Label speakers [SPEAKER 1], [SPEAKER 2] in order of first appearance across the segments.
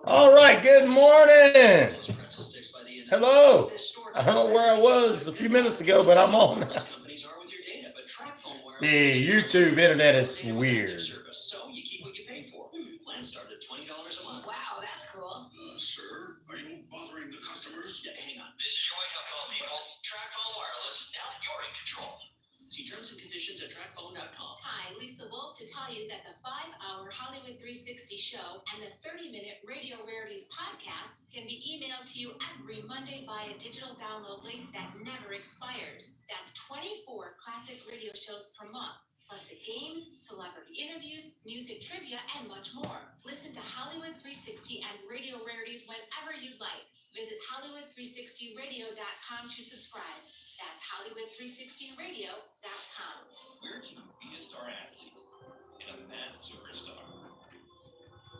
[SPEAKER 1] All right, good morning. Hello. I don't know where I was a few minutes ago, but I'm on. The YouTube internet is weird.
[SPEAKER 2] Wow, that's cool.
[SPEAKER 3] Sir, are you bothering the customers?
[SPEAKER 4] Yeah, hang on. This is your wake-up call, people. TrackPhone Wireless. Now you're in control. See terms and conditions at trackphone.com.
[SPEAKER 2] Hi, Lisa Wolf to tell you that the 5-hour Hollywood 360 show and the 30-minute Radio Rarities podcast can be emailed to you every Monday via digital download link that never expires. That's 24 classic radio shows per month, plus the games, celebrity interviews, music trivia, and much more. Listen to Hollywood 360 and Radio Rarities whenever you'd like. Visit Hollywood360radio.com to subscribe. That's Hollywood360radio.com.
[SPEAKER 4] Where can you be a star athlete and a math superstar?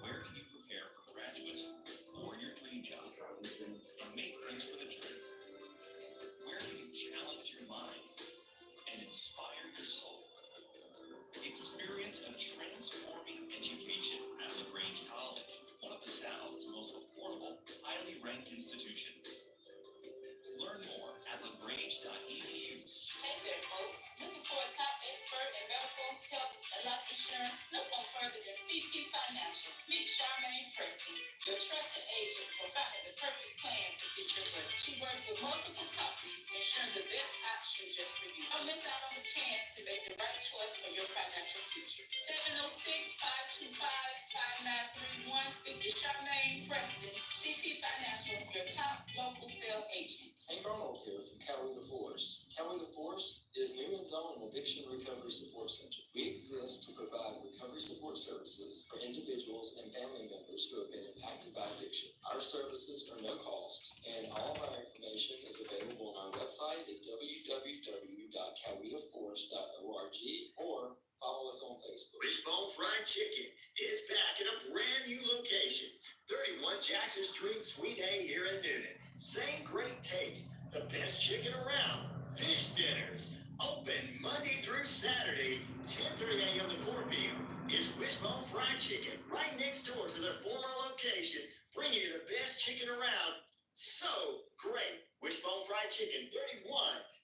[SPEAKER 4] Where can you prepare for graduates or your dream job and make friends with a journey? Where can you challenge your mind and inspire your soul? Experience a transforming education at LaGrange College, one of the South's most affordable, highly ranked institutions. Learn more at lagrange.edu.
[SPEAKER 5] Hey there, folks. Looking for a top expert in medical, health, and life insurance? Look no further than CP Financial. Meet Charmaine Preston, your trusted agent for finding the perfect plan to fit your budget. She works with multiple companies, ensuring the best option just for you. Don't miss out on the chance to make the right choice for your financial future. 706-525-5931. Speak to Charmaine Preston, CP Financial, your top local sales agent.
[SPEAKER 6] Hank Arnold here from Coweta Force. Coweta Force is Newman's own addiction recovery support center. We exist to provide recovery support services for individuals and family members who have been impacted by addiction. Our services are no cost, and all of our information is available on our website at www.cowetaforce.org or follow us on Facebook.
[SPEAKER 7] Wishbone Fried Chicken is back in a brand new location, 31 Jackson Street, Suite A here in Newnan. Same great taste, the best chicken around. Fish dinners, open Monday through Saturday, 10:30 a.m. to 4 p.m. It's Wishbone Fried Chicken right next door to their former location, bringing you the best chicken around. So great. Wishbone Fried Chicken, 31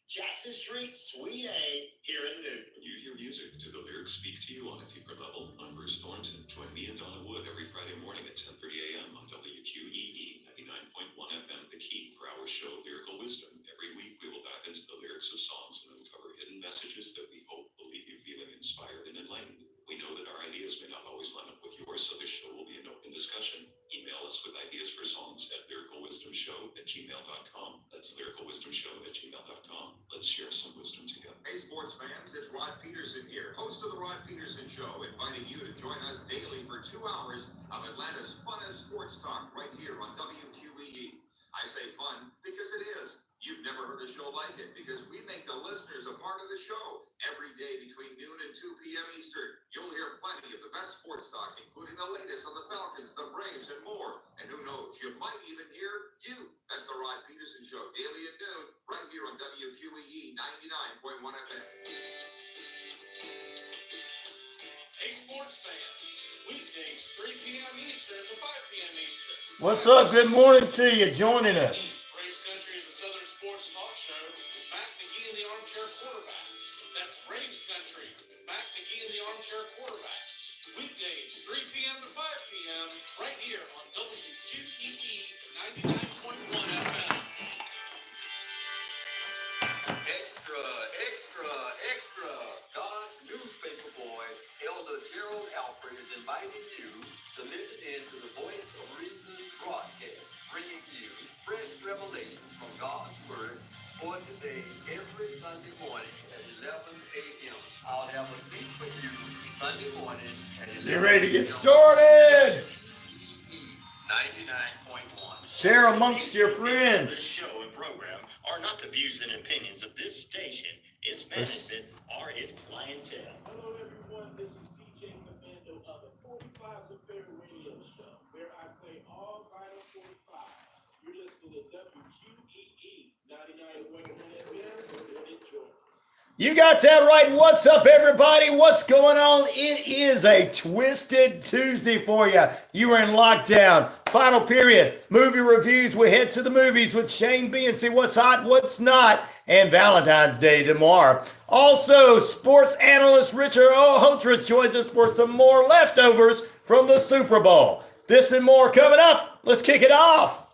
[SPEAKER 7] Jackson Street, Suite A here in Newnan.
[SPEAKER 8] When you hear music, do the lyrics speak to you on a deeper level? I'm Bruce Thornton. Join me and Donna Wood every Friday morning at 10:30 a.m. on WQEE 99.1 FM, The Key, for our show Lyrical Wisdom. Every week we will dive into the lyrics of songs and uncover hidden messages that we hope will leave you feeling inspired and enlightened. We know that our ideas may not always line up with yours, so this show will be an open discussion. Email us with ideas for songs at lyricalwisdomshow@gmail.com. That's lyricalwisdomshow@gmail.com. Let's share some wisdom together.
[SPEAKER 3] Hey, sports fans, it's Rod Peterson here, host of the Rod Peterson Show, inviting you to join us daily for 2 hours of Atlanta's funnest sports talk right here on WQEE. I say fun because it is. You've never heard a show like it because we make the listeners a part of the show every day between noon and 2 p.m. Eastern. You'll hear plenty of the best sports talk, including the latest on the Falcons, the Braves, and more. And who knows, you might even hear you. That's the Rod Peterson Show, daily at noon, right here on WQEE 99.1 FM.
[SPEAKER 9] Hey, sports fans. Weekdays, 3 p.m. Eastern to 5 p.m. Eastern.
[SPEAKER 1] What's up? Good morning to you joining us.
[SPEAKER 9] Braves Country is a Southern sports talk show with Mac McGee and the Armchair Quarterbacks. That's Braves Country with Mac McGee and the Armchair Quarterbacks. Weekdays, 3 p.m. to 5 p.m. right here on WQEE 99.1 FM.
[SPEAKER 10] Extra, extra, extra. God's newspaper boy, Elder Gerald Alfred, is inviting you to listen in to the Voice of Reason broadcast, bringing you fresh revelation from God's Word for today every Sunday morning at 11 a.m. I'll have a seat for you Sunday morning at 11 a.m.
[SPEAKER 1] Get ready to get started.
[SPEAKER 10] 99.1.
[SPEAKER 1] Share amongst your friends.
[SPEAKER 7] This show and program are not the views and opinions of this station, its management, or its clientele.
[SPEAKER 11] Hello, everyone. This is DJ Commando of the 45's Affair Radio Show, where I play all vinyl 45s. You're listening to WQEE 99.1 FM. Enjoy.
[SPEAKER 1] You got that right. What's up, everybody? What's going on? It is a twisted Tuesday for you. You are in lockdown. Final period. Movie reviews. We head to the movies with Shane B and see what's hot, what's not, and Valentine's Day tomorrow. Also, sports analyst Richard Holdridge joins us for some more leftovers from the Super Bowl. This and more coming up. Let's kick it off.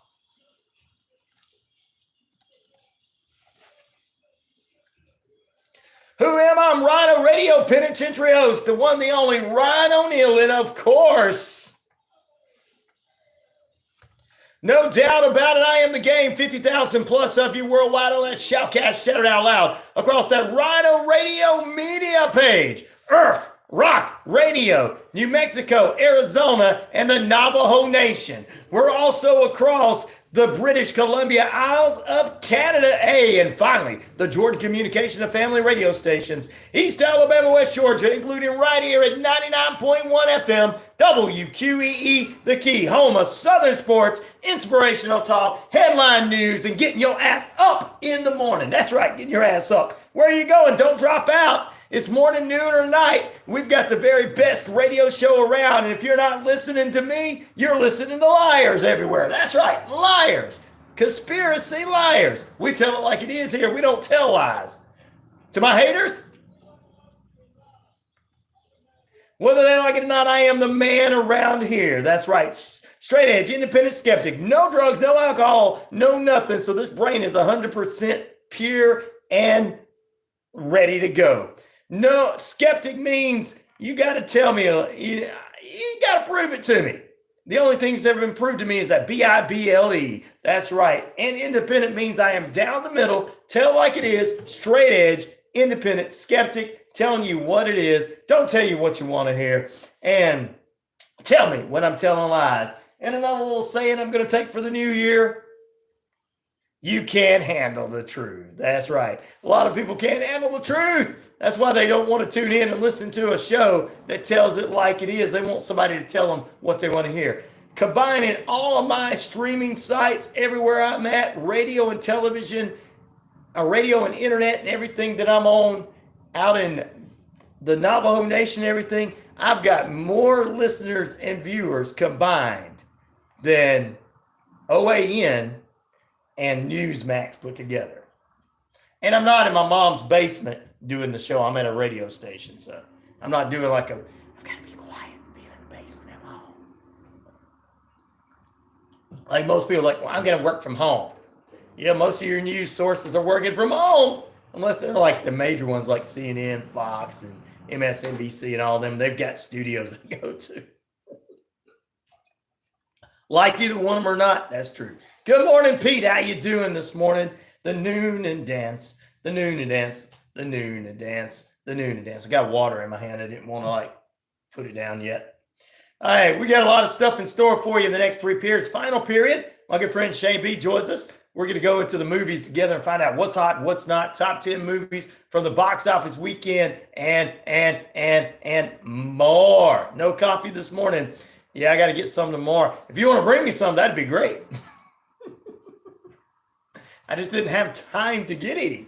[SPEAKER 1] Who am I? I'm RyanORadio Penitentiary host, the one, the only Ryan Neal, and of course, no doubt about it, I am the game. 50,000 plus of you worldwide on that shoutcast, shout it out loud across that RyanORadio media page. Earth, Rock, Radio, New Mexico, Arizona, and the Navajo Nation. We're also across the British Columbia Isles of Canada, and finally, the Georgia Communication and Family radio stations, East Alabama, West Georgia, including right here at 99.1 FM, WQEE, the key, home of Southern sports, inspirational talk, headline news, and getting your ass up in the morning. That's right, getting your ass up. Where are you going? Don't drop out. It's morning, noon, or night. We've got the very best radio show around. And if you're not listening to me, you're listening to liars everywhere. That's right, liars. Conspiracy liars. We tell it like it is here. We don't tell lies. To my haters, whether they like it or not, I am the man around here. That's right. Straight edge, independent skeptic. No drugs, no alcohol, no nothing. So this brain is 100% pure and ready to go. No, skeptic means you got to tell me, you got to prove it to me. The only thing that's ever been proved to me is that Bible. That's right. And independent means I am down the middle, tell like it is, straight edge, independent, skeptic, telling you what it is. Don't tell you what you want to hear. And tell me when I'm telling lies. And another little saying I'm going to take for the new year. You can't handle the truth. That's right. A lot of people can't handle the truth. That's why they don't want to tune in and listen to a show that tells it like it is. They want somebody to tell them what they want to hear. Combining all of my streaming sites everywhere I'm at, radio and television, radio and internet and everything that I'm on out in the Navajo Nation, everything, I've got more listeners and viewers combined than OAN and Newsmax put together. And I'm not in my mom's basement doing the show. I'm at a radio station, so I'm not doing like I've got to be quiet and being in the basement at home. Like most people are like, well, I'm going to work from home. Yeah, most of your news sources are working from home, unless they're like the major ones like CNN, Fox, and MSNBC and all of them. They've got studios to go to. Like either one of them or not, that's true. Good morning, Pete. How you doing this morning? The noon and dance, the noon and dance, the noon and dance, the noon and dance. I got water in my hand. I didn't want to put it down yet. All right, we got a lot of stuff in store for you in the next 3 periods. Final period. My good friend Shane B joins us. We're going to go into the movies together and find out what's hot, what's not. Top 10 movies from the box office weekend and more. No coffee this morning. Yeah, I got to get some tomorrow. If you want to bring me some, that'd be great. I just didn't have time to get any.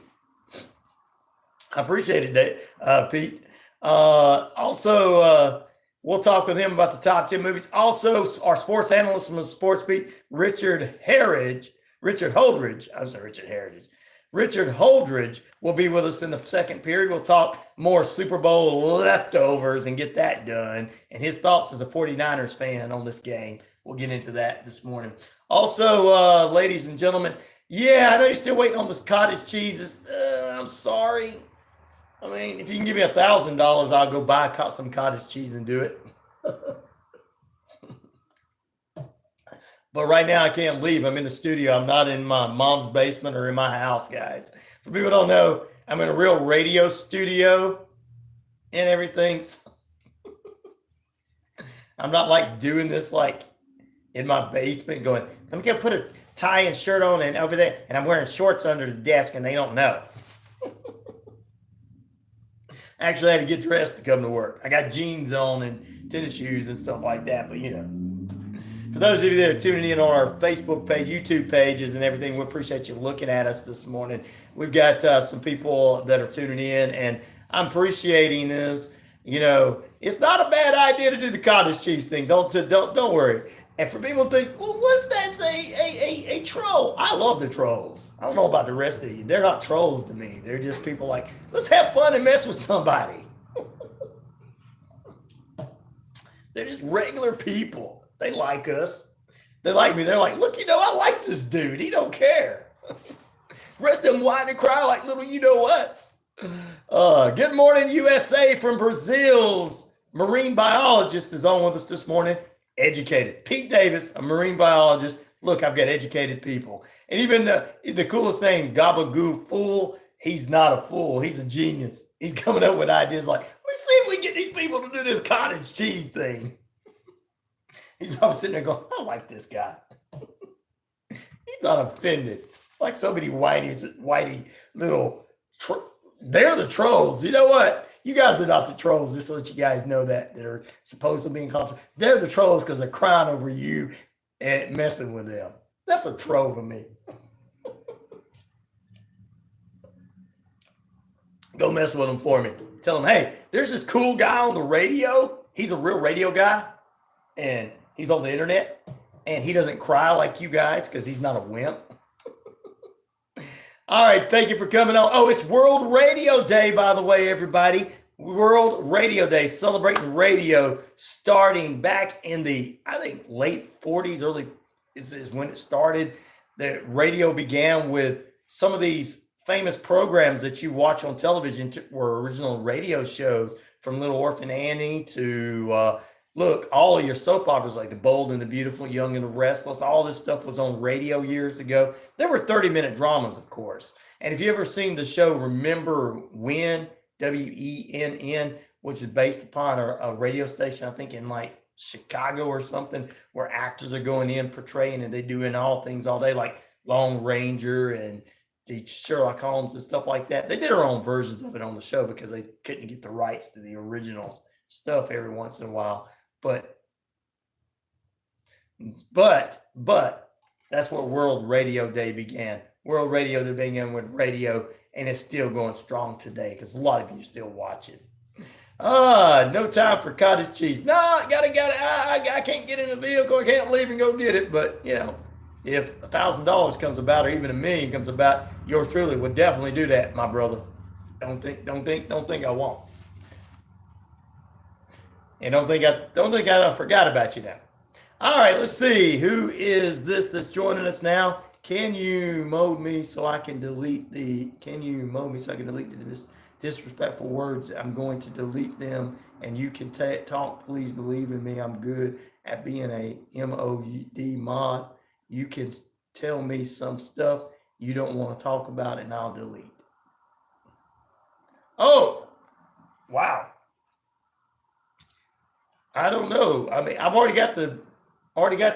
[SPEAKER 1] I appreciate it, Pete. Also, we'll talk with him about the top 10 movies. Also, our sports analyst from the Sports Beat, Richard Holdridge will be with us in the second period. We'll talk more Super Bowl leftovers and get that done. And his thoughts as a 49ers fan on this game. We'll get into that this morning. Also, ladies and gentlemen, yeah, I know you're still waiting on this cottage cheeses. I'm sorry. I mean, if you can give me $1,000, I'll go buy some cottage cheese and do it. But right now I can't leave. I'm in the studio. I'm not in my mom's basement or in my house, guys. For people who don't know, I'm in a real radio studio and everything. So I'm not doing this in my basement going, let me go put a tie and shirt on and over there. And I'm wearing shorts under the desk and they don't know. Actually, I had to get dressed to come to work. I got jeans on and tennis shoes and stuff like that. But, for those of you that are tuning in on our Facebook page, YouTube pages and everything, we appreciate you looking at us this morning. We've got some people that are tuning in, and I'm appreciating this. It's not a bad idea to do the cottage cheese thing. Don't worry. And for people to think, well, what if that's a troll? I love the trolls. I don't know about the rest of you. They're not trolls to me. They're just people like, let's have fun and mess with somebody. They're just regular people. They like us. They like me. They're like, look, I like this dude. He don't care. Rest of them whine and cry like little you-know-whats. Good morning, USA from Brazil's marine biologist is on with us this morning. Educated. Pete Davis, a marine biologist. Look, I've got educated people. And even the coolest thing, Gabagoo Fool, he's not a fool. He's a genius. He's coming up with ideas like, let's see if we can get these people to do this cottage cheese thing. He's probably sitting there going, I like this guy. He's not offended. Like so many whitey little, they're the trolls. You know what? You guys are not the trolls, just to let you guys know that are supposed to be in control. They're the trolls because they're crying over you and messing with them. That's a troll to me. Go mess with them for me. Tell them, hey, there's this cool guy on the radio. He's a real radio guy, and he's on the internet, and he doesn't cry like you guys because he's not a wimp. All right, thank you for coming on. Oh, it's World Radio Day, by the way, everybody. World Radio Day, celebrating radio, starting back in the, I think, late 40s, early is when it started. The radio began with some of these famous programs that you watch on television were original radio shows, from Little Orphan Annie to, look, all of your soap operas like The Bold and the Beautiful, Young and the Restless, all this stuff was on radio years ago. There were 30-minute dramas, of course. And if you ever seen the show Remember When, WENN, which is based upon a radio station, I think in like Chicago or something, where actors are going in portraying and they doing all things all day, like Lone Ranger and the Sherlock Holmes and stuff like that. They did their own versions of it on the show because they couldn't get the rights to the original stuff every once in a while. But that's what World Radio Day began. World Radio Day began with radio, and it's still going strong today because a lot of you still watch it. No time for cottage cheese. No, I can't get in the vehicle. I can't leave and go get it. But if $1,000 comes about, or even $1 million comes about, yours truly would definitely do that, my brother. Don't think I won't. And don't think I forgot about you now. All right, let's see. Who is this that's joining us now? Can you mode me so I can delete the disrespectful words? I'm going to delete them, and you can talk. Please believe in me. I'm good at being a MOD mod. You can tell me some stuff you don't want to talk about, and I'll delete. Oh, wow. I don't know. I mean, I've already got the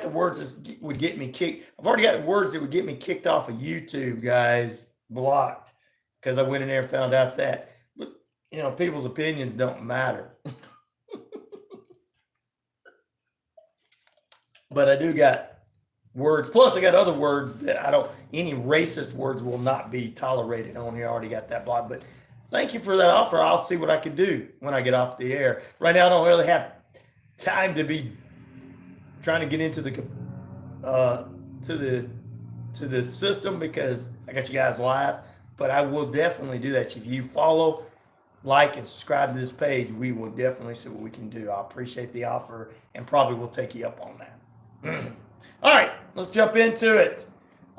[SPEAKER 1] words that would get me kicked. I've already got words that would get me kicked off of YouTube, guys, blocked, because I went in there and found out that. But, people's opinions don't matter. But I do got words. Plus, I got other words that any racist words will not be tolerated on here. I already got that blocked. But thank you for that offer. I'll see what I can do when I get off the air. Right now, I don't really have time to be trying to get into the to the system because I got you guys live, but I will definitely do that. If you follow, like, and subscribe to this page, we will definitely see what we can do. I appreciate the offer and probably will take you up on that. All right, let's jump into it.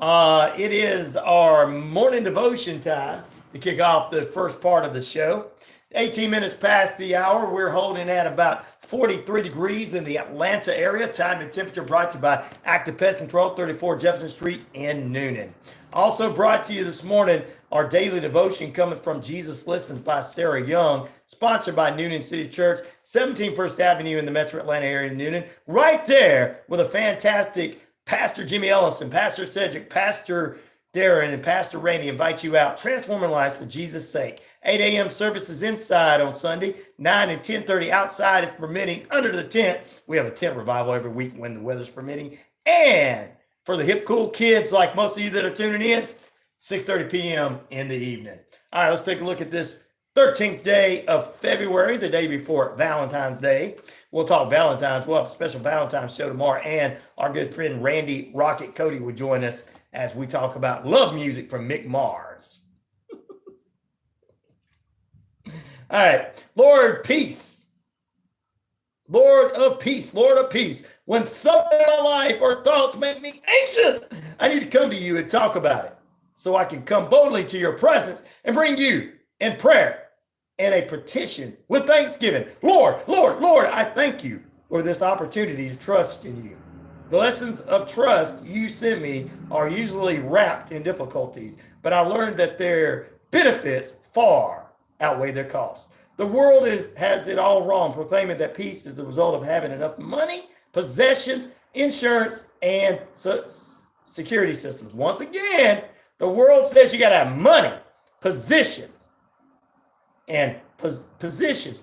[SPEAKER 1] It is our morning devotion time to kick off the first part of the show. 18 minutes past the hour. We're holding at about 43 degrees in the Atlanta area. Time and temperature brought to you by Active Pest Control, 34 Jefferson Street in Noonan. Also brought to you this morning, our daily devotion coming from Jesus Listens by Sarah Young, sponsored by Noonan City Church, 17 First Avenue in the Metro Atlanta area in Noonan, right there with a fantastic Pastor Jimmy Ellison, Pastor Cedric, Pastor Darren, and Pastor Randy invite you out, transforming lives for Jesus' sake. 8 a.m. services inside on Sunday, 9 and 10:30 outside if permitting, under the tent. We have a tent revival every week when the weather's permitting. And for the hip, cool kids like most of you that are tuning in, 6:30 p.m. in the evening. All right, let's take a look at this 13th day of February, the day before Valentine's Day. We'll talk Valentine's. We'll have a special Valentine's show tomorrow, and our good friend Randy Rocket Cody will join us as we talk about love music from McMahon. All right, Lord, peace. Lord of peace, Lord of peace. When something in my life or thoughts make me anxious, I need to come to you and talk about it so I can come boldly to your presence and bring you in prayer and a petition with thanksgiving. Lord, Lord, Lord, I thank you for this opportunity to trust in you. The lessons of trust you send me are usually wrapped in difficulties, but I learned that their benefits far outweigh their costs. The world has it all wrong, proclaiming that peace is the result of having enough money, possessions, insurance, and security systems. Once again, the world says you got to have money, positions, and possessions,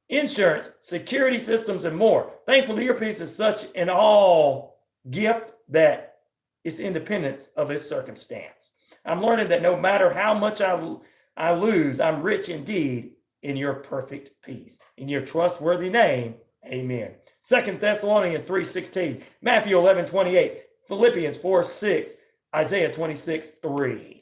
[SPEAKER 1] insurance, security systems, and more. Thankfully, your peace is such an all gift that it's independent of its circumstance. I'm learning that no matter how much I lose, I'm rich indeed in your perfect peace. In your trustworthy name, amen. 2 Thessalonians 3:16, Matthew 11:28, Philippians 4:6, Isaiah 26:3.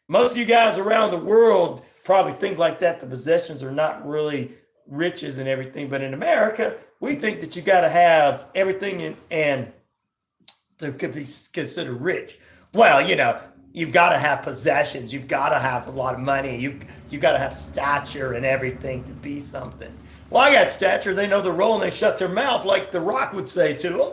[SPEAKER 1] Most of you guys around the world probably think like that. The possessions are not really riches and everything. But in America, we think that you got to have everything and to be considered rich. Well, you know, you've got to have possessions. You've got to have a lot of money. You've got to have stature and everything to be something. Well, I got stature. They know the role and they shut their mouth like The Rock would say to them.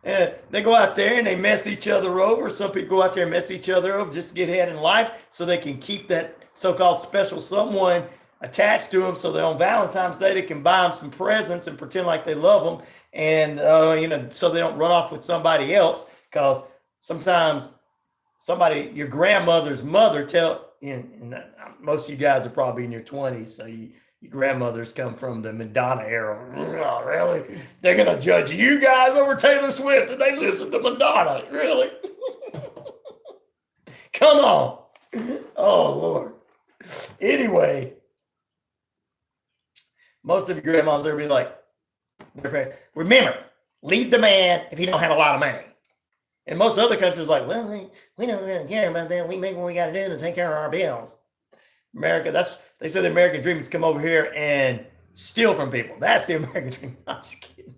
[SPEAKER 1] And they go out there and they mess each other over. Some people go out there and mess each other over just to get ahead in life so they can keep that so-called special someone attached to them so that on Valentine's Day they can buy them some presents and pretend like they love them. And, so they don't run off with somebody else, because sometimes your grandmother's mother most of you guys are probably in your 20s, so your grandmothers come from the Madonna era. Oh, really? They're going to judge you guys over Taylor Swift and they listen to Madonna. Really? Come on. Oh, Lord. Anyway, most of your grandmas are going to be like, remember, leave the man if he don't have a lot of money. And most other countries are like, well, we don't really care about that. We make what we got to do to take care of our bills. America, they said the American dream is come over here and steal from people. That's the American dream. I'm just kidding.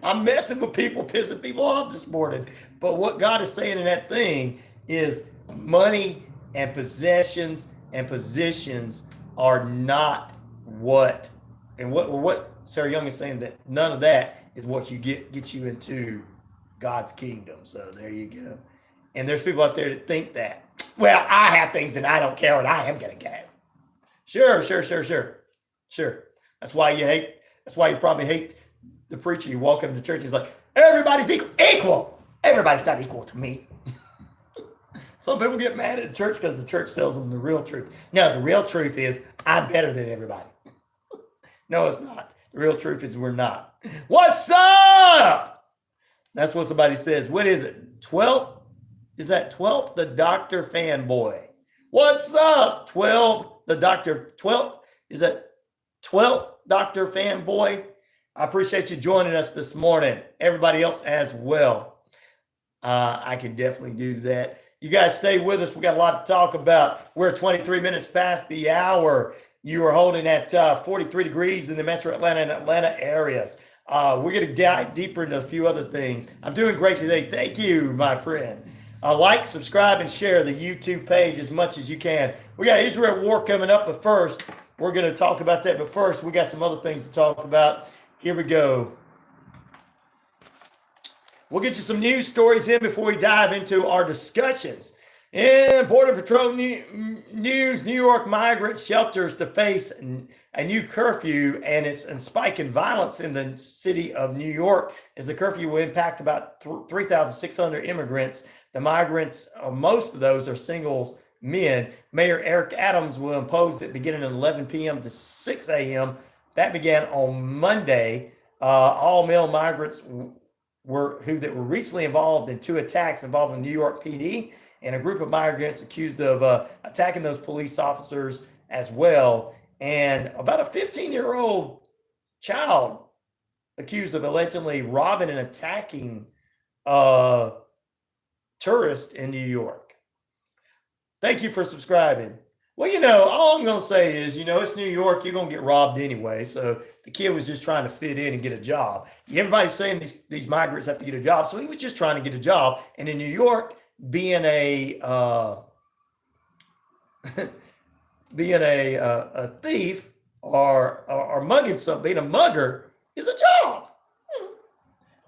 [SPEAKER 1] I'm messing with people, pissing people off this morning. But what God is saying in that thing is money and possessions and positions are not what Sarah Young is saying, that none of that is what you get you into God's kingdom. So there you go. And there's people out there that think that, well, I have things and I don't care what I am going to get. Sure. That's why you probably hate the preacher. You walk into church, he's like, everybody's equal. Everybody's not equal to me. Some people get mad at the church because the church tells them the real truth. No, the real truth is I'm better than everybody. No, it's not. The real truth is we're not. What's up? That's what somebody says. What is it? 12th? Is that 12th? The Doctor fanboy. What's up? 12? The Doctor 12? Is that 12th Doctor fanboy? I appreciate you joining us this morning. Everybody else as well. I can definitely do that. You guys stay with us. We got a lot to talk about. We're 23 minutes past the hour. You are holding at 43 degrees in the metro Atlanta and Atlanta areas. We're going to dive deeper into a few other things. I'm doing great today. Thank you, my friend. Like, subscribe, and share the YouTube page as much as you can. We got Israel war coming up, but first, we're going to talk about that. But first, we got some other things to talk about. Here we go. We'll get you some news stories in before we dive into our discussions. In Border Patrol news, New York migrant shelters to face a new curfew, and it's a spike in violence in the city of New York, as the curfew will impact about 3,600 immigrants. The migrants, most of those are single men. Mayor Eric Adams will impose it beginning at 11 p.m. to 6 a.m. That began on Monday. All male migrants were recently involved in 2 attacks involving New York PD and a group of migrants accused of attacking those police officers as well. And about a 15-year-old child accused of allegedly robbing and attacking a tourist in New York. Thank you for subscribing. Well, all I'm going to say is, it's New York. You're going to get robbed anyway. So the kid was just trying to fit in and get a job. Everybody's saying these migrants have to get a job. So he was just trying to get a job. And in New York, being a thief or mugging something, being a mugger is a job.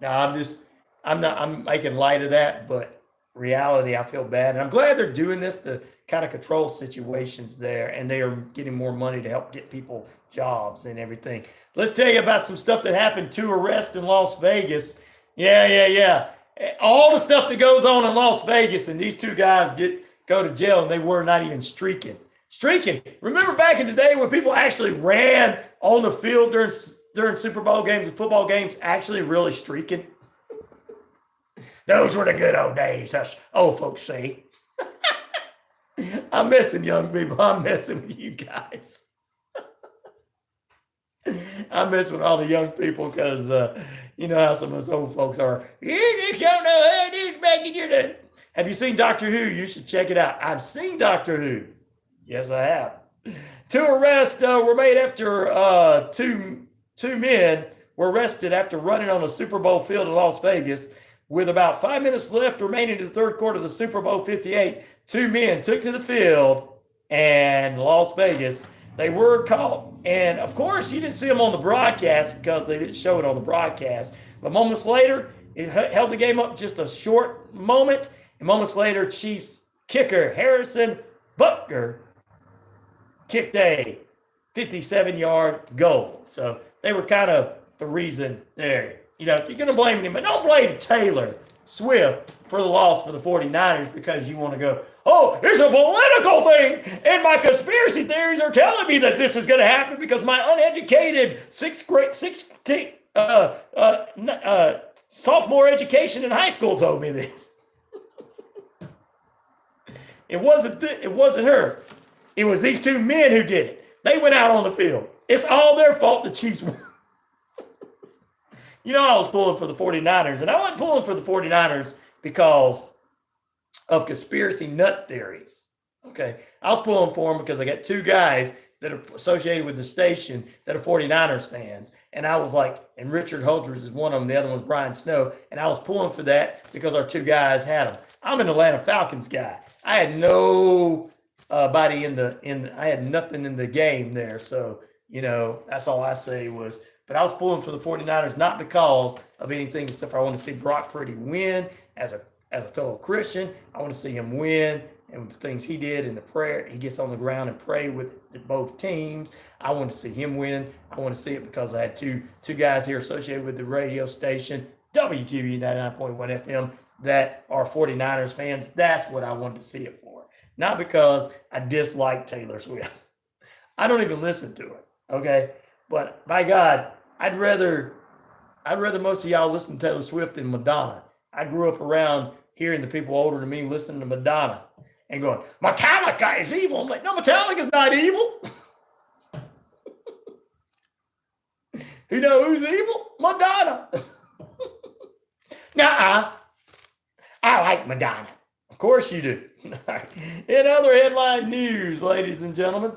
[SPEAKER 1] Now I'm making light of that, but reality, I feel bad. And I'm glad they're doing this to kind of control situations there, and they are getting more money to help get people jobs and everything. Let's tell you about some stuff that happened. 2 arrests in Las Vegas. Yeah. All the stuff that goes on in Las Vegas, and these 2 guys go to jail, and they were not even streaking. Remember back in the day when people actually ran on the field during Super Bowl games and football games, actually really streaking? Those were the good old days, as old folks say. I'm messing, young people. I'm messing with you guys. I'm messing with all the young people because you know how some of us old folks are. You just don't know how it is back in your day. Have you seen Doctor Who? You should check it out. I've seen Doctor Who. Yes, I have. 2 arrests were made after two men were arrested after running on a Super Bowl field in Las Vegas. With about 5 minutes left remaining in the third quarter of the Super Bowl 58, 2 men took to the field and Las Vegas. They were caught. And, of course, you didn't see them on the broadcast because they didn't show it on the broadcast. But moments later, it held the game up just a short moment. And moments later, Chiefs kicker Harrison Butker kicked a 57-yard goal. So they were kind of the reason there. If you're going to blame him, but don't blame Taylor Swift for the loss for the 49ers because you want to go, oh, it's a political thing, and my conspiracy theories are telling me that this is going to happen because my uneducated sophomore education in high school told me this. It wasn't her. It was these 2 men who did it. They went out on the field. It's all their fault the Chiefs won. I was pulling for the 49ers, and I wasn't pulling for the 49ers because of conspiracy nut theories. Okay. I was pulling for them because I got 2 guys that are associated with the station that are 49ers fans. And I was like, and Richard Holdridge is one of them. The other one's Brian Snow. And I was pulling for that because our 2 guys had them. I'm an Atlanta Falcons guy. I had no body I had nothing in the game there. So, that's all I say was, but I was pulling for the 49ers, not because of anything except for I want to see Brock Purdy win as a fellow Christian. I want to see him win and the things he did in the prayer. He gets on the ground and pray with both teams. I want to see him win. I want to see it because I had two guys here associated with the radio station, WQEE 99.1 FM, that are 49ers fans. That's what I wanted to see it for. Not because I dislike Taylor Swift. I don't even listen to her, okay? But by God, I'd rather most of y'all listen to Taylor Swift than Madonna. I grew up around hearing the people older than me listening to Madonna and going, Metallica is evil. I'm like, no, Metallica's not evil. You know who's evil? Madonna. Nuh-uh. I like Madonna. Of course you do. In other headline news, ladies and gentlemen,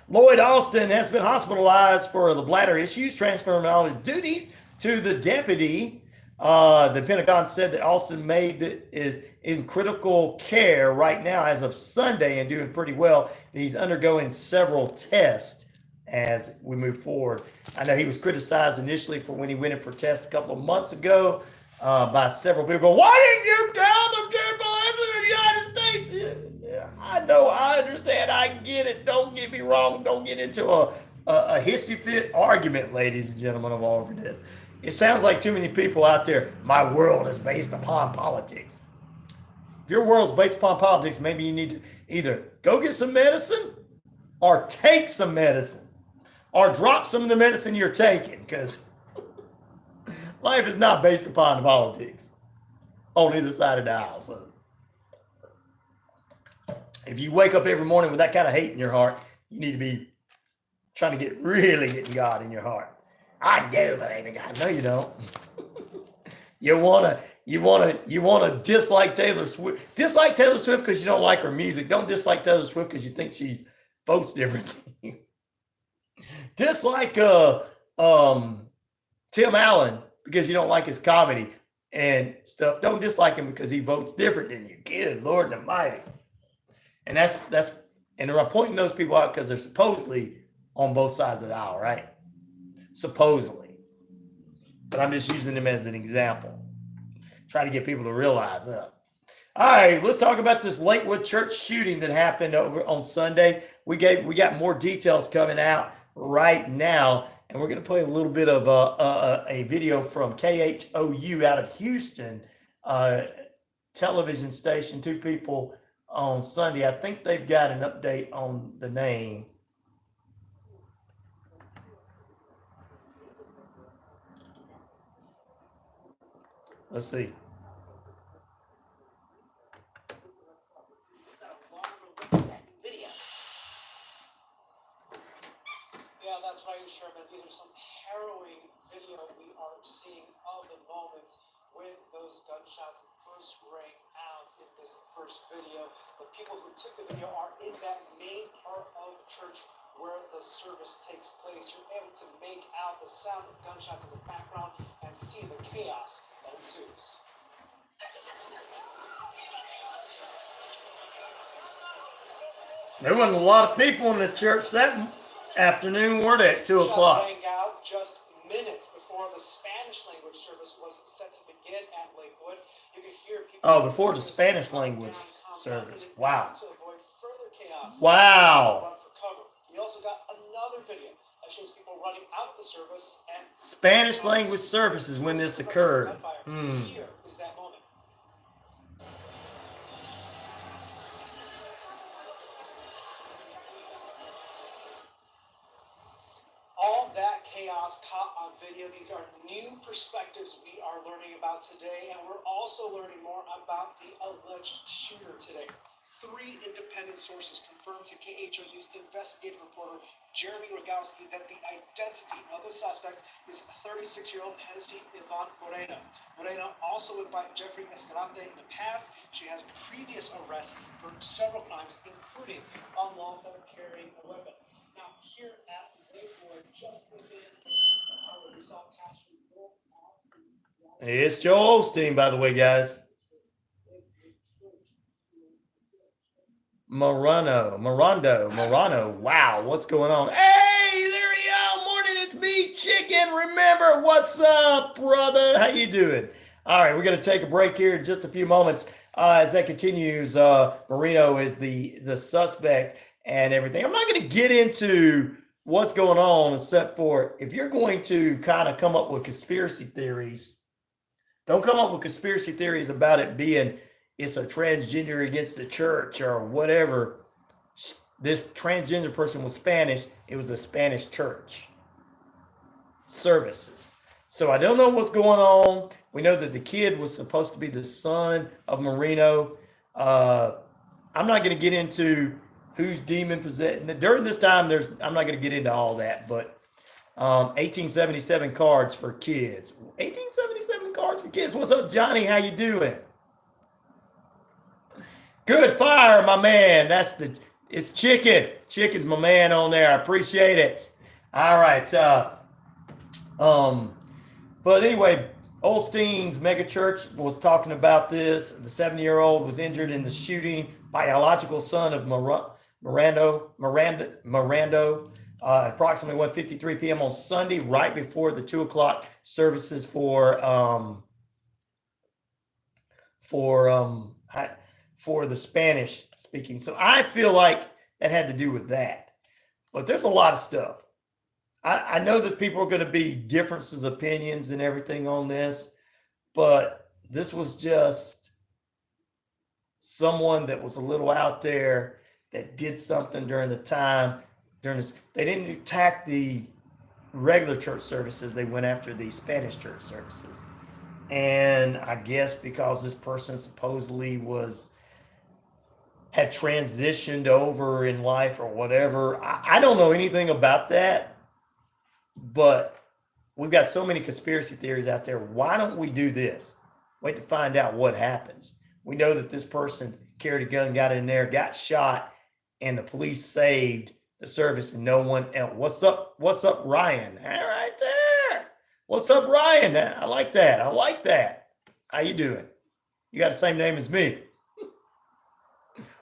[SPEAKER 1] Lloyd Olsteen has been hospitalized for the bladder issues, transferring all his duties to the deputy. The Pentagon said that Olsteen is in critical care right now as of Sunday and doing pretty well. He's undergoing several tests as we move forward. I know he was criticized initially for when he went in for tests a couple of months ago by several people. Go, why didn't you tell the people in the United States? Yeah, I know, I understand, I get it. Don't get me wrong. Don't get into a hissy fit argument, ladies and gentlemen, of all of this. It sounds like too many people out there, my world is based upon politics. If your world's based upon politics, maybe you need to either go get some medicine or take some medicine or drop some of the medicine you're taking, because life is not based upon politics on either side of the aisle. So if you wake up every morning with that kind of hate in your heart, you need to be trying to getting God in your heart. I do believe in God. No, you don't. You wanna dislike Taylor Swift. Dislike Taylor Swift because you don't like her music. Don't dislike Taylor Swift because you think she votes differently. Dislike Tim Allen because you don't like his comedy and stuff. Don't dislike him because he votes different than you. Good Lord Almighty. And that's and I'm pointing those people out because they're supposedly on both sides of the aisle, right? Supposedly. But I'm just using them as an example. Try to get people to realize that. All right, let's talk about this Lakewood church shooting that happened over on Sunday. We got more details coming out right now, and we're going to play a little bit of a video from KHOU out of Houston television station. 2 people on Sunday. I think they've got an update on the name. Let's see.
[SPEAKER 12] Yeah, that's right, Sherman. These are some harrowing video we are seeing of the moments when those gunshots first rang out in this first video. The people who took the video are in that main part of the church where the service takes place. You're able to make out the sound of gunshots in the background and see the chaos that ensues.
[SPEAKER 1] There wasn't a lot of people in the church that afternoon, were there, at 2 o'clock?
[SPEAKER 12] Rang out just minutes before the Spanish language service was set to begin at Lakewood. You could hear people.
[SPEAKER 1] Oh, before the Spanish language service. Wow.
[SPEAKER 12] To avoid further chaos.
[SPEAKER 1] Wow.
[SPEAKER 12] Run for cover. We also got another video that shows people running out of the service and
[SPEAKER 1] Spanish language service is when this occurred.
[SPEAKER 12] Here is that moment. All that chaos caught on video. These are new perspectives we are learning about today, and we're also learning more about the alleged shooter today. 3 independent sources confirmed to KHOU's investigative reporter Jeremy Rogowski that the identity of the suspect is 36-year-old Hennessy Yvonne Moreno. Moreno also went by Jeffrey Escalante in the past. She has previous arrests for several crimes, including unlawful carrying a weapon. Now, here at Lakewood, just within an hour, we saw Pastor Olsteen.
[SPEAKER 1] It's Joel Olsteen, by the way, guys. Morano. Wow, what's going on? Hey, there we go. Morning, it's me, Chicken. Remember, what's up, brother? How you doing? All right, we're going to take a break here in just a few moments. As that continues, Marino is the suspect and everything. I'm not going to get into what's going on except for if you're going to kind of come up with conspiracy theories, don't come up with conspiracy theories about it being it's a transgender against the church or whatever. This transgender person was Spanish. It was the Spanish church services. So I don't know what's going on. We know that the kid was supposed to be the son of Marino. I'm not going to get into who's demon possessed. During this time, I'm not going to get into all that, but 1877 cards for kids. 1877 cards for kids. What's up, Johnny? How you doing? Good fire, my man. It's Chicken. Chicken's my man on there. I appreciate it. All right. But anyway, Olsteen's megachurch was talking about this. The 7-year-old was injured in the shooting. Biological son of Mirando, approximately 1:53 p.m. on Sunday, right before the 2 o'clock services for the Spanish speaking. So I feel like that had to do with that. But there's a lot of stuff. I know that people are going to be differences of opinions and everything on this, but this was just someone that was a little out there that did something during the time. They didn't attack the regular church services. They went after the Spanish church services. And I guess because this person supposedly was had transitioned over in life or whatever. I don't know anything about that, but we've got so many conspiracy theories out there. Why don't we do this? Wait to find out what happens. We know that this person carried a gun, got in there, got shot, and the police saved the service and no one else. What's up? What's up, Ryan? All right there. What's up, Ryan? I like that. I like that. How you doing? You got the same name as me.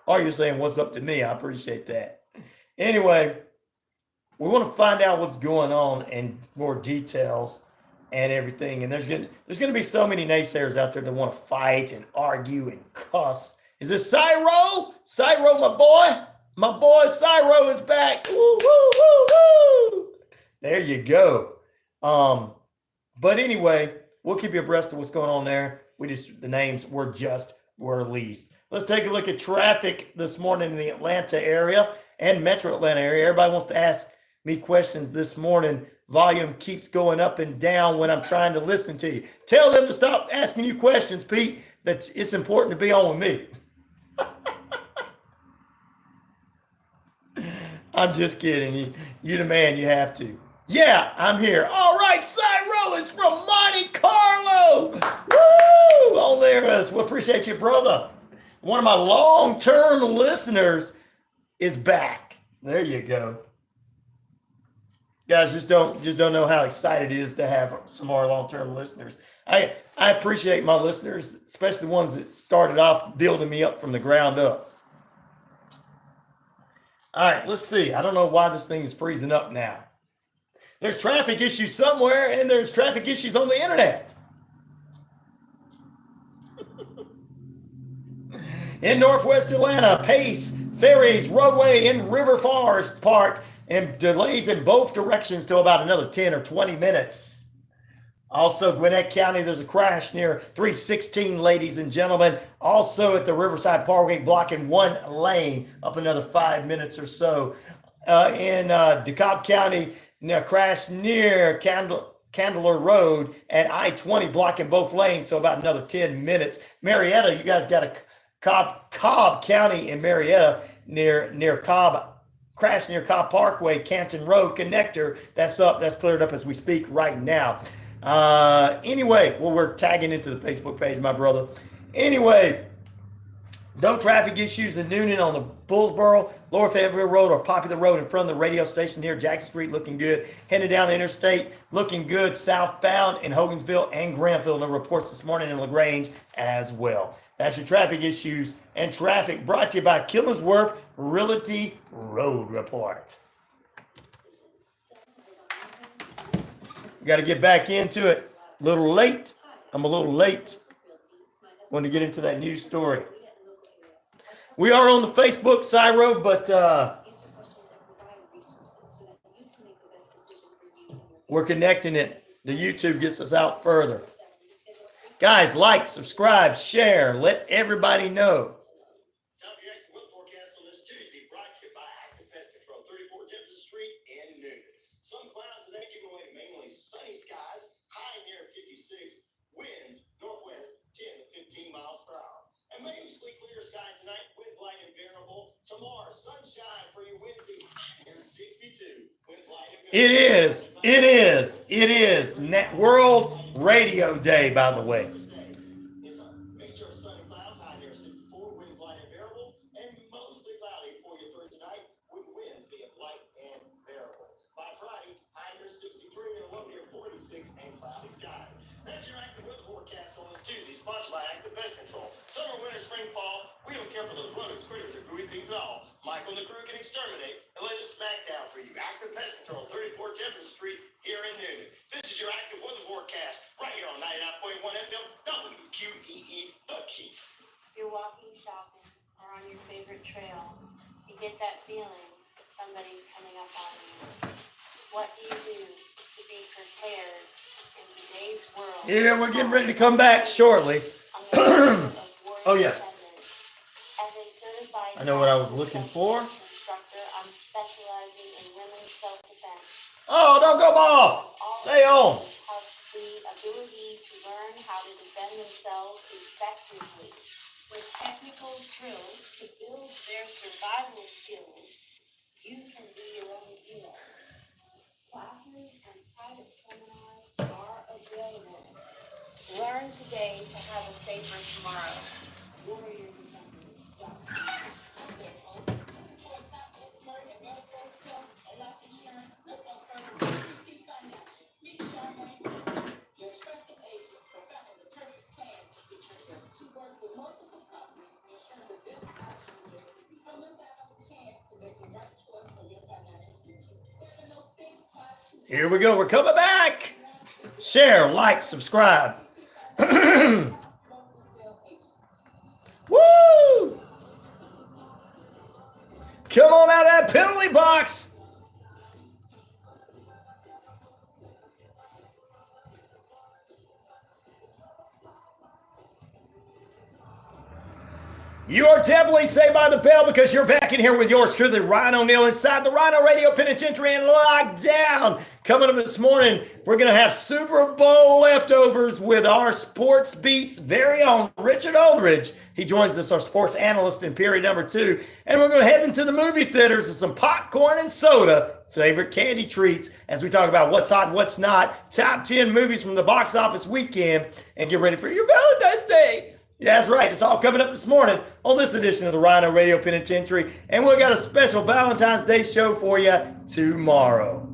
[SPEAKER 1] Or you're saying what's up to me. I appreciate that. Anyway, we want to find out what's going on and more details and everything. And there's gonna be so many naysayers out there that want to fight and argue and cuss. Is this Cyro? Cyro, my boy. My boy Cyro is back. Woo, woo, woo, woo. There you go. But anyway, we'll keep you abreast of what's going on there. The names were just released. Let's take a look at traffic this morning in the Atlanta area and Metro Atlanta area. Everybody wants to ask me questions this morning. Volume keeps going up and down when I'm trying to listen to you. Tell them to stop asking you questions, Pete. That it's important to be on with me. I'm just kidding. You the man, you have to. Yeah, I'm here. All right, Cyro is from Monte Carlo. Woo! On there, we appreciate you, brother. One of my long-term listeners is back. There you go. Guys, just don't know how excited it is to have some more long-term listeners. I appreciate my listeners, especially the ones that started off building me up from the ground up. All right, let's see. I don't know why this thing is freezing up now. There's traffic issues somewhere, and there's traffic issues on the internet. In Northwest Atlanta, Pace, Ferries, Roadway, and River Forest Park, and delays in both directions till about another 10 or 20 minutes. Also, Gwinnett County, there's a crash near 316, ladies and gentlemen. Also at the Riverside Parkway, blocking one lane up another 5 minutes or so. In DeKalb County, a crash near Candler Road at I-20, blocking both lanes, so about another 10 minutes. Marietta, you guys got a Cobb County in Marietta near Cobb, crash near Cobb Parkway, Canton Road connector. That's cleared up as we speak right now. Anyway, well, we're tagging into the Facebook page, my brother. Anyway, no traffic issues in Noonan on the Bullsboro, Lower Fayetteville Road, or Popular Road in front of the radio station here. Jackson Street looking good. Headed down the interstate, looking good southbound in Hogansville and Granville. No reports this morning in LaGrange as well. That's your traffic issues and traffic brought to you by Killingsworth Realty Road Report. Got to get back into it. A little late. I'm a little late. Want to get into that news story. We are on the Facebook, Cyro, but we're connecting it. The YouTube gets us out further. Guys, like, subscribe, share. Let everybody know.
[SPEAKER 7] Time for your active weather forecast on this Tuesday, brought to you by Active Pest Control, 34 Jefferson Street in Noonan. Some clouds today, giving way to mainly sunny skies, high near 56, winds northwest 10 to 15 miles per hour. And mostly clear sky tonight, winds light and variable. Tomorrow, sunshine for you Wednesday, near 62. Winds light and variable.
[SPEAKER 1] It is. World Radio Day, by the way.
[SPEAKER 7] It's a mixture of sun and clouds, high near 64, winds light and variable, and mostly cloudy for you Thursday night, with winds being light and variable. By Friday, high near 63 and a low near 46 and cloudy skies. That's your active weather forecast on this Tuesday, sponsored by Active Pest Control. Summer, winter, spring, fall, we don't care for those rodents, critters, or gooey things at all. Michael and the crew can exterminate and lay the smack down for you. Active Pest Control, 34 Jefferson Street here in Noonan. This is your active weather forecast right here on 99.1 FM WQEE, The Key.
[SPEAKER 13] You're walking, shopping, or on your favorite trail. You get that feeling somebody's coming up on you. What do you do to be prepared in today's world?
[SPEAKER 1] Yeah, we're getting ready to come back shortly. Oh, yeah.
[SPEAKER 13] As a certified
[SPEAKER 1] I know what I was looking for.
[SPEAKER 13] instructor, I'm specializing in women's self-defense.
[SPEAKER 1] Oh, don't go off. Stay on.
[SPEAKER 13] Have the ability to learn how to defend themselves effectively. With technical drills to build their survival skills, you can be your own hero. Classes and private seminars are available. Learn today to have a safer tomorrow.
[SPEAKER 5] Looking for a top expert in medical, health, and life insurance? Look no further than CP Financial. Meet Charmaine Christie, your trusted agent for finding the perfect plan to fit your health. She works with multiple companies, ensuring the best option just for you. Don't miss out on the chance to make the right choice for your financial future. 706-522.
[SPEAKER 1] Here we go. We're coming back. Share, like, subscribe. Woo! Come on out of that penalty box. You are definitely saved by the bell because you're back in here with yours truly, Ryan O'Neal, inside the RyanORadio Penitentiary and Lockdown. Coming up this morning, we're going to have Super Bowl leftovers with our Sports Beat's very own Richard Holdridge. He joins us, our sports analyst in period number 2. And we're going to head into the movie theaters with some popcorn and soda, favorite candy treats, as we talk about what's hot, what's not, top 10 movies from the box office weekend, and get ready for your Valentine's Day. Yeah, that's right. It's all coming up this morning on this edition of the RyanORadio Penitentiary. And we've got a special Valentine's Day show for you tomorrow.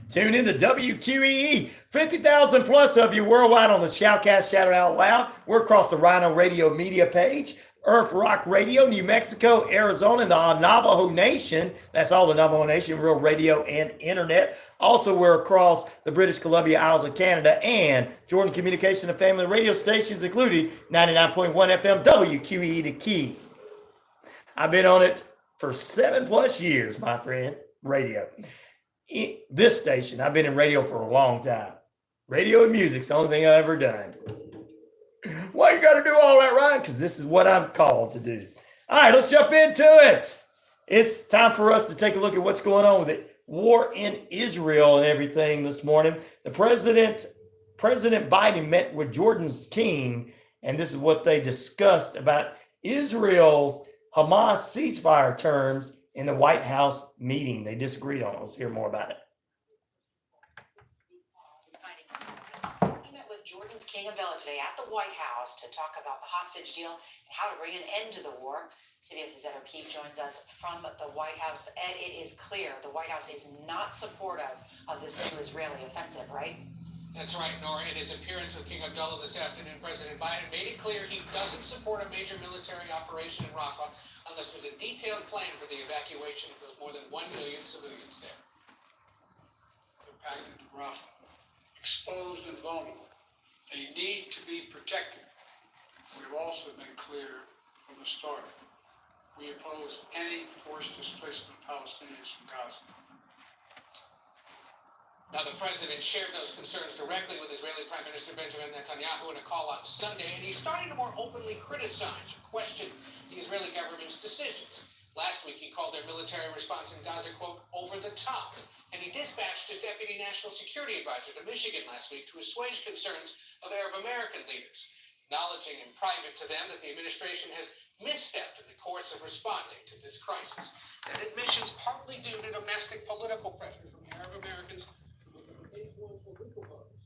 [SPEAKER 1] Tune in to WQEE. 50,000 plus of you worldwide on the Shoutcast Shout It Out Loud. We're across the RyanORadio media page. Earth Rock Radio, New Mexico, Arizona, and the Navajo Nation. That's all the Navajo Nation, real radio and internet. Also, we're across the British Columbia Isles of Canada and Jordan Communication and Family radio stations, including 99.1 FM WQEE The Key. I've been on it for 7+ years, my friend, radio. This station, I've been in radio for a long time. Radio and music's the only thing I've ever done. Why you got to do all that, Ryan? Because this is what I'm called to do. All right, let's jump into it. It's time for us to take a look at what's going on with it. War in Israel and everything this morning. The President Biden met with Jordan's king, and this is what they discussed about Israel's Hamas ceasefire terms in the White House meeting. They disagreed on it. Let's hear more about it.
[SPEAKER 14] Jordan's King of Villa today at the White House to talk about the hostage deal and how to bring an end to the war. CBS's Ed O'Keefe joins us from the White House. Ed, it is clear the White House is not supportive of this new Israeli offensive, right?
[SPEAKER 15] That's right, Nora. In his appearance with King Abdullah this afternoon, President Biden made it clear he doesn't support a major military operation in Rafah unless there's a detailed plan for the evacuation of those more than 1 million civilians there.
[SPEAKER 16] They're packed into Rafah, exposed and vulnerable. They need to be protected. We've also been clear from the start. We oppose any forced displacement of Palestinians from Gaza.
[SPEAKER 15] Now, the president shared those concerns directly with Israeli Prime Minister Benjamin Netanyahu in a call on Sunday, and he's starting to more openly criticize or question the Israeli government's decisions. Last week, he called their military response in Gaza, quote, over the top. And he dispatched his deputy national security advisor to Michigan last week to assuage concerns of Arab American leaders, acknowledging in private to them that the administration has misstepped in the course of responding to this crisis. That admission's partly due to domestic political pressure from Arab Americans who become influential legal voters.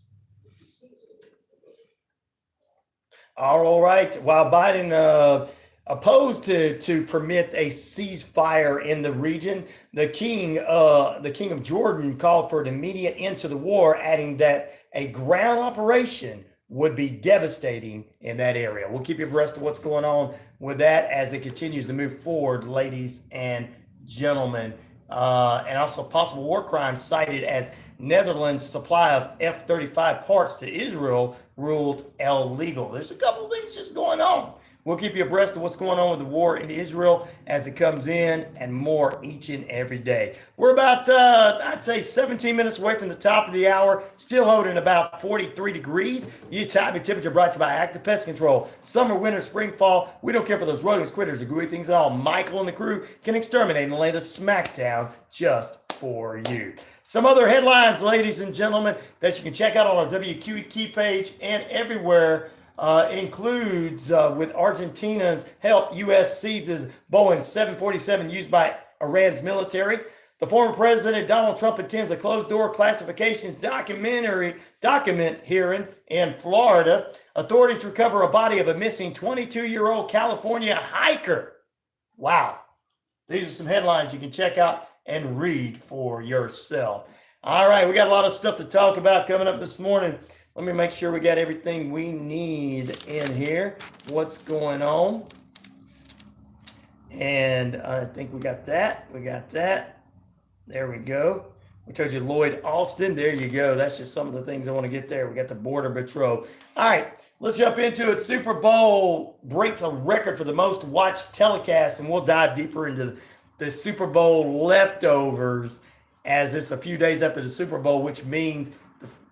[SPEAKER 1] All right. While Biden opposed to permit a ceasefire in the region, the king of Jordan called for an immediate end to the war, adding that a ground operation would be devastating in that area. We'll keep you abreast of what's going on with that as it continues to move forward, ladies and gentlemen. And also possible war crimes cited as Netherlands' supply of F-35 parts to Israel ruled illegal. There's a couple of things just going on. We'll keep you abreast of what's going on with the war in Israel as it comes in and more each and every day. We're about, I'd say 17 minutes away from the top of the hour, still holding about 43 degrees. Your time and temperature brought to you by Active Pest Control. Summer, winter, spring, fall, we don't care for those rodents, critters, or gooey things at all. Michael and the crew can exterminate and lay the smack down just for for you. Some other headlines, ladies and gentlemen, that you can check out on our WQEE page and everywhere includes with Argentina's help, U.S. seizes Boeing 747 used by Iran's military. The former president, Donald Trump, attends a closed-door classifications document hearing in Florida. Authorities recover a body of a missing 22-year-old California hiker. Wow. These are some headlines you can check out and read for yourself. All right, we got a lot of stuff to talk about coming up this morning. Let me make sure we got everything we need in here. What's going on? And I think we got that. We got that. There we go. We told you Lloyd, Olsteen. There you go. That's just some of the things I want to get there. We got the Border Patrol. All right, let's jump into it. Super Bowl breaks a record for the most watched telecast, and we'll dive deeper into the Super Bowl leftovers as it's a few days after the Super Bowl, which means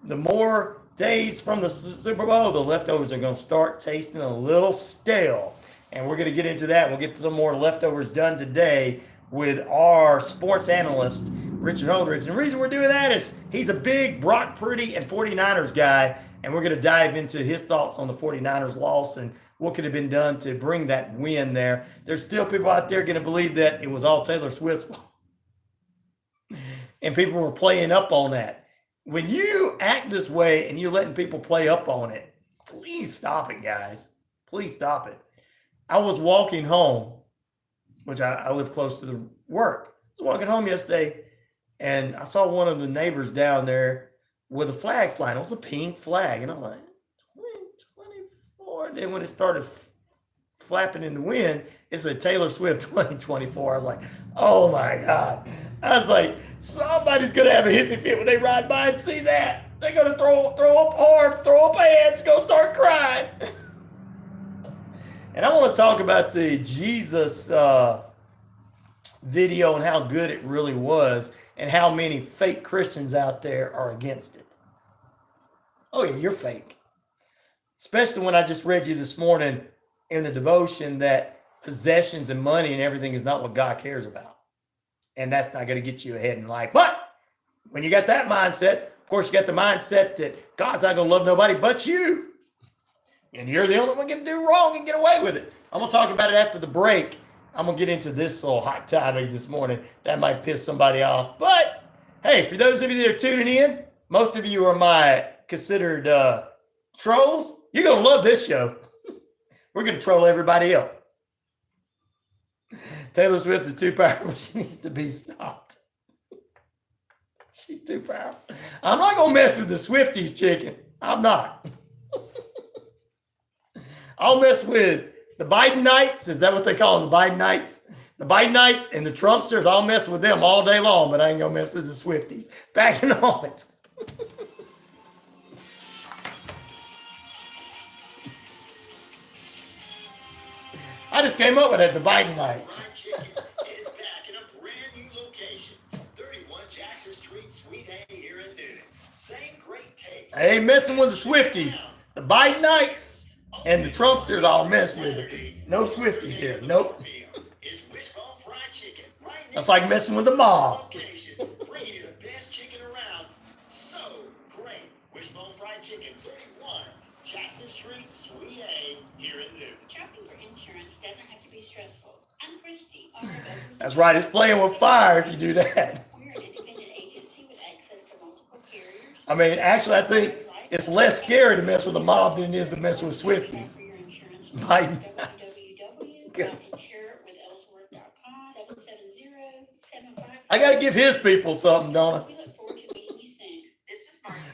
[SPEAKER 1] the more days from the Super Bowl, the leftovers are going to start tasting a little stale. And we're going to get into that. We'll get some more leftovers done today with our sports analyst, Richard Holdridge. And the reason we're doing that is he's a big Brock Purdy and 49ers guy, and we're going to dive into his thoughts on the 49ers loss and what could have been done to bring that win there. There's still people out there going to believe that it was all Taylor Swift's fault. And people were playing up on that. When you act this way and you're letting people play up on it, please stop it, guys. Please stop it. I was walking home, which I live close to the work. I was walking home yesterday, and I saw one of the neighbors down there with a flag flying. It was a pink flag, and I was like, 2024. And then when it started flapping in the wind, it said Taylor Swift 2024. I was like, oh my God. I was like, somebody's going to have a hissy fit when they ride by and see that. They're going to throw up arms, throw up hands, go start crying. And I want to talk about the Jesus video and how good it really was and how many fake Christians out there are against it. Oh, yeah, you're fake. Especially when I just read you this morning in the devotion that possessions and money and everything is not what God cares about. And that's not going to get you ahead in life. But when you got that mindset, of course, you got the mindset that God's not going to love nobody but you. And you're the only one going to do wrong and get away with it. I'm going to talk about it after the break. I'm going to get into this little hot topic this morning. That might piss somebody off. But, hey, for those of you that are tuning in, most of you are my considered trolls. You're going to love this show. We're going to troll everybody else. Taylor Swift is too powerful. She needs to be stopped. She's too powerful. I'm not going to mess with the Swifties, chicken. I'm not. I'll mess with the Bidenites. Is that what they call them? The Bidenites? The Bidenites and the Trumpsters. I'll mess with them all day long, but I ain't going to mess with the Swifties. Back in a moment. I just came up with it, the Bidenites.
[SPEAKER 7] Fried Chicken is back in a brand new location. 31 Jackson Street, Suite A here in Newton. Same great taste.
[SPEAKER 1] I ain't messing with the Swifties. The Bidenites and the Trumpsters I'll mess with it. No Swifties here. Nope.
[SPEAKER 7] Is Wishbone Fried Chicken.
[SPEAKER 1] That's like messing with the mob.
[SPEAKER 7] Bringing you the best chicken around. So great. Wishbone Fried Chicken, 31 Jackson Street, Suite A here in Newton.
[SPEAKER 13] Shopping for insurance doesn't have to be stressful. I'm Christy.
[SPEAKER 1] That's right. It's playing with fire if you do that.
[SPEAKER 13] We're an independent agency with access to multiple carriers.
[SPEAKER 1] I mean, actually, I think it's less scary to mess with a mob than it is to mess with Swifties. Biden. I got to give his people something, Donna.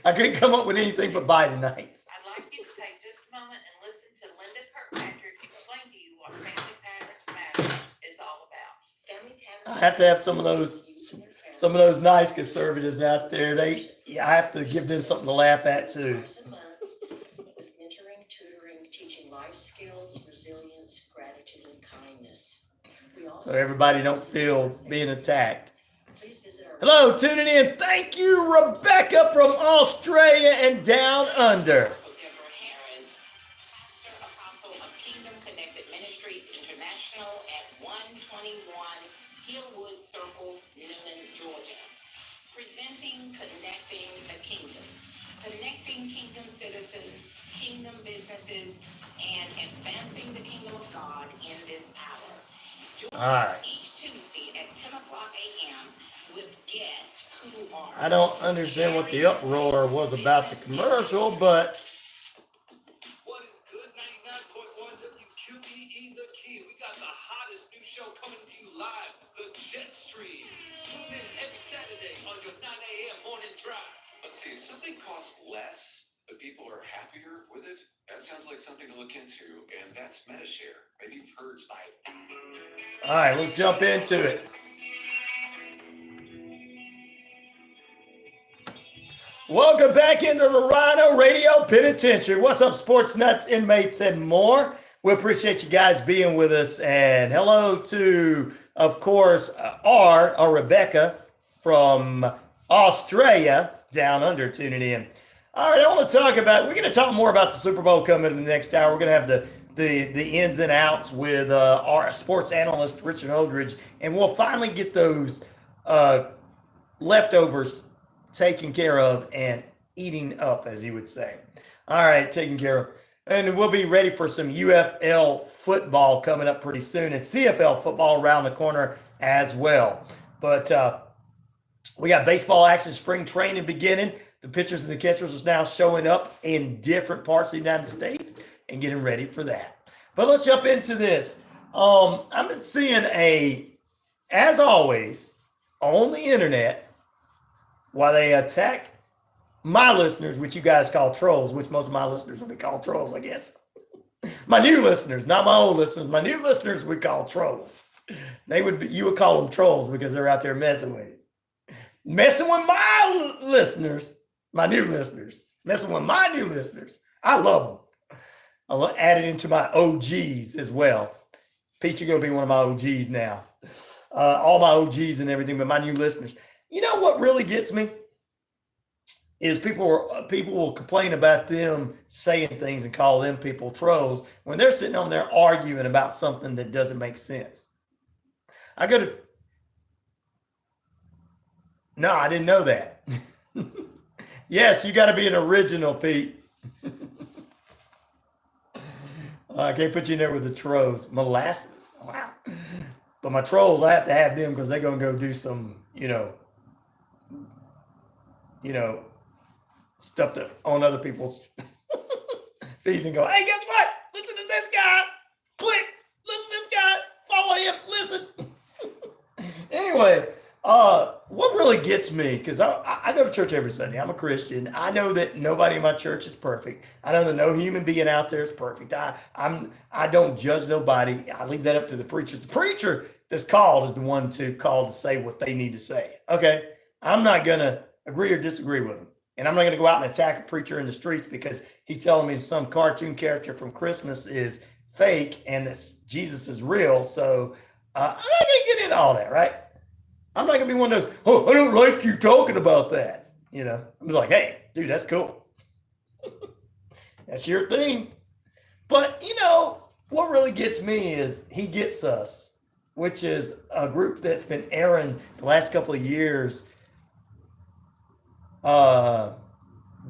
[SPEAKER 1] I couldn't come up with anything but Bidenites.
[SPEAKER 17] I'd like you to take just a moment and listen to Linda Kirkpatrick explain to you what Family Patterns Matter is all about.
[SPEAKER 1] I have to have some of those nice conservatives out there. I have to give them something to laugh at too.
[SPEAKER 18] With mentoring, tutoring, teaching life skills, resilience, gratitude, and kindness.
[SPEAKER 1] So everybody don't feel being attacked. Hello, tuning in. Thank you, Rebecca from Australia and down under.
[SPEAKER 14] Apostle of Kingdom Connected Ministries International at 121 Hillwood Circle, Newnan, Georgia.
[SPEAKER 2] presenting Connecting the Kingdom. Connecting kingdom citizens, kingdom businesses, and advancing the kingdom of God in this hour. Join us each Tuesday at 10 o'clock a.m. with guests who are...
[SPEAKER 1] I don't understand what the uproar was about the commercial, but...
[SPEAKER 10] What is good? 99.1 WQEE The Key. We got the hottest new show coming to you live, the Jet Stream. Tune in every Saturday on your 9 a.m. morning drive.
[SPEAKER 4] Let's see, something costs less, but people are happier with it. That sounds like something to look into, and that's MetaShare. Maybe you've heard by it.
[SPEAKER 1] All right, let's jump into it. Welcome back into the RyanORadio Penitentiary. What's up, sports nuts, inmates, and more? We appreciate you guys being with us. And hello to, of course, Rebecca from Australia, down under, tuning in. All right, we're going to talk more about the Super Bowl coming in the next hour. We're going to have the ins and outs with our sports analyst, Richard Holdridge, and we'll finally get those leftovers taken care of and eating up, as you would say. All right, taken care of. And we'll be ready for some UFL football coming up pretty soon, and CFL football around the corner as well. But we got baseball action, spring training beginning. The pitchers and the catchers are now showing up in different parts of the United States and getting ready for that. But let's jump into this. I've been seeing as always, on the internet, while they attack my listeners, which you guys call trolls, which most of my listeners will be called trolls, I guess. My new listeners, not my old listeners. My new listeners we call trolls. You would call them trolls because they're out there messing with you. Messing with my listeners, my new listeners. Messing with my new listeners. I love them. I'll add it into my OGs as well. Pete, you're going to be one of my OGs now. All my OGs and everything, but my new listeners. You know what really gets me is people will complain about them saying things and call them people trolls when they're sitting on there arguing about something that doesn't make sense. No, I didn't know that. Yes, you got to be an original, Pete. I can't put you in there with the trolls. Molasses. Wow. But my trolls, I have to have them because they're going to go do some, stuff on other people's feeds and go, hey, guess what? Listen to this guy. Click. Listen to this guy. Follow him. Listen. Anyway, what really gets me, because I go to church every Sunday. I'm a Christian. I know that nobody in my church is perfect. I know that no human being out there is perfect. I don't judge nobody. I leave that up to the preacher. The preacher that's called is the one called to say what they need to say. Okay? I'm not going to agree or disagree with them. And I'm not going to go out and attack a preacher in the streets because he's telling me some cartoon character from Christmas is fake and that Jesus is real. So I'm not going to get into all that, right? I'm not going to be one of those, I don't like you talking about that. I'm like, hey, dude, that's cool. That's your thing. But, what really gets me is he gets us, which is a group that's been airing the last couple of years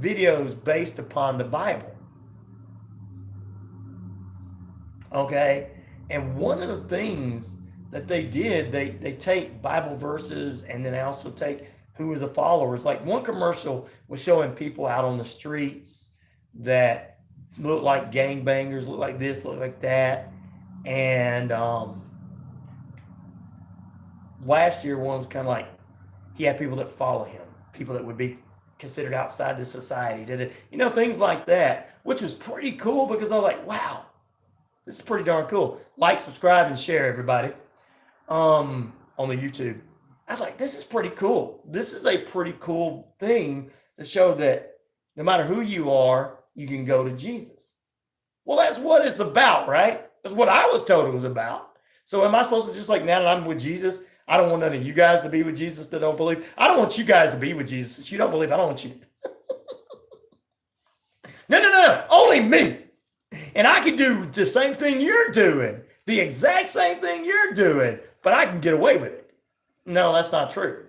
[SPEAKER 1] videos based upon the Bible. Okay? And one of the things that they did, they take Bible verses and then they also take who was the followers. Like one commercial was showing people out on the streets that look like gangbangers, look like this, look like that. And last year one was kind of like he had people that follow him, people that would be considered outside the society, things like that, which was pretty cool because I was like, wow, this is pretty darn cool. Like, subscribe, and share, everybody, on the YouTube. I was like, this is pretty cool. This is a pretty cool thing to show that no matter who you are, you can go to Jesus. Well, that's what it's about, right? That's what I was told it was about. So am I supposed to just like, now that I'm with Jesus, I don't want none of you guys to be with Jesus that don't believe. I don't want you guys to be with Jesus. Since you don't believe, I don't want you. No. Only me. And I can do the same thing you're doing. The exact same thing you're doing. But I can get away with it. No, that's not true.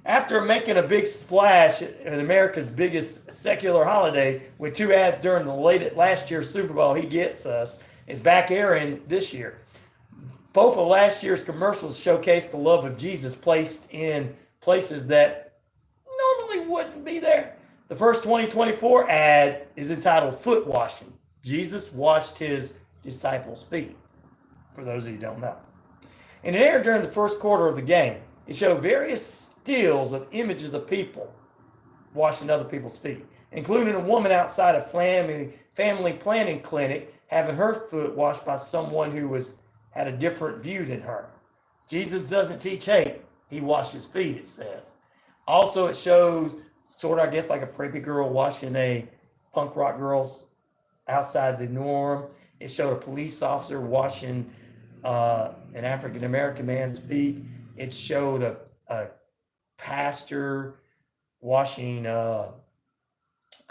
[SPEAKER 1] After making a big splash at America's biggest secular holiday with 2 ads during the last year's Super Bowl, He Gets Us is back airing this year. Both of last year's commercials showcased the love of Jesus placed in places that normally wouldn't be there. The first 2024 ad is entitled Foot Washing. Jesus washed his disciples' feet, for those of you who don't know. And it aired during the first quarter of the game. It showed various stills of images of people washing other people's feet, including a woman outside a family planning clinic having her foot washed by someone who had a different view than her. Jesus doesn't teach hate. He washes feet, it says. Also, it shows sort of, I guess, like a preppy girl washing a punk rock girl's outside the norm. It showed a police officer washing an African-American man's feet. It showed a pastor washing, I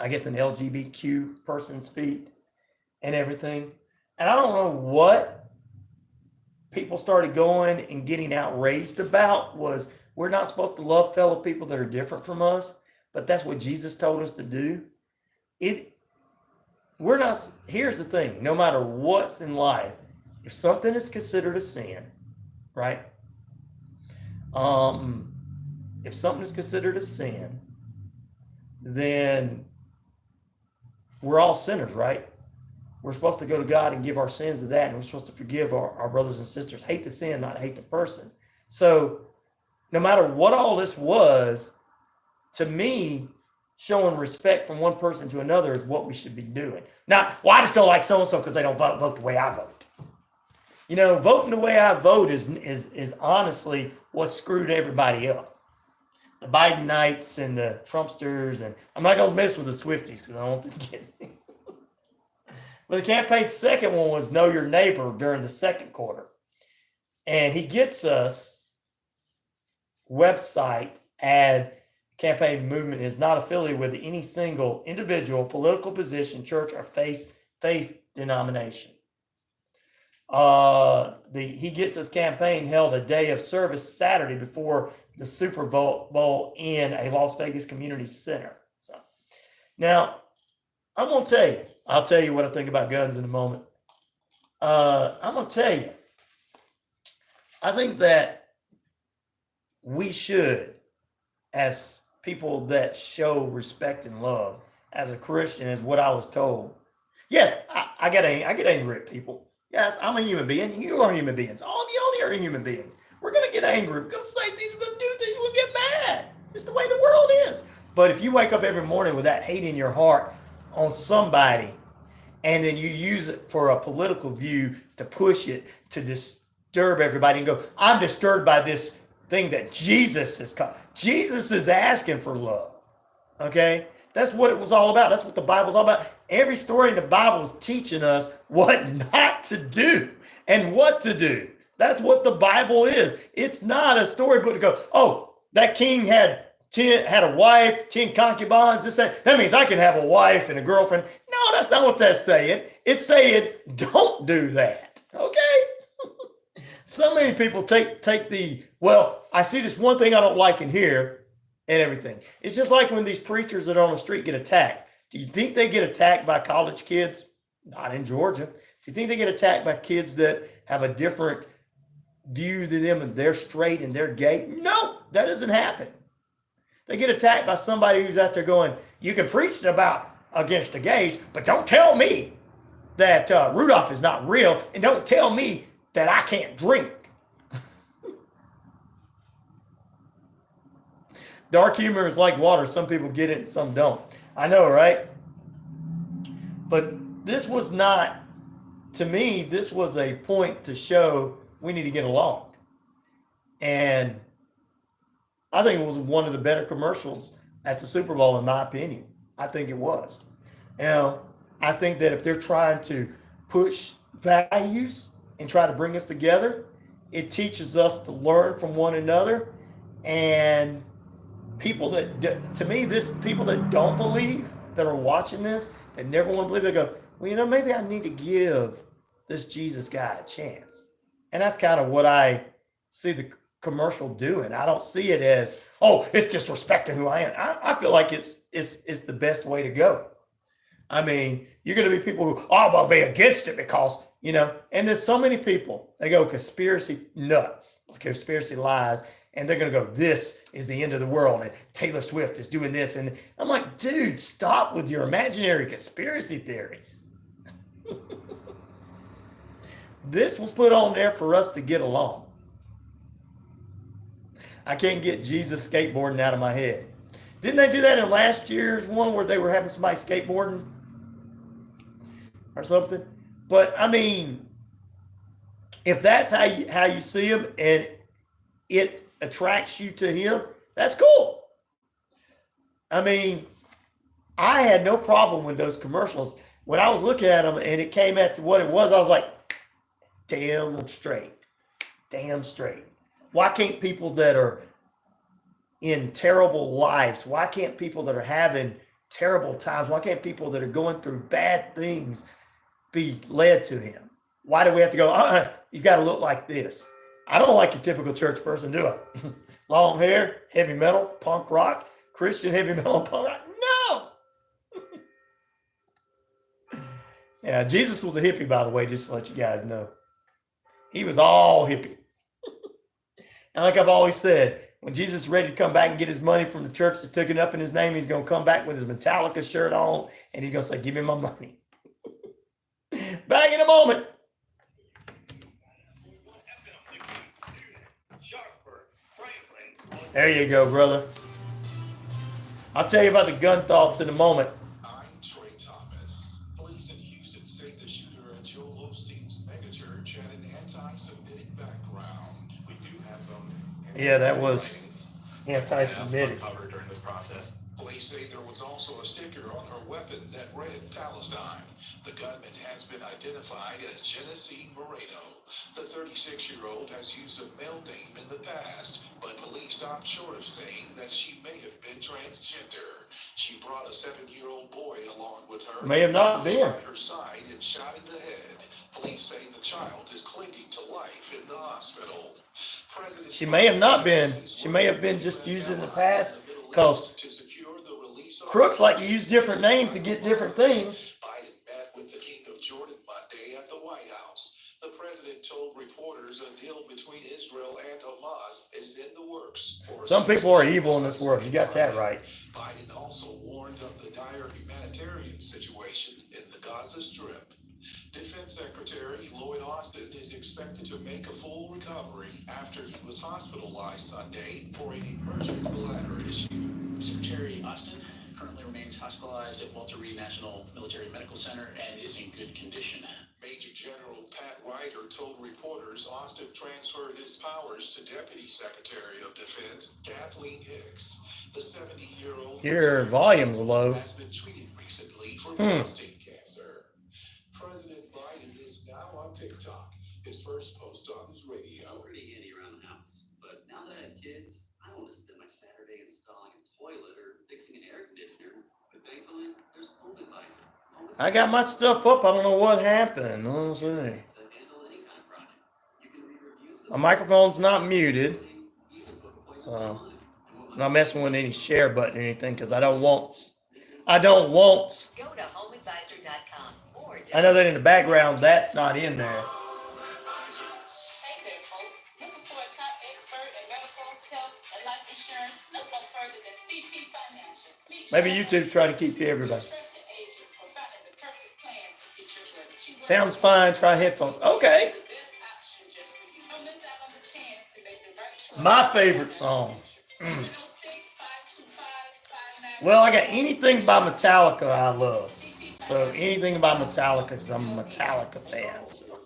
[SPEAKER 1] guess, an LGBTQ person's feet and everything. And I don't know what people started going and getting outraged about was we're not supposed to love fellow people that are different from us, but that's what Jesus told us to do. We're not, here's the thing, no matter what's in life, if something is considered a sin, right? If something is considered a sin, then we're all sinners, right? We're supposed to go to God and give our sins to that, and we're supposed to forgive our brothers and sisters. Hate the sin, not hate the person. So no matter what all this was, to me, showing respect from one person to another is what we should be doing. Not, well, I just don't like so-and-so because they don't vote the way I vote. You know, voting the way I vote is honestly what screwed everybody up. The Bidenites and the Trumpsters, and I'm not going to mess with the Swifties because I don't want them to get me. But the campaign's second one was Know Your Neighbor during the second quarter. And He Gets Us website ad campaign movement is not affiliated with any single individual, political position, church, or faith denomination. The He Gets Us campaign held a day of service Saturday before the Super Bowl in a Las Vegas community center. So now I'm going to tell you, I'll tell you what I think about guns in a moment. I'm going to tell you, I think that we should, as people that show respect and love, as a Christian, is what I was told. Yes, I get angry at people. Yes, I'm a human being. You are human beings. All of you are human beings. We're going to get angry. We're going to say things. We're going to do things. We'll get mad. It's the way the world is. But if you wake up every morning with that hate in your heart on somebody, and then you use it for a political view to push it, to disturb everybody and go, I'm disturbed by this thing that Jesus has come. Jesus is asking for love. Okay? That's what it was all about. That's what the Bible's all about. Every story in the Bible is teaching us what not to do and what to do. That's what the Bible is. It's not a storybook to go, oh, that king had a wife, 10 concubines. That means I can have a wife and a girlfriend. No, that's not what that's saying. It's saying don't do that. Okay? So many people take well, I see this one thing I don't like in here and everything. It's just like when these preachers that are on the street get attacked. Do you think they get attacked by college kids? Not in Georgia. Do you think they get attacked by kids that have a different view than them and they're straight and they're gay? No, that doesn't happen. They get attacked by somebody who's out there going, you can preach against the gays, but don't tell me that Rudolph is not real, and don't tell me that I can't drink. Dark humor is like water. Some people get it and some don't. I know, right? But this was not, to me, this was a point to show we need to get along. And I think it was one of the better commercials at the Super Bowl, in my opinion. I think it was. You know, I think that if they're trying to push values and try to bring us together, it teaches us to learn from one another. And people that, to me, people that don't believe, that are watching this, that never want to believe, they go, well, you know, maybe I need to give this Jesus guy a chance. And that's kind of what I see the commercial doing? I don't see it as, oh, it's disrespecting who I am. I feel like it's the best way to go. I mean, you're going to be people who, oh, I'll be against it because, and there's so many people, they go conspiracy nuts, conspiracy lies, and they're going to go, this is the end of the world, and Taylor Swift is doing this. And I'm like, dude, stop with your imaginary conspiracy theories. This was put on there for us to get along. I can't get Jesus skateboarding out of my head. Didn't they do that in last year's one where they were having somebody skateboarding or something? But I mean, if that's how you see him and it attracts you to him, that's cool. I mean, I had no problem with those commercials. When I was looking at them and it came at what it was, I was like, damn straight. Why can't people that are in terrible lives, why can't people that are having terrible times, why can't people that are going through bad things be led to him? Why do we have to go, you got to look like this? I don't like your typical church person, do I? Long hair, heavy metal, punk rock, Christian heavy metal, punk rock. No! Yeah, Jesus was a hippie, by the way, just to let you guys know. He was all hippie. And like I've always said, when Jesus is ready to come back and get his money from the church that's taken up in his name, he's going to come back with his Metallica shirt on, and he's going to say, give me my money. Back in a moment. There you go, brother. I'll tell you about the gun thoughts in a moment.
[SPEAKER 9] I'm Trey Thomas. Police in Houston say the shooter at Olsteen's megachurch had an anti-Semitic background. We do have some.
[SPEAKER 1] Yeah, that was anti-Semitic.
[SPEAKER 9] Covered during this process. Police say there was also a sticker on her weapon that read Palestine. The gunman has been identified as Genesee Moreno. The 36-year-old has used a male name in the past, but police stopped short of saying that she may have been transgender. She brought a 7-year-old boy along with her.
[SPEAKER 1] May have not been.
[SPEAKER 9] By her side and shot in the head. Police say the child is clinging to life in the hospital.
[SPEAKER 1] She may have not been. She may have been just used in the past because crooks like to use different names to get different things.
[SPEAKER 9] Biden met with the King of Jordan Monday at the White House. The president told reporters a deal between Israel and Hamas is in the works.
[SPEAKER 1] Some people are evil in this world. You got that right.
[SPEAKER 9] Biden also warned of the dire humanitarian situation in the Gaza Strip. Defense Secretary Lloyd Austin is expected to make a full recovery after he was hospitalized Sunday for an emergent bladder issue.
[SPEAKER 19] Secretary Austin currently remains hospitalized at Walter Reed National Military Medical Center and is in good condition.
[SPEAKER 9] Major General Pat Ryder told reporters Austin transferred his powers to Deputy Secretary of Defense Kathleen Hicks. The 70-year-old
[SPEAKER 1] Your volume's low.
[SPEAKER 9] has been treated recently for prostate cancer. President Biden is now on TikTok. His first post on his radio.
[SPEAKER 20] I'm pretty handy around the house, but now that I have kids, I don't want to spend my Saturday installing a toilet or fixing an air conditioner. But thankfully, there's HoldRize.
[SPEAKER 1] I got my stuff up. I don't know what happened. Let's see. My microphone's not muted. I'm not messing with any share button or anything because I don't want.
[SPEAKER 2] Go to homeadvisor.com or
[SPEAKER 1] I know that in the background, that's not in there.
[SPEAKER 5] Hey there, folks. Looking for a top expert in medical, health, and life insurance? Look no further than CP Financial.
[SPEAKER 1] Maybe YouTube's trying to keep you everybody. Sounds fine. Try headphones. Okay. My favorite song. Well, I got anything by Metallica I love. So anything by Metallica because I'm a Metallica fan. So.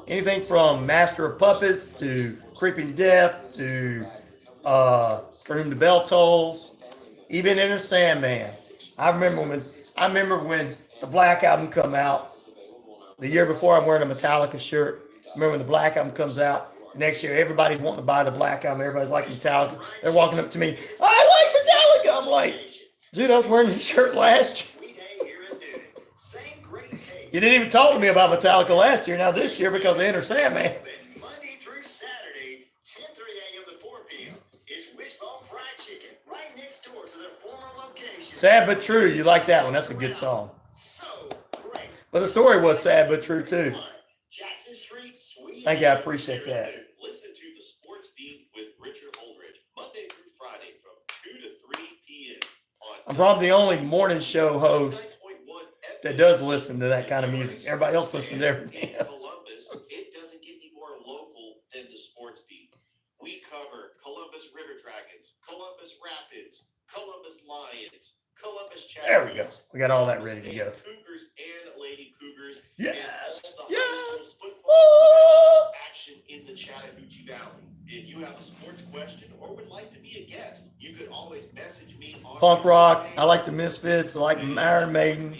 [SPEAKER 1] Anything from Master of Puppets to Creeping Death to For Whom the Bell Tolls, even Enter Sandman. I remember when the Black Album come out. The year before, I'm wearing a Metallica shirt. Remember when the Black Album comes out? Next year, everybody's wanting to buy the Black Album. Everybody's like Metallica. They're walking up to me. I like Metallica. I'm like, dude, I was wearing this shirt last year. You didn't even talk to me about Metallica last year. Now this year, because of Enter Sandman.
[SPEAKER 7] Monday through Saturday location.
[SPEAKER 1] Sad but true. You like that one? That's a good song.
[SPEAKER 7] So great.
[SPEAKER 1] But the story was sad but true too.
[SPEAKER 7] Jackson Street, Sweet.
[SPEAKER 1] Thank you. I appreciate that.
[SPEAKER 8] Listen to the Sports Beat with Richard Holdridge, Monday through Friday from 2 to 3 p.m.
[SPEAKER 1] I'm probably the only morning show host that does listen to that kind of music. Everybody else listens to everything else.
[SPEAKER 8] Columbus, it doesn't get any more local than the Sports Beat. We cover Columbus River Dragons, Columbus Rapids, Columbus Lions, Columbus Chattanooga.
[SPEAKER 1] There we go. We got all that ready to go.
[SPEAKER 8] Cougars and Lady Cougars.
[SPEAKER 1] Yes.
[SPEAKER 8] And all the
[SPEAKER 1] Yes.
[SPEAKER 8] high school football action in the Chattahoochee Valley. If you have a sports question or would like to be a guest, you could always message me on
[SPEAKER 1] Punk rock. I like the Misfits. I like Iron Maiden,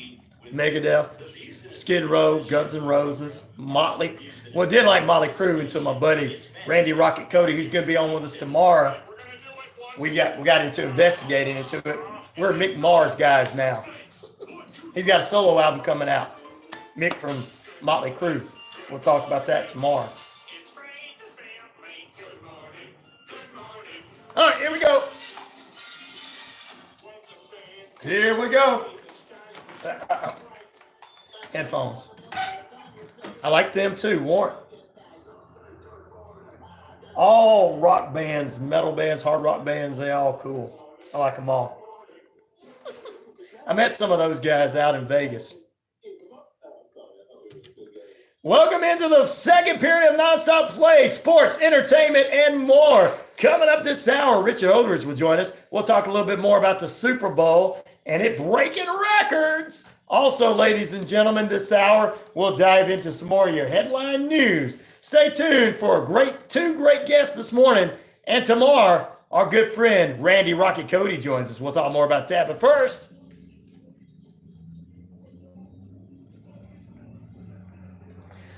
[SPEAKER 1] Megadeth, Skid Row, Guns N' Roses, Motley. Well, I did like Motley Crue until my buddy Randy Rocket Cody, who's going to be on with us tomorrow. We got into investigating into it. We're Mick Mars guys now. He's got a solo album coming out. Mick from Motley Crue. We'll talk about that tomorrow. All right, here we go. Here we go. Headphones. I like them too, Warren. All rock bands, metal bands, hard rock bands, they all cool. I like them all. I met some of those guys out in Vegas. Welcome into the second period of nonstop play, sports, entertainment, and more. Coming up this hour, Richard Holdridge will join us. We'll talk a little bit more about the Super Bowl and it breaking records. Also, ladies and gentlemen, this hour, we'll dive into some more of your headline news. Stay tuned for two great guests this morning. And tomorrow, our good friend, Randy Rocket Cody, joins us. We'll talk more about that. But first,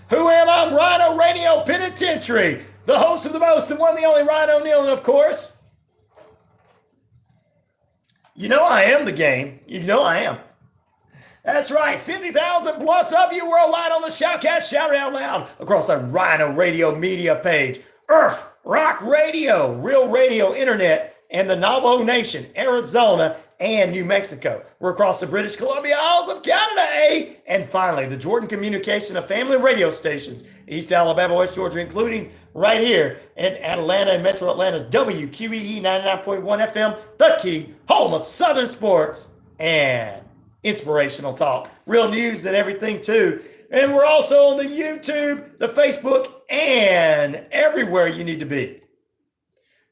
[SPEAKER 1] who am I? RyanORadio Penitentiary, the host of the most, the one, the only Ryan Neal, and of course, you know I am the game. You know I am. That's right, 50,000 plus of you worldwide on the Shoutcast, shout it out loud across the RyanORadio media page. Earth, Rock Radio, Real Radio Internet, and the Navajo Nation, Arizona, and New Mexico. We're across the British Columbia Isles of Canada, and finally, the Jordan Communication of family radio stations, East Alabama, West Georgia, including right here in Atlanta and Metro Atlanta's WQEE 99.1 FM, the key, home of Southern sports and inspirational talk. Real news and everything, too. And we're also on the YouTube, the Facebook, and everywhere you need to be.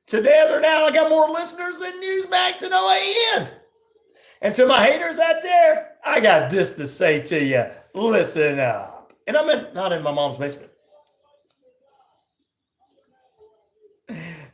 [SPEAKER 1] Together now, I got more listeners than Newsmax and OAN. And to my haters out there, I got this to say to you. Listen up. And I'm not in my mom's basement.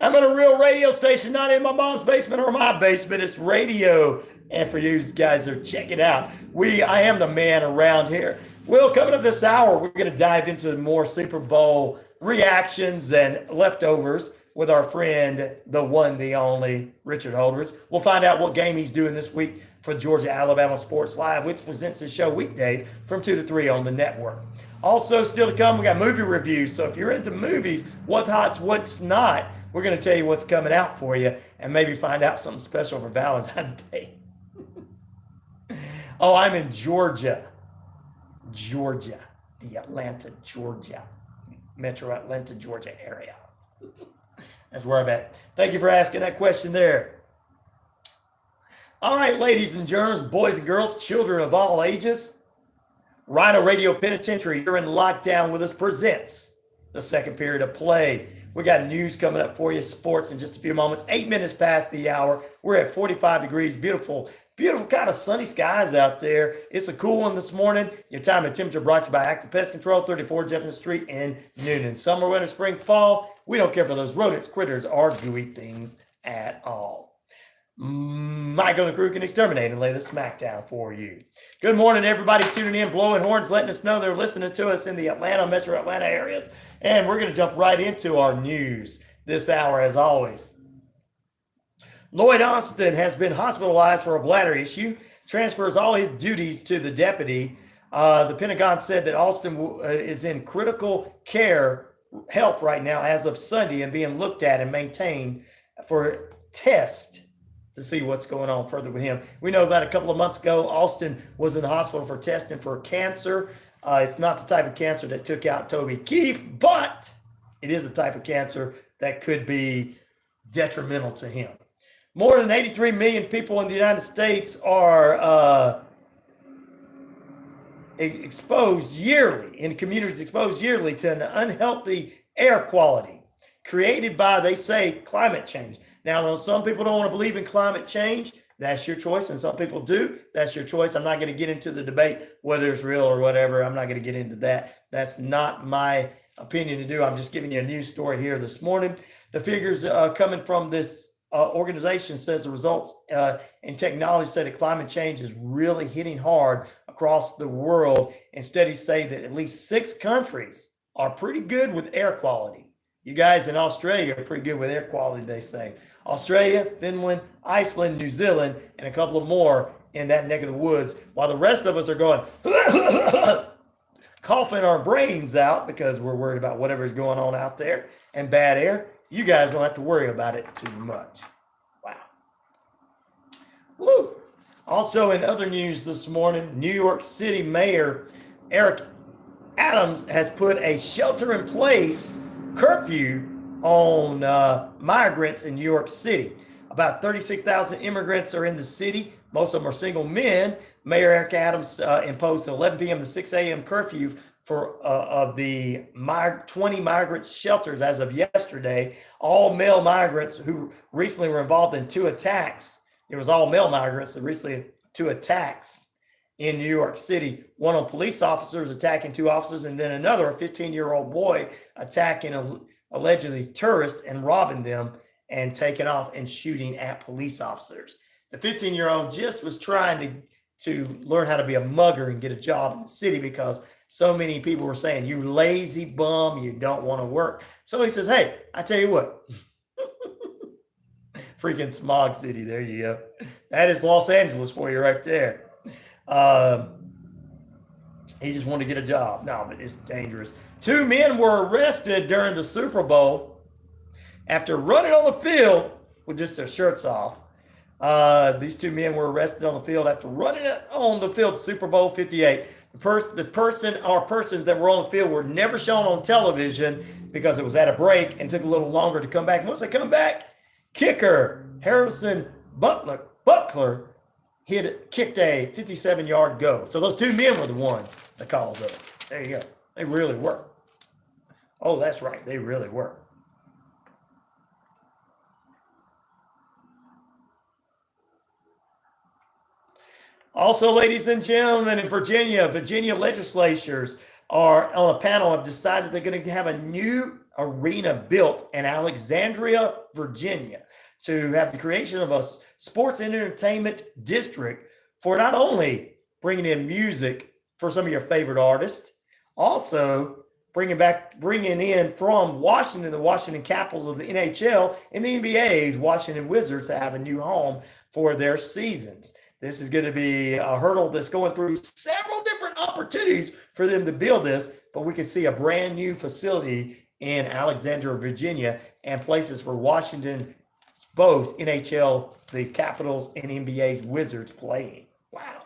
[SPEAKER 1] I'm in a real radio station, not in my mom's basement or my basement. It's radio. And for you guys that check it out, I am the man around here. Well, coming up this hour, we're going to dive into more Super Bowl reactions and leftovers with our friend, the one, the only, Richard Holdridge. We'll find out what game he's doing this week for Georgia-Alabama Sports Live, which presents the show weekdays from 2 to 3 on the network. Also, still to come, we got movie reviews. So if you're into movies, what's hot, what's not, we're going to tell you what's coming out for you and maybe find out something special for Valentine's Day. Oh, I'm in Georgia, the Atlanta, Georgia, Metro Atlanta, Georgia area. That's where I'm at. Thank you for asking that question there. All right, ladies and germs, boys and girls, children of all ages, RyanORadio Penitentiary, you're in lockdown with us, presents the second period of play. We got news coming up for you, sports in just a few moments. 8 minutes past the hour. We're at 45 degrees, beautiful kind of sunny skies out there. It's a cool one this morning. Your time and temperature brought to you by Active Pest Control, 34 Jefferson Street in Noonan. Summer, winter, spring, fall. We don't care for those rodents, critters, or gooey things at all. Mike on the crew can exterminate and lay the smackdown for you. Good morning, everybody tuning in, blowing horns, letting us know they're listening to us in the Atlanta, Metro Atlanta areas. And we're going to jump right into our news this hour, as always. Lloyd Olsteen has been hospitalized for a bladder issue, transfers all his duties to the deputy. The Pentagon said that Olsteen is in critical care health right now as of Sunday and being looked at and maintained for test to see what's going on further with him. We know that a couple of months ago, Olsteen was in the hospital for testing for cancer. It's not the type of cancer that took out Toby Keith, but it is a type of cancer that could be detrimental to him. More than 83 million people in the United States are exposed yearly, in communities exposed yearly to an unhealthy air quality created by, they say, climate change. Now, some people don't want to believe in climate change. That's your choice. And some people do. That's your choice. I'm not going to get into the debate whether it's real or whatever. I'm not going to get into that. That's not my opinion to do. I'm just giving you a news story here this morning. The figures coming from this organization says the results in technology say that climate change is really hitting hard across the world. And studies say that at least 6 countries are pretty good with air quality. You guys in Australia are pretty good with air quality, they say. Australia, Finland, Iceland, New Zealand, and a couple of more in that neck of the woods, while the rest of us are going coughing our brains out because we're worried about whatever is going on out there and bad air. You guys don't have to worry about it too much. Wow. Woo. Also in other news this morning, New York City Mayor Eric Adams has put a shelter-in-place curfew on migrants in New York City. About 36,000 immigrants are in the city. Most of them are single men. Mayor Eric Adams imposed an 11 p.m. to 6 a.m. curfew for of the 20 migrant shelters as of yesterday. All male migrants who recently were involved in 2 attacks. It was all male migrants that recently 2 attacks in New York City. One on police officers attacking 2 officers, and then another, a 15-year-old boy, attacking a allegedly tourists and robbing them and taking off and shooting at police officers. The 15-year-old just was trying to learn how to be a mugger and get a job in the city because so many people were saying, you lazy bum, you don't want to work. So he says, hey, I tell you what, freaking smog city, there you go. That is Los Angeles for you right there. He just wanted to get a job. No, but it's dangerous. 2 men were arrested during the Super Bowl after running on the field with just their shirts off. These 2 men were arrested on the field after running on the field Super Bowl 58. The person or persons that were on the field were never shown on television because it was at a break and took a little longer to come back. And once they come back, kicker Harrison Butler kicked a 57-yard goal. So those 2 men were the ones that caused it. There you go. They really were. Oh, that's right. They really were. Also, ladies and gentlemen, in Virginia legislators are on a panel have decided they're going to have a new arena built in Alexandria, Virginia, to have the creation of a sports and entertainment district for not only bringing in music for some of your favorite artists, also bringing in from Washington, the Washington Capitals of the NHL and the NBA's Washington Wizards to have a new home for their seasons. This is going to be a hurdle that's going through several different opportunities for them to build this, but we can see a brand new facility in Alexandria, Virginia, and places for Washington, both NHL, the Capitals, and NBA's Wizards playing. Wow.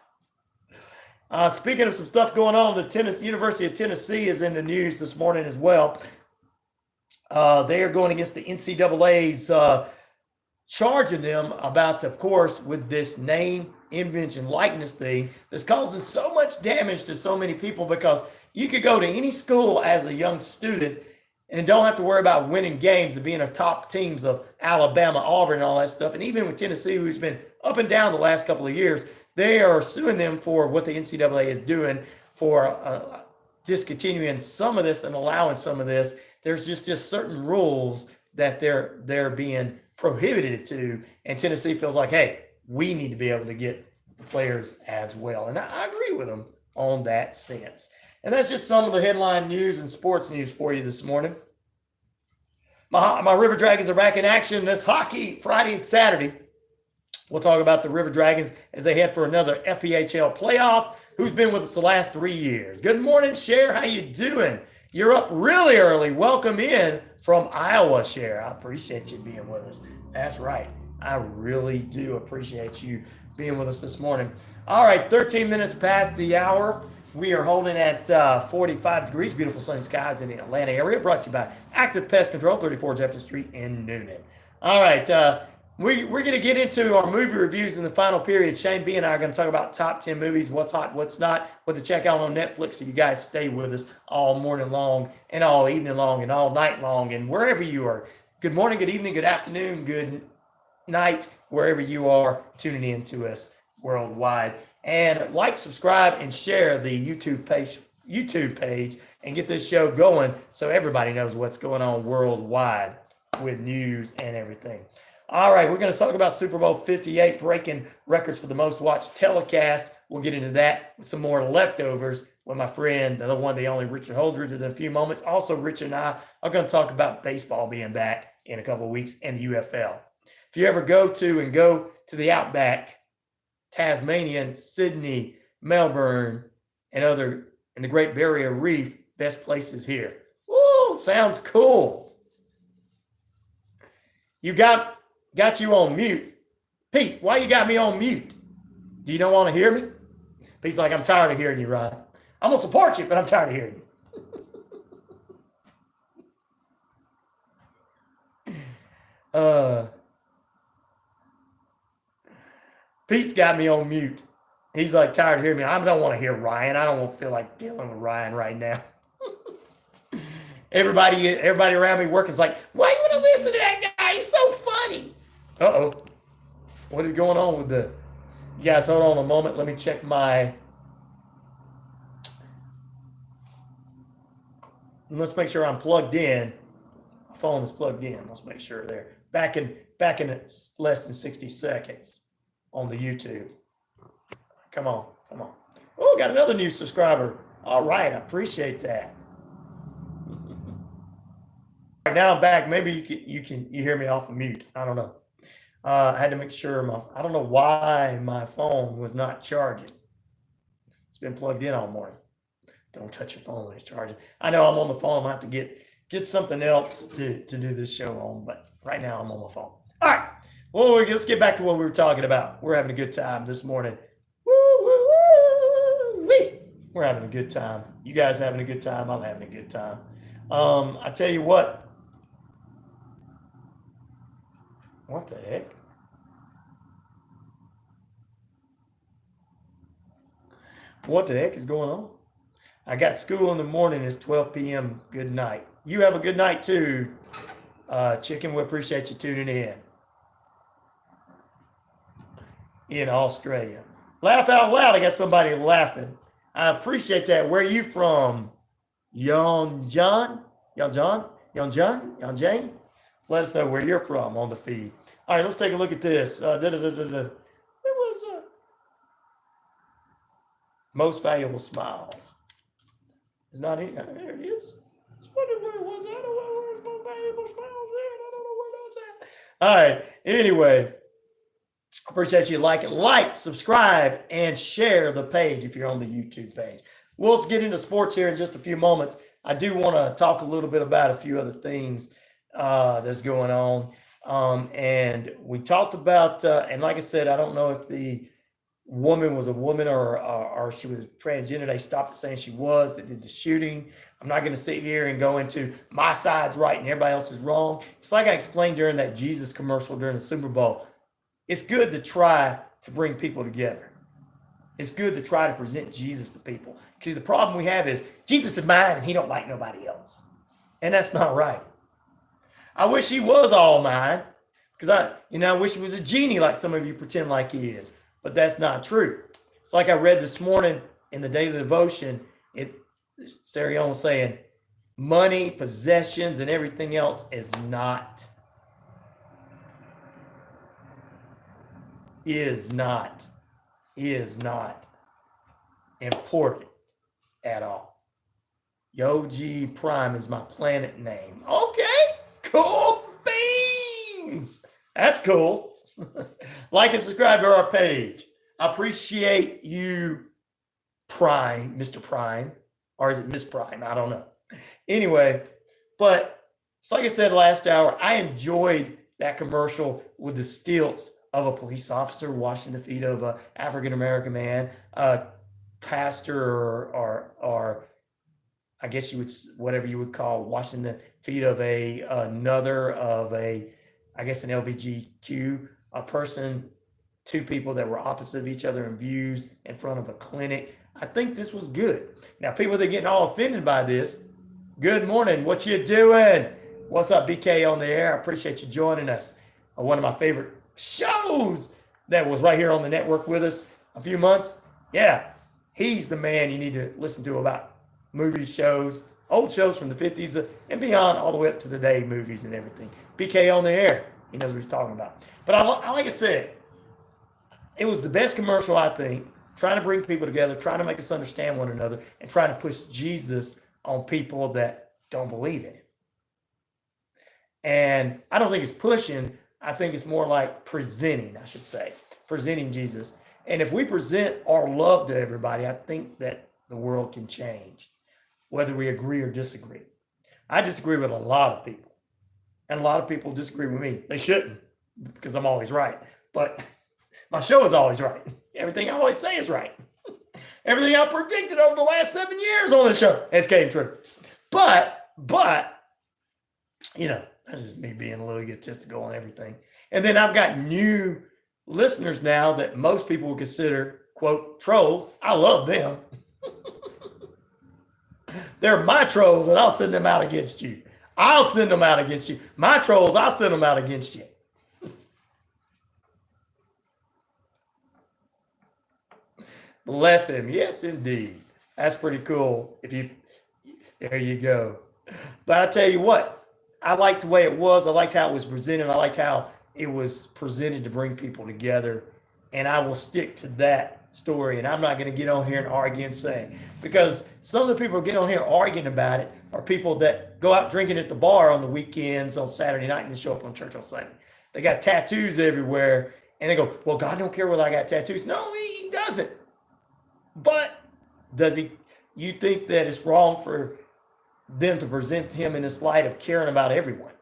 [SPEAKER 1] Speaking of some stuff going on, the University of Tennessee is in the news this morning as well. They are going against the NCAA's charging them about, of course, with this name, image, and likeness thing that's causing so much damage to so many people, because you could go to any school as a young student and don't have to worry about winning games and being a top teams of Alabama, Auburn, and all that stuff. And even with Tennessee, who's been up and down the last couple of years, they are suing them for what the NCAA is doing for discontinuing some of this and allowing some of this. There's just certain rules that they're being prohibited to, and Tennessee feels like, hey, we need to be able to get the players as well. And I agree with them on that sense. And that's just some of the headline news and sports news for you this morning. My River Dragons are back in action this hockey Friday and Saturday. We'll talk about the River Dragons as they head for another FPHL playoff. Who's been with us the last 3 years? Good morning, Cher. How you doing? You're up really early. Welcome in from Iowa, Cher. I appreciate you being with us. That's right. I really do appreciate you being with us this morning. All right, 13 minutes past the hour. We are holding at 45 degrees, beautiful sunny skies in the Atlanta area, brought to you by Active Pest Control, 34 Jefferson Street in Noonan. All right, we're going to get into our movie reviews in the final period. Shane B and I are going to talk about top 10 movies, what's hot, what's not, what to check out on Netflix. So you guys stay with us all morning long and all evening long and all night long and wherever you are. Good morning, good evening, good afternoon, good night, wherever you are tuning in to us worldwide. And like, subscribe, and share the YouTube page and get this show going so everybody knows what's going on worldwide with news and everything. All right, we're going to talk about Super Bowl 58, breaking records for the most watched telecast. We'll get into that with some more leftovers with my friend, the one, the only Richard Holdridge, in a few moments. Also, Richard and I are going to talk about baseball being back in a couple of weeks and the UFL. If you ever go to the Outback, Tasmania, and Sydney, Melbourne, and the Great Barrier Reef, best places here. Woo, sounds cool. You got you on mute. Pete, why you got me on mute? Do you don't want to hear me? Pete's like, I'm tired of hearing you, Ryan. I'm going to support you, but I'm tired of hearing you. Pete's got me on mute. He's like tired of hearing me. I don't want to hear Ryan. I don't feel like dealing with Ryan right now. Everybody around me working is like, why you want to listen to that guy? He's so funny. Uh-oh. What is going on with you guys, hold on a moment. Let me check let's make sure I'm plugged in. My phone is plugged in. Let's make sure there. Back in less than 60 seconds on the YouTube. Come on. Oh, got another new subscriber. All right, I appreciate that. All right, now I'm back. Maybe you hear me off of mute. I don't know. I had to make sure I don't know why my phone was not charging. It's been plugged in all morning. Don't touch your phone when it's charging. I know I'm on the phone. I'm going to have to get something else to do this show on, but right now I'm on my phone. All right. Well, let's get back to what we were talking about. We're having a good time this morning. Woo-wee. We're having a good time. You guys having a good time? I'm having a good time. I tell you what. What the heck? What the heck is going on? I got school in the morning. It's 12 p.m. Good night. You have a good night too, Chicken. We appreciate you tuning in Australia. Laugh out loud. I got somebody laughing. I appreciate that. Where are you from? Young Jane? Let us know where you're from on the feed. All right, let's take a look at this. It was most valuable smiles. It's not any. There it is. I was wondering where it was. I don't know where most valuable smiles is. I don't know where that's at. All right. Anyway, appreciate you like, subscribe, and share the page if you're on the YouTube page. We'll get into sports here in just a few moments. I do want to talk a little bit about a few other things that's going on. And we talked about, and like I said, I don't know if the woman was a woman or she was transgender. They stopped it saying she was. They did the shooting. I'm not going to sit here and go into my side's right and everybody else is wrong. It's like I explained during that Jesus commercial during the Super Bowl. It's good to try to bring people together. It's good to try to present Jesus to people. Because the problem we have is Jesus is mine and he don't like nobody else. And that's not right. I wish he was all mine. Because I wish he was a genie like some of you pretend like he is. But that's not true. It's like I read this morning in the daily devotion. Sarion was saying money, possessions, and everything else is not important at all. Yogi Prime is my planet name. Okay, cool beans. That's cool. Like and subscribe to our page. I appreciate you, Prime, Mr. Prime, or is it Miss Prime? I don't know. Anyway, but it's like I said last hour, I enjoyed that commercial with the stilts of a police officer washing the feet of an African-American man, a pastor or I guess you would, whatever you would call washing the feet of an LBGQ, a person, two people that were opposite of each other in views in front of a clinic. I think this was good. Now, people that are getting all offended by this, good morning. What you doing? What's up, BK on the air? I appreciate you joining us. One of my favorite shows that was right here on the network with us a few months. Yeah, he's the man you need to listen to about movies, shows, old shows from the 50s and beyond, all the way up to the day movies and everything. BK on the air. He knows what he's talking about. But like I said, it was the best commercial, I think, trying to bring people together, trying to make us understand one another, and trying to push Jesus on people that don't believe in him. And I don't think it's pushing. I think it's more like presenting, I should say, presenting Jesus. And if we present our love to everybody, I think that the world can change, whether we agree or disagree. I disagree with a lot of people, and a lot of people disagree with me. They shouldn't, because I'm always right. But my show is always right. Everything I always say is right. Everything I predicted over the last 7 years on this show has came true. But, you know, that's just me being a little egotistical on everything. And then I've got new listeners now that most people would consider, quote, trolls. I love them. They're my trolls, and I'll send them out against you. I'll send them out against you. My trolls, I'll send them out against you. Bless him. Yes, indeed. That's pretty cool. There you go. But I tell you what, I liked the way it was. I liked how it was presented. I liked how it was presented to bring people together. And I will stick to that story. And I'm not going to get on here and argue and say, because some of the people who get on here arguing about it are people that go out drinking at the bar on the weekends on Saturday night and then show up on church on Sunday. They got tattoos everywhere. And they go, well, God don't care whether I got tattoos. No, he doesn't. But does he? You think that it's wrong for them to present him in this light of caring about everyone,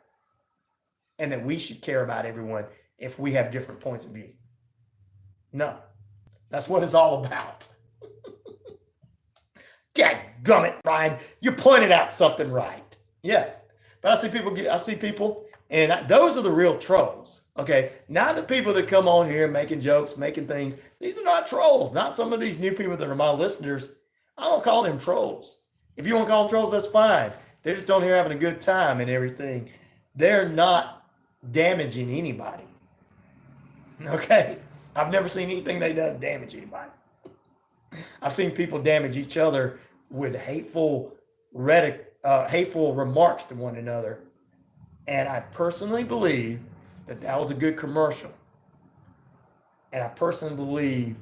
[SPEAKER 1] and that we should care about everyone if we have different points of view? No, that's what it's all about. Dadgummit, Ryan, you pointed out something right. Yeah, but I see people, and those are the real trolls. Okay, not the people that come on here making jokes, making things. These are not trolls. Not some of these new people that are my listeners. I don't call them trolls. If you want to call them trolls, that's fine. They're just on here having a good time and everything. They're not damaging anybody. Okay? I've never seen anything they done damage anybody. I've seen people damage each other with hateful remarks to one another. And I personally believe that was a good commercial. And I personally believe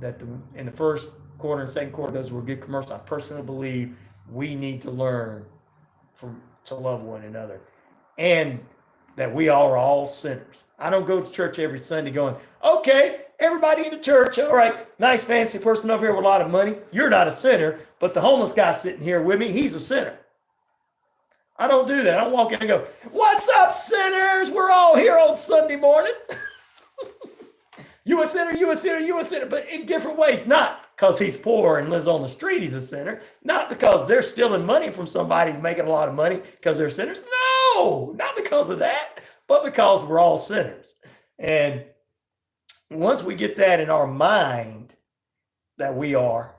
[SPEAKER 1] that in the first quarter and second quarter, those were good commercials. I personally believe we need to learn to love one another, and that we are all sinners. I don't go to church every Sunday going, okay, everybody in the church, all right, nice fancy person over here with a lot of money. You're not a sinner, but the homeless guy sitting here with me, he's a sinner. I don't do that. I don't walk in and go, what's up, sinners? We're all here on Sunday morning. You a sinner, you a sinner, you a sinner, but in different ways. Not because he's poor and lives on the street, he's a sinner. Not because they're stealing money from somebody making a lot of money because they're sinners. No, not because of that, but because we're all sinners. And once we get that in our mind that we are,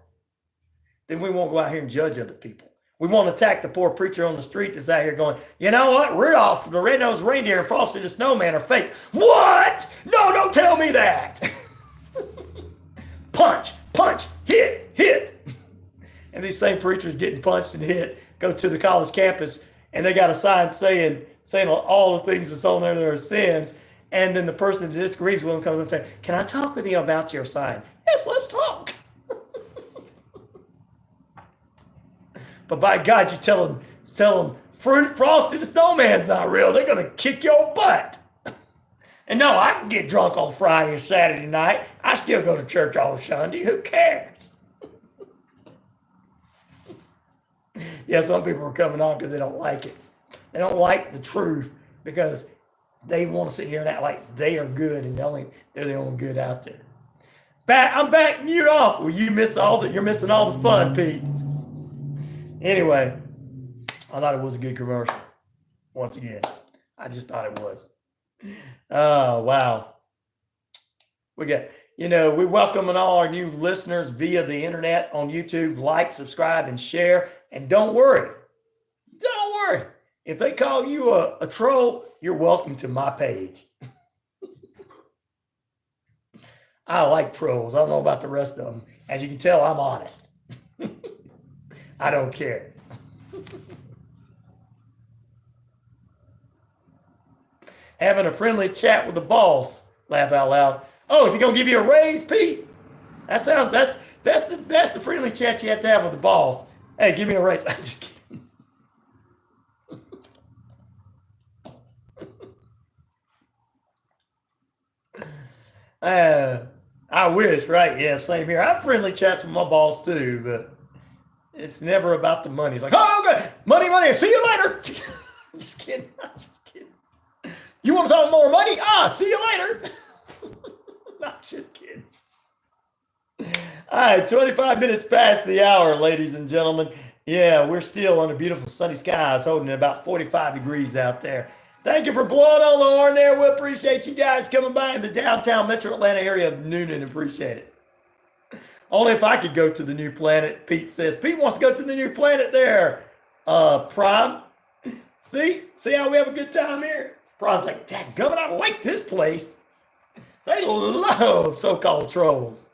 [SPEAKER 1] then we won't go out here and judge other people. We won't attack the poor preacher on the street that's out here going, you know what? Rudolph, the red-nosed reindeer, and Frosty the Snowman are fake. What? No, don't tell me that. Punch, hit. And these same preachers getting punched and hit go to the college campus, and they got a sign saying all the things that's on there that are sins. And then the person that disagrees with them comes up and says, can I talk with you about your sign? Yes, let's talk. But by God, you tell them Frosty the Snowman's not real. They're going to kick your butt. And no, I can get drunk on Friday and Saturday night. I still go to church all Sunday. Who cares? Yeah, some people are coming on because they don't like it. They don't like the truth because they want to sit here and act like they are good and they're the only good out there. I'm back, mute off. Well, you're missing all the fun, Pete. Anyway, I thought it was a good commercial. Once again, I just thought it was. Oh, wow. We welcome all our new listeners via the internet on YouTube. Like, subscribe, and share. And don't worry. If they call you a troll, you're welcome to my page. I like trolls. I don't know about the rest of them. As you can tell, I'm honest. I don't care. Having a friendly chat with the boss. Laugh out loud. Oh, is he gonna give you a raise, Pete? That's the friendly chat you have to have with the boss. Hey, give me a raise. I'm just kidding. I wish, right? Yeah, same here. I have friendly chats with my boss too, but it's never about the money. It's like, oh, okay, money, see you later. I'm just kidding. You want to talk more money? See you later. No, I'm just kidding. All right, 25 minutes past the hour, ladies and gentlemen. Yeah, we're still under beautiful sunny skies, holding at about 45 degrees out there. Thank you for blowing on the horn there. We appreciate you guys coming by in the downtown metro Atlanta area of Noonan. Appreciate it. Only if I could go to the new planet, Pete says. Pete wants to go to the new planet there. Prime. See how we have a good time here? Prime's like, dadgummit, I like this place. They love so-called trolls.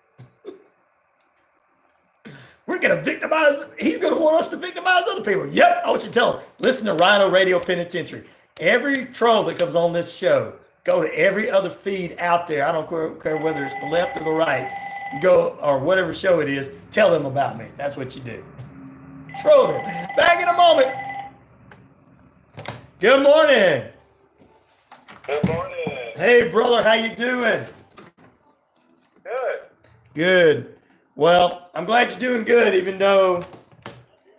[SPEAKER 1] We're going to victimize. He's going to want us to victimize other people. Yep, I want you to tell him. Listen to RyanORadio Penitentiary. Every troll that comes on this show, go to every other feed out there. I don't care whether it's the left or the right. You go, or whatever show it is, tell them about me. That's what you do. Troll them. Back in a moment. Good morning.
[SPEAKER 21] Good morning.
[SPEAKER 1] Hey, brother, how you doing?
[SPEAKER 21] Good.
[SPEAKER 1] Good. Well, I'm glad you're doing good, even though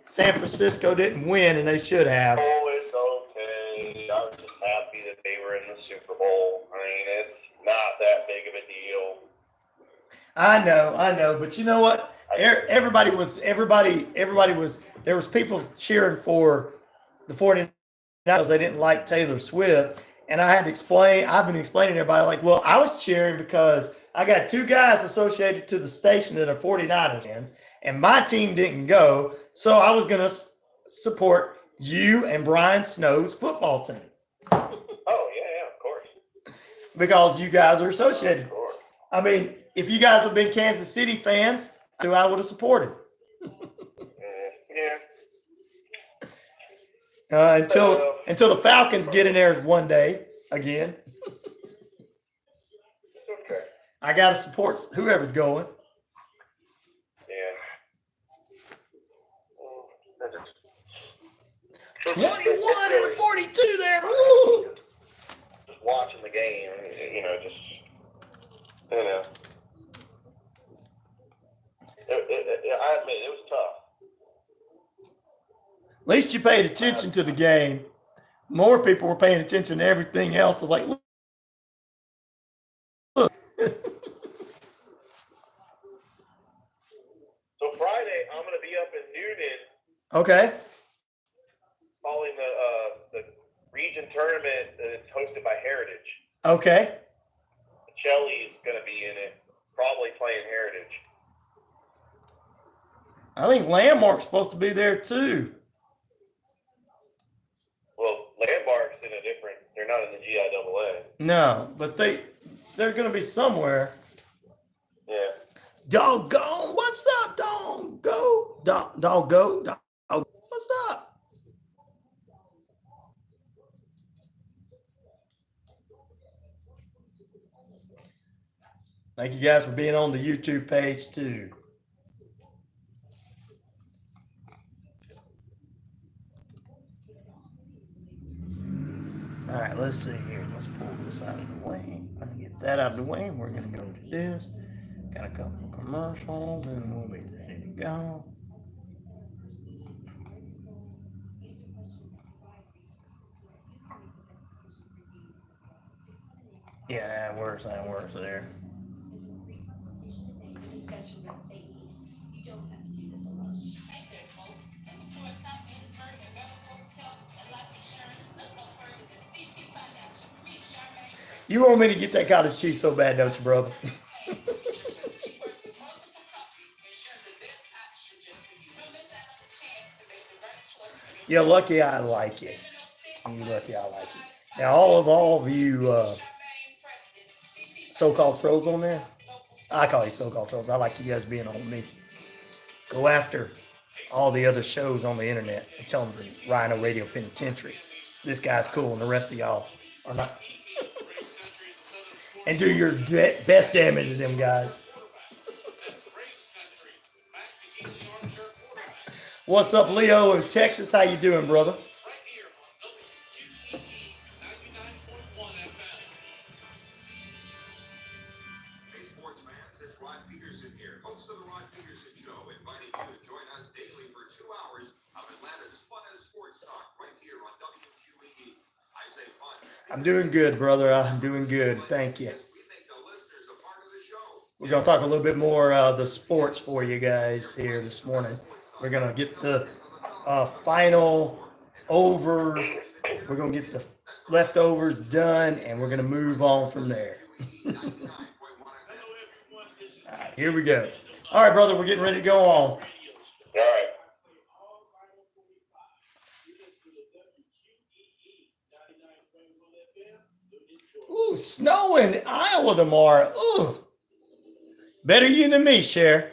[SPEAKER 1] San Francisco didn't win, and they should have.
[SPEAKER 21] Oh, it's okay. I was just happy that they were in the Super Bowl. I mean, it's not that big of a deal.
[SPEAKER 1] I know, but you know what? Everybody was, there was people cheering for the 49ers because they didn't like Taylor Swift. And I've been explaining to everybody, like, well, I was cheering because I got two guys associated to the station that are 49ers fans, and my team didn't go. So I was going to support you and Brian Snow's football team.
[SPEAKER 21] Oh, yeah, of course.
[SPEAKER 1] Because you guys are associated. I mean, if you guys have been Kansas City fans, who I would have supported.
[SPEAKER 21] Yeah.
[SPEAKER 1] Until the Falcons get in there one day again.
[SPEAKER 21] Okay.
[SPEAKER 1] I got to support whoever's going.
[SPEAKER 21] Yeah.
[SPEAKER 1] 21-42 there.
[SPEAKER 21] Woo! Just watching the game, I admit it was tough.
[SPEAKER 1] At least you paid attention to the game. More people were paying attention to everything else. I was like, look.
[SPEAKER 21] So Friday, I'm going to be up in Noonan.
[SPEAKER 1] Okay.
[SPEAKER 21] Following the region tournament that's hosted by Heritage.
[SPEAKER 1] Okay.
[SPEAKER 21] Chelly's going to be in it, probably playing Heritage.
[SPEAKER 1] I think Landmark's supposed to be there too.
[SPEAKER 21] Well, Landmark's in a different, they're not in the GIAA.
[SPEAKER 1] No, but they're going to be somewhere.
[SPEAKER 21] Yeah.
[SPEAKER 1] Doggone, what's up, Doggo? Doggo, what's up? Thank you guys for being on the YouTube page too. All right, let's see here. Let's pull this out of the way. I'm gonna get that out of the way. We're gonna go to this. Got a couple of commercials and we'll be ready to go. Yeah, worse and worse there.
[SPEAKER 5] Hey there, folks. Looking for a top expert in medical, health, and life insurance? Look no further than CP Financial. Meet Charmaine Preston.
[SPEAKER 1] You want me to get that cottage cheese so bad, don't you, brother?
[SPEAKER 5] She works with multiple companies, ensuring the best option just for you. Don't miss out on the chance to make the right choice for yourself.
[SPEAKER 1] You're lucky I like it. You're lucky I like it. Now, all of you so-called trolls on there, I call you so-called trolls. I like you guys being on me. Go after all the other shows on the internet and tell them the RyanORadio Penitentiary. This guy's cool and the rest of y'all are not. And do your best damage to them guys. What's up, Leo in Texas? How you doing, brother?
[SPEAKER 3] Hey, sports fans, it's Rod Peterson here, host of the Rod Peterson Show, inviting you to join us daily for 2 hours of Atlanta's funnest sports talk right here on WQEE. I say fun.
[SPEAKER 1] I'm doing good, brother. I'm doing good. Thank you. We're going to talk a little bit more the sports for you guys here this morning. We're going to get the final over. We're going to get the leftovers done, and we're going to move on from there. All right, here we go. All right, brother, we're getting ready to go on.
[SPEAKER 3] All right.
[SPEAKER 1] Ooh, snow in Iowa tomorrow. Ooh. Better you than me, Cher.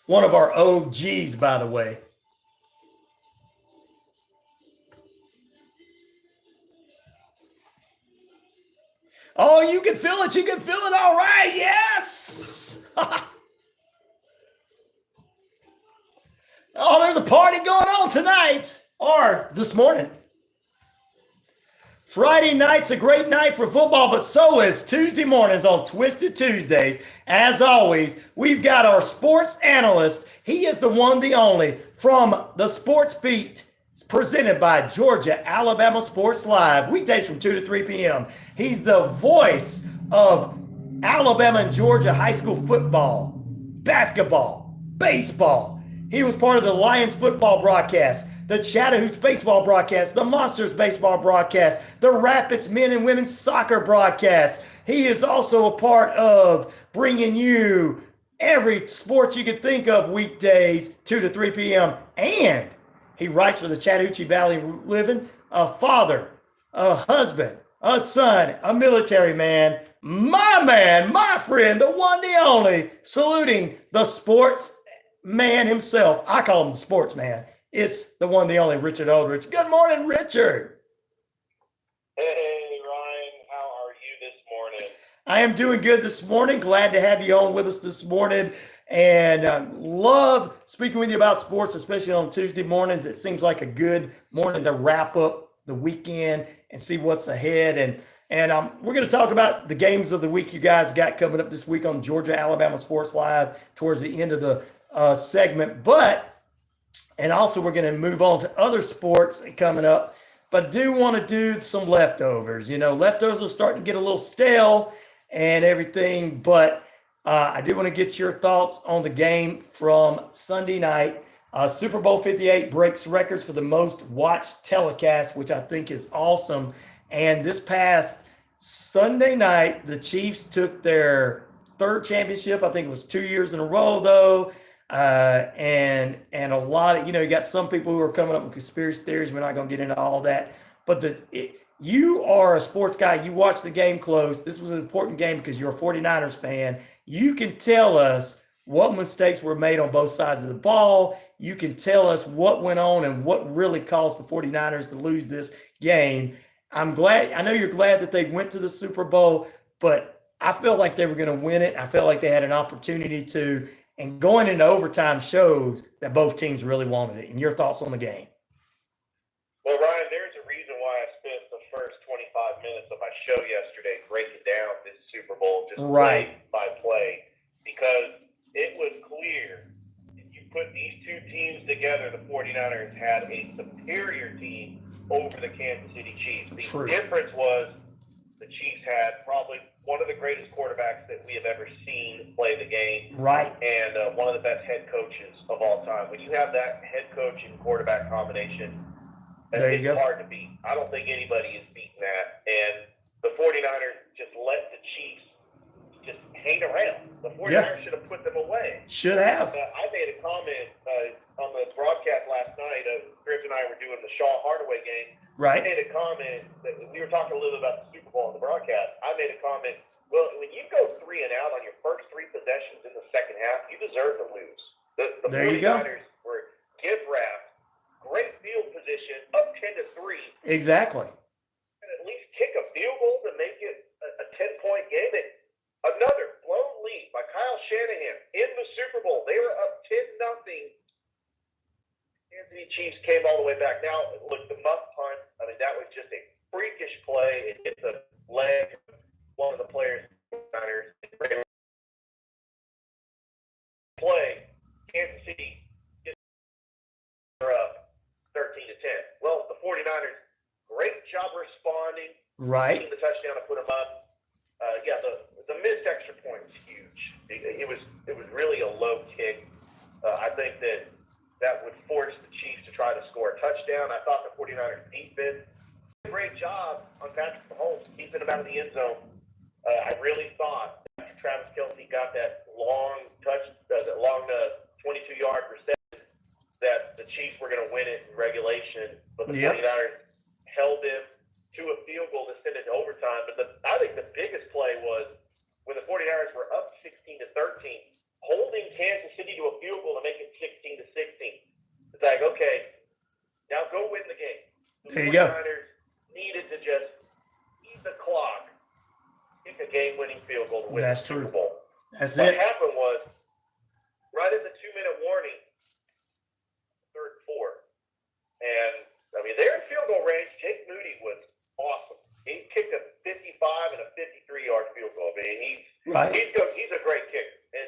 [SPEAKER 1] One of our OGs, by the way. Oh, you can feel it. You can feel it. All right. Yes. Oh, there's a party going on tonight or this morning. Friday night's a great night for football, but so is Tuesday mornings on Twisted Tuesdays. As always, we've got our sports analyst. He is the one, the only, from the Sports Beat. It's presented by Georgia Alabama Sports Live, weekdays from 2 to 3 p.m. He's the voice of Alabama and Georgia high school football, basketball, baseball. He was part of the Lions football broadcast, the Chattahoochee baseball broadcast, the Monsters baseball broadcast, the Rapids men and women's soccer broadcast. He is also a part of bringing you every sport you could think of weekdays, 2 to 3 p.m. And he writes for the Chattahoochee Valley Living, a father, a husband, a son, a military man, my friend, the one, the only, saluting the sports man himself. I call him the sports man. It's the one, the only, Richard Holdridge. Good morning, Richard.
[SPEAKER 21] Hey, Ryan, how are you this morning?
[SPEAKER 1] I am doing good this morning. Glad to have you on with us this morning. And love speaking with you about sports, especially on Tuesday mornings. It seems like a good morning to wrap up the weekend and see what's ahead. And we're going to talk about the games of the week you guys got coming up this week on Georgia Alabama Sports Live towards the end of the segment. And also we're going to move on to other sports coming up. But I do want to do some leftovers. You know, leftovers are starting to get a little stale and everything. But I do want to get your thoughts on the game from Sunday night. Super Bowl 58 breaks records for the most watched telecast, which I think is awesome. And this past Sunday night, the Chiefs took their third championship. I think it was 2 years in a row, though. And a lot of, you got some people who are coming up with conspiracy theories. We're not going to get into all that. But you are a sports guy. You watch the game close. This was an important game because you're a 49ers fan. You can tell us what mistakes were made on both sides of the ball. You can tell us what went on and what really caused the 49ers to lose this game. I know you're glad that they went to the Super Bowl, but I felt like they were going to win it. I felt like they had an opportunity to. And going into overtime shows that both teams really wanted it. And your thoughts on the game?
[SPEAKER 21] Well, Ryan, there's a reason why I spent the first 25 minutes of my show yesterday breaking down this Super Bowl just play by play, because it was clear if you put these two teams together, the 49ers had a superior team over the Kansas City Chiefs. The
[SPEAKER 1] True.
[SPEAKER 21] difference was the Chiefs had probably one of the greatest quarterbacks that we have ever seen play the game.
[SPEAKER 1] Right.
[SPEAKER 21] And one of the best head coaches of all time. When you have that head coach and quarterback combination,
[SPEAKER 1] There you
[SPEAKER 21] it's
[SPEAKER 1] go.
[SPEAKER 21] hard to beat. I don't think anybody is beating that. And the 49ers just let the Chiefs just hang around. The 49ers should have put them away.
[SPEAKER 1] Should have.
[SPEAKER 21] I made a comment on the broadcast last night. Chris and I were doing the Shaw Hardaway game.
[SPEAKER 1] Right.
[SPEAKER 21] I made a comment that we were talking a little bit about the Super Bowl in the broadcast. I made a comment. Well, when you go 3 and out on your first 3 possessions in the second half, you deserve to lose. The
[SPEAKER 1] There you go.
[SPEAKER 21] 49ers were gift wrapped, great field position, up 10-3.
[SPEAKER 1] Exactly.
[SPEAKER 21] And at least kick a field goal to make it a 10-point game. And another blown lead by Kyle Shanahan in the Super Bowl. They were up 10-0. Kansas City Chiefs came all the way back. Now, look, the muff punt, I mean, that was just a freakish play. It hit the leg of one of the players. Play, Kansas City are up 13-10. Well, the 49ers, great job responding.
[SPEAKER 1] Right.
[SPEAKER 21] Getting the touchdown to put them up. The missed extra point was huge. It was really a low kick. I think that would force the Chiefs to try to score a touchdown. I thought the 49ers defense did a great job on Patrick Mahomes keeping him out of the end zone. I really thought after Travis Kelce got that long 22-yard reception that the Chiefs were going to win it in regulation, but the 49ers held him to a field goal to send it to overtime. But I think the biggest play was when the 49ers were up 16-13, holding Kansas City to a field goal to make it 16-16. It's like, okay, now go win the game.
[SPEAKER 1] There you go.
[SPEAKER 21] 49ers needed to just eat the clock, kick a game-winning field goal to win
[SPEAKER 1] That's
[SPEAKER 21] the Super
[SPEAKER 1] true.
[SPEAKER 21] Bowl.
[SPEAKER 1] That's
[SPEAKER 21] What
[SPEAKER 1] it.
[SPEAKER 21] happened was, right in the 2-minute warning, 3rd and 4, and I mean, they're in field goal range. Jake Moody was awesome. He kicked a 55 and a 53-yard field goal. I mean, he's a great kicker. And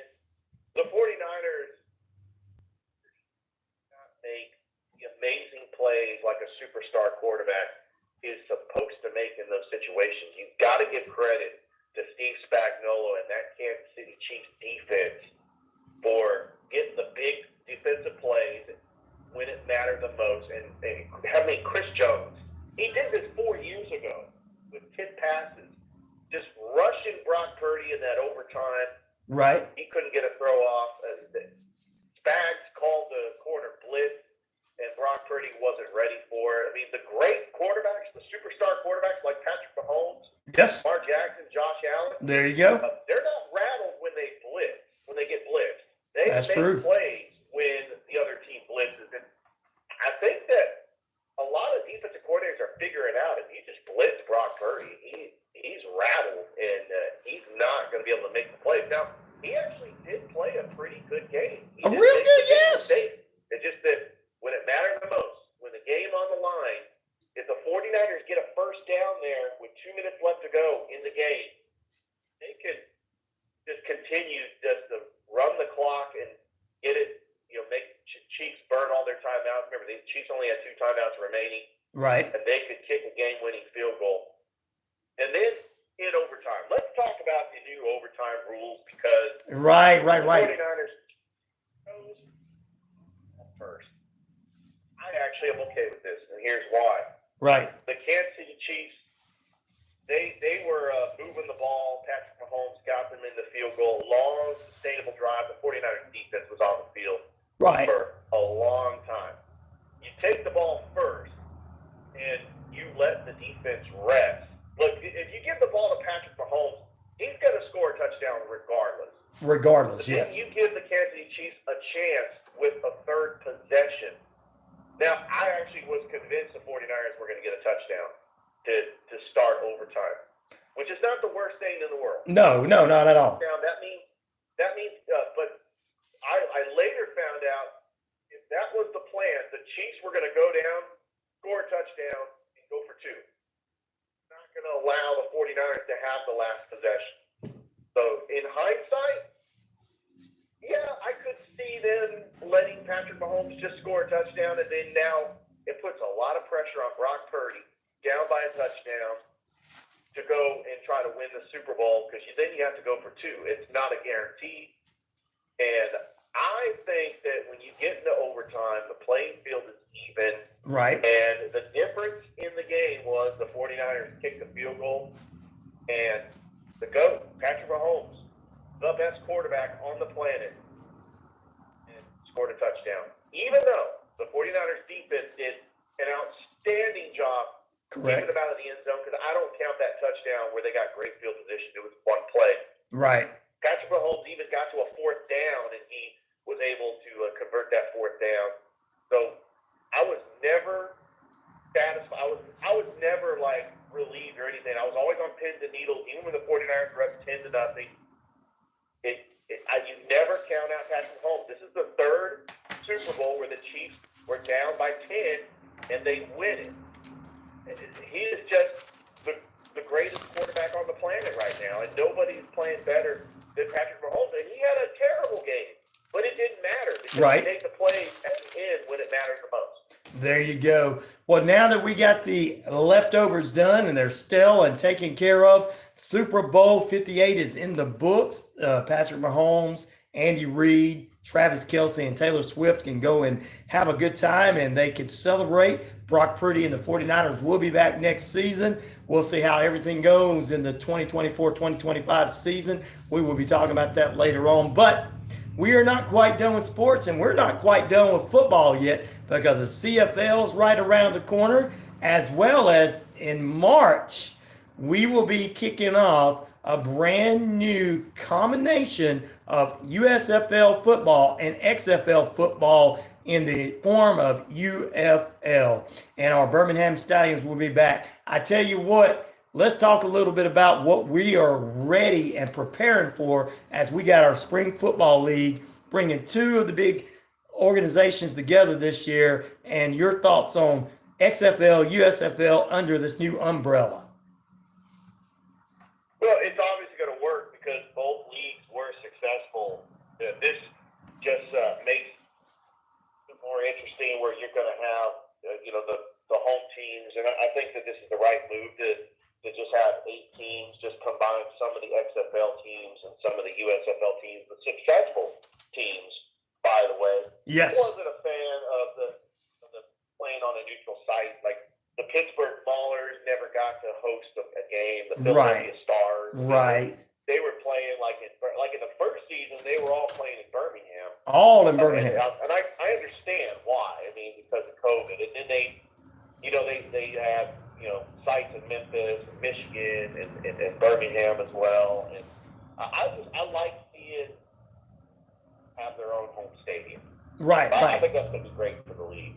[SPEAKER 21] the 49ers make the amazing plays like a superstar quarterback is supposed to make in those situations. You've got to give credit to Steve Spagnuolo and that Kansas City Chiefs defense for getting the big defensive plays when it mattered the most. And Chris Jones, he did this 4 years ago with 10 passes, just rushing Brock Purdy in that overtime.
[SPEAKER 1] Right.
[SPEAKER 21] He couldn't get a throw off. Spags called the corner blitz, and Brock Purdy wasn't ready for it. I mean, the great quarterbacks, the superstar quarterbacks like Patrick Mahomes,
[SPEAKER 1] Yes.
[SPEAKER 21] Lamar Jackson, Josh Allen,
[SPEAKER 1] There you go.
[SPEAKER 21] they're not rattled when they blitz, when they get blitzed. They
[SPEAKER 1] That's
[SPEAKER 21] make
[SPEAKER 1] true.
[SPEAKER 21] plays when the other team blitzes. And I think that a lot of defensive coordinators are figuring out if you just blitz Brock Purdy, he's rattled and he's not going to be able to make the plays. Now, he actually did play a pretty good game.
[SPEAKER 1] A real good, yes.
[SPEAKER 21] It's just that when it mattered the most, when the game on the line, if the 49ers get a first down there with 2 minutes left to go in the game, they could just continue just to run the clock and get it, make Chiefs burn all their timeouts. Remember, the Chiefs only had 2 timeouts remaining.
[SPEAKER 1] Right.
[SPEAKER 21] And they could kick a game-winning field goal. And then in overtime, let's talk about the new overtime rules because
[SPEAKER 1] Right.
[SPEAKER 21] the 49ers chose first. I actually am okay with this, and here's why.
[SPEAKER 1] Right.
[SPEAKER 21] The Kansas City Chiefs, they were moving the ball. Patrick Mahomes got them in the field goal. Long, sustainable drive. The 49ers defense was on the field for a long time. You take the ball first, and you let the defense rest. Look, if you give the ball to Patrick Mahomes, he's going to score a touchdown regardless.
[SPEAKER 1] Regardless,
[SPEAKER 21] But then
[SPEAKER 1] yes.
[SPEAKER 21] you give the Kansas City Chiefs a chance with a 3rd possession. Now, I actually was convinced the 49ers were going to get a touchdown to start overtime, which is not the worst thing in the world.
[SPEAKER 1] No, not at all.
[SPEAKER 21] Now, that means, but I later found out if that was the plan, the Chiefs were going to go down, score a touchdown, and go for 2. Not going to allow the 49ers to have the last possession. So, in hindsight, yeah, I could see them letting Patrick Mahomes just score a touchdown and then now it puts a lot of pressure on Brock Purdy, down by a touchdown, to go and try to win the Super Bowl, because then you have to go for two. It's not a guarantee. And I think that when you get into overtime, the playing field is even.
[SPEAKER 1] Right.
[SPEAKER 21] And the difference in the game was the 49ers kicked the field goal, and the GOAT, Patrick Mahomes, the best quarterback on the planet, and scored a touchdown. Even though the 49ers defense did an outstanding job
[SPEAKER 1] Correct.
[SPEAKER 21] keeping them out of the end zone, because I don't count that touchdown where they got great field position. It was one play.
[SPEAKER 1] Right.
[SPEAKER 21] Patrick Mahomes even got to a fourth down, and he was able to convert that fourth down. So I was never satisfied. I was never like relieved or anything. I was always on pins and needles, even when the 49ers were up 10-0. You never count out Patrick Mahomes. This is the third Super Bowl where the Chiefs were down by 10 and they win it. He is just the greatest quarterback on the planet right now, and nobody's playing better than Patrick Mahomes. And he had a terrible game, but it didn't matter because
[SPEAKER 1] Right.
[SPEAKER 21] he made the plays at the end when it mattered the most.
[SPEAKER 1] There you go. Well, now that we got the leftovers done and they're still and taken care of, Super Bowl 58 is in the books. Patrick Mahomes, Andy Reid, Travis Kelce, and Taylor Swift can go and have a good time, and they can celebrate. Brock Purdy and the 49ers will be back next season. We'll see how everything goes in the 2024-2025 season. We will be talking about that later on. But we are not quite done with sports, and we're not quite done with football yet, because the CFL is right around the corner, as well as in March, we will be kicking off a brand new combination of USFL football and XFL football in the form of UFL. And our Birmingham Stallions will be back. I tell you what, let's talk a little bit about what we are ready and preparing for as we got our spring football league, bringing two of the big organizations together this year, and your thoughts on XFL, USFL under this new umbrella.
[SPEAKER 21] Well, it's obviously going to work because both leagues were successful. This just makes it more interesting, where you're going to have, the home teams, and I think that this is the right move to just have 8 teams, just combine some of the XFL teams and some of the USFL teams, the successful teams, by the way.
[SPEAKER 1] Yes.
[SPEAKER 21] I wasn't a fan of the playing on a neutral site. Like, the Pittsburgh Maulers never got to host a game. The Philadelphia Stars.
[SPEAKER 1] Right.
[SPEAKER 21] They were playing like in the first season, they were all playing in Birmingham.
[SPEAKER 1] All in Birmingham.
[SPEAKER 21] And I understand why. I mean, because of COVID. And then they have, sites in Memphis, Michigan, and Birmingham as well. And I like seeing have their own home stadium.
[SPEAKER 1] Right.
[SPEAKER 21] I think that's going to be great for the league.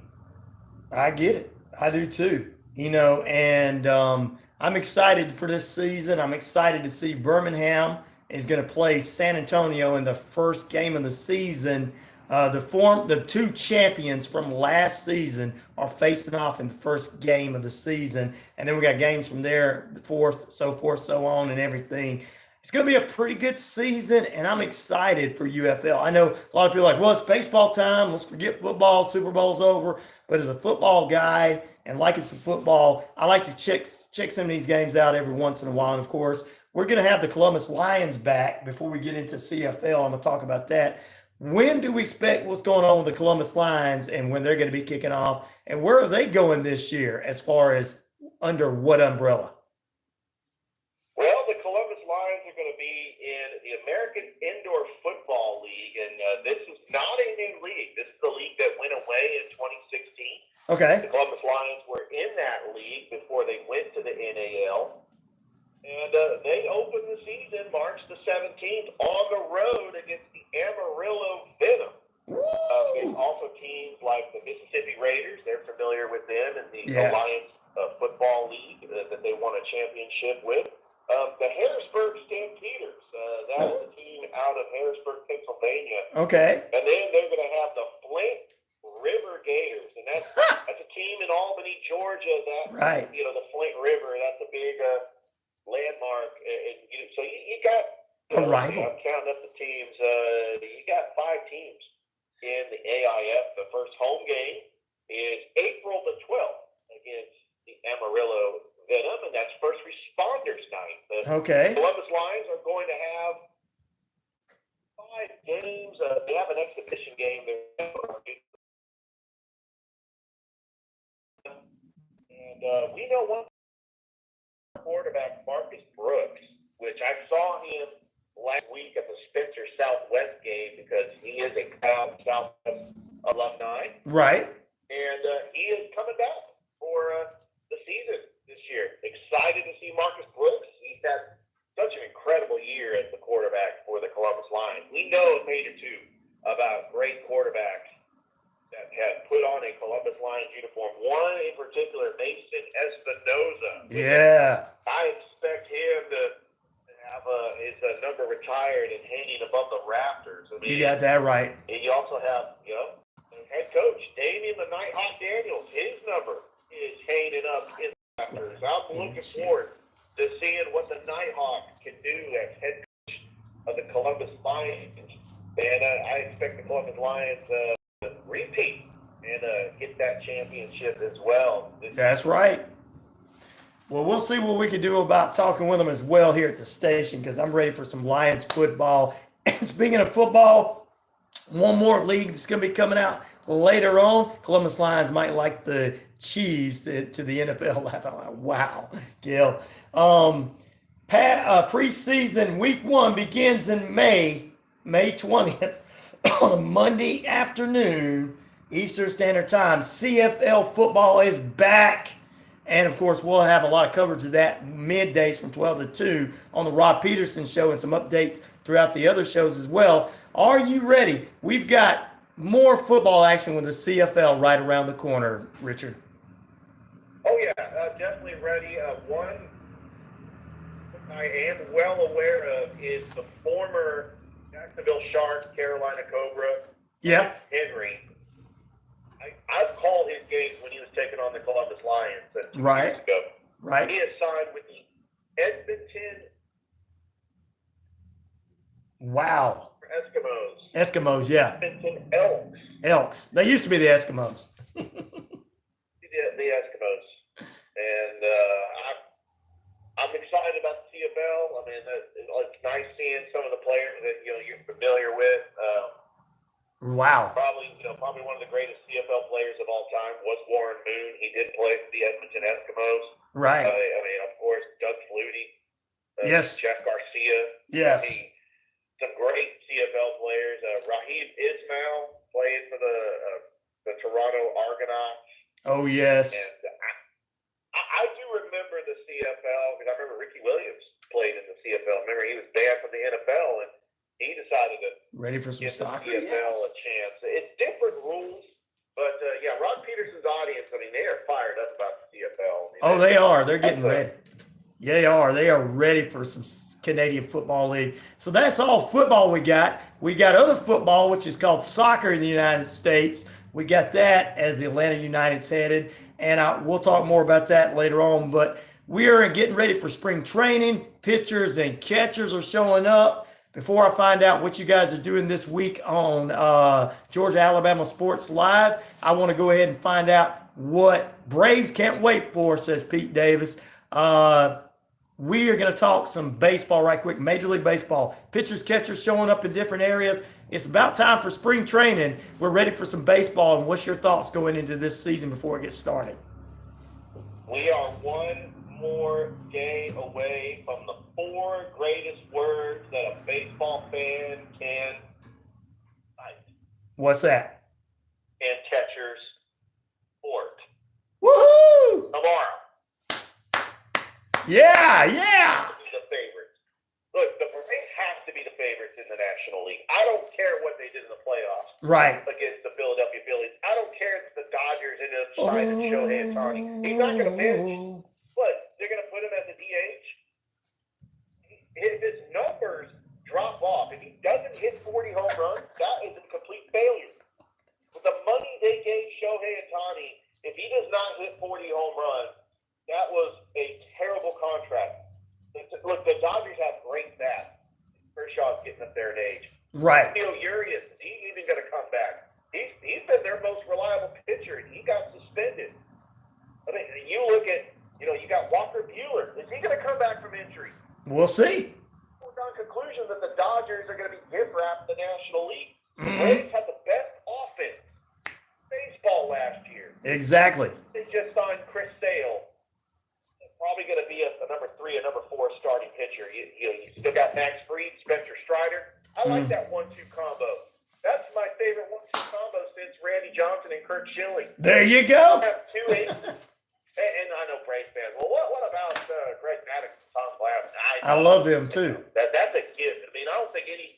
[SPEAKER 1] I get it. I do too. And I'm excited for this season. I'm excited to see Birmingham is going to play San Antonio in the first game of the season. The two champions from last season are facing off in the first game of the season. And then we got games from there, the fourth, so on and everything. It's going to be a pretty good season, and I'm excited for UFL. I know a lot of people are like, well, it's baseball time. Let's forget football. Super Bowl's over. But as a football guy and liking some football, I like to check some of these games out every once in a while. And, of course, we're going to have the Columbus Lions back before we get into CFL. I'm going to talk about that. When do we expect what's going on with the Columbus Lions and when they're going to be kicking off? And where are they going this year as far as under what umbrella?
[SPEAKER 21] Well, the Columbus Lions are going to be in the American Indoor Football League, and this is not a new league. This is the league that went away in 2016.
[SPEAKER 1] Okay.
[SPEAKER 21] The Columbus Lions were in that league before they went to the NAL, and they opened the season March the 17th on the road against the Amarillo Venom. There's also teams like the Mississippi Raiders. They're familiar with them in the Alliance Football League that they won a championship with. The Harrisburg Stampeders, that's the team out of Harrisburg, Pennsylvania.
[SPEAKER 1] Okay.
[SPEAKER 21] And then they're going to have the Flint River Gators, and that's a team in Albany, Georgia. That the Flint River, that's a big landmark. So you got I'm counting up the teams. You got 5 teams in the AIF. The first home game is April the 12th against the Amarillo Venom, and that's First Responders Night. The
[SPEAKER 1] Okay.
[SPEAKER 21] Columbus Lions are going to have 5 games. They have an exhibition game. And we know one quarterback, Marcus Brooks, which I saw him last week at the Spencer Southwest game because he is a proud Southwest alumni.
[SPEAKER 1] Right.
[SPEAKER 21] And he is coming back for the season this year. Excited to see Marcus Brooks. He's had such an incredible year as the quarterback for the Columbus Lions. We know a page or two about great quarterbacks that have put on a Columbus Lions uniform. One in particular, Mason Espinoza.
[SPEAKER 1] Yeah.
[SPEAKER 21] I expect him to have his number retired and hanging above the rafters. I mean,
[SPEAKER 1] You got that right.
[SPEAKER 21] and you also have, head coach Damian the Nighthawk Daniels. His number is hanging up in the rafters. I'm looking forward to seeing what the Nighthawk can do as head coach of the Columbus Lions. And I expect the Columbus Lions to repeat and get that championship as well.
[SPEAKER 1] That's right. Well, we'll see what we can do about talking with them as well here at the station because I'm ready for some Lions football. And speaking of football, one more league that's going to be coming out later on. Columbus Lions might like the Chiefs to the NFL. I'm like, wow, Gil. Preseason week 1 begins in May 20th on a Monday afternoon, Eastern Standard Time. CFL football is back. And, of course, we'll have a lot of coverage of that middays from 12 to 2 on the Rob Peterson Show and some updates throughout the other shows as well. Are you ready? We've got more football action with the CFL right around the corner, Richard.
[SPEAKER 21] Oh, yeah, definitely ready. One I am well aware of is the former Jacksonville Shark, Carolina Cobra,
[SPEAKER 1] Yeah.
[SPEAKER 21] Henry. I've called his games when he was taking on the Columbus Lions 2
[SPEAKER 1] Right.
[SPEAKER 21] years ago.
[SPEAKER 1] Right.
[SPEAKER 21] He is signed with the Edmonton
[SPEAKER 1] Wow.
[SPEAKER 21] Eskimos.
[SPEAKER 1] Eskimos, yeah.
[SPEAKER 21] Edmonton Elks.
[SPEAKER 1] Elks. They used to be the Eskimos.
[SPEAKER 21] The Eskimos. And I'm excited about the CFL. I mean, it's nice seeing some of the players that you're familiar with.
[SPEAKER 1] Wow.
[SPEAKER 21] Probably one of the greatest CFL players of all time was Warren Moon. He did play for the Edmonton Eskimos.
[SPEAKER 1] Right.
[SPEAKER 21] Of course, Doug Flutie.
[SPEAKER 1] Yes.
[SPEAKER 21] Jeff Garcia.
[SPEAKER 1] Yes.
[SPEAKER 21] Some great CFL players. Raheem Ismail played for the Toronto Argonauts.
[SPEAKER 1] Oh, yes.
[SPEAKER 21] And I do remember the CFL because I remember Ricky Williams played in the CFL. Remember, he was banned from the NFL, and he decided to
[SPEAKER 1] Ready for some
[SPEAKER 21] give
[SPEAKER 1] soccer?
[SPEAKER 21] the CFL a chance. It's different rules, but Rod Peterson's audience, they are fired up about the CFL.
[SPEAKER 1] Oh, they are. They're getting ready. Yeah, they are. They are ready for some Canadian Football League. So that's all football we got. We got other football, which is called soccer in the United States. We got that as the Atlanta United's headed, and we'll talk more about that later on. But we are getting ready for spring training. Pitchers and catchers are showing up. Before I find out what you guys are doing this week on Georgia Alabama Sports Live, I want to go ahead and find out what Braves can't wait for, says Pete Davis. We are going to talk some baseball right quick, Major League Baseball. Pitchers, catchers showing up in different areas. It's about time for spring training. We're ready for some baseball. And what's your thoughts going into this season before it gets started?
[SPEAKER 21] We are one more day away from the 4 greatest words that a baseball fan can cite.
[SPEAKER 1] What's that?
[SPEAKER 21] And catchers sport.
[SPEAKER 1] Woohoo!
[SPEAKER 21] Tomorrow.
[SPEAKER 1] Yeah.
[SPEAKER 21] The favorites. Look, the Braves have to be the favorites in the National League. I don't care what they did in the playoffs.
[SPEAKER 1] Right.
[SPEAKER 21] Against the Philadelphia Phillies. I don't care if the Dodgers ended up signing Shohei Ohtani. He's not going to pitch. What? They're going to put him as a DH? If his numbers drop off, if he doesn't hit 40 home runs, that is a complete failure. With the money they gave Shohei Ohtani, if he does not hit 40 home runs, that was a terrible contract. Look, the Dodgers have great bats. Kershaw's getting up there in age.
[SPEAKER 1] Right.
[SPEAKER 21] Neal Urias, he's even going to come back. He's been Gordon, their most reliable pitcher, he got suspended. I mean, you look at, you got Walker Buehler. Is he going to come back from injury?
[SPEAKER 1] We'll see.
[SPEAKER 21] Foregone conclusion that the Dodgers are going to be gift-wrapped the National League. The Braves had the best offense in baseball last year.
[SPEAKER 1] Exactly.
[SPEAKER 21] They just signed Chris Sale. Probably going to be a number 3, a number 4 starting pitcher. You still got Max Fried, Spencer Strider. I like that 1-2 combo. That's my favorite 1-2 combo since Randy Johnson and Kurt Schilling.
[SPEAKER 1] There you go.
[SPEAKER 21] Have 2 aces. And I know Braves fans. Well, what about Greg Maddox and Tom Glavine?
[SPEAKER 1] I love them too.
[SPEAKER 21] That's a gift. I mean, I don't think any.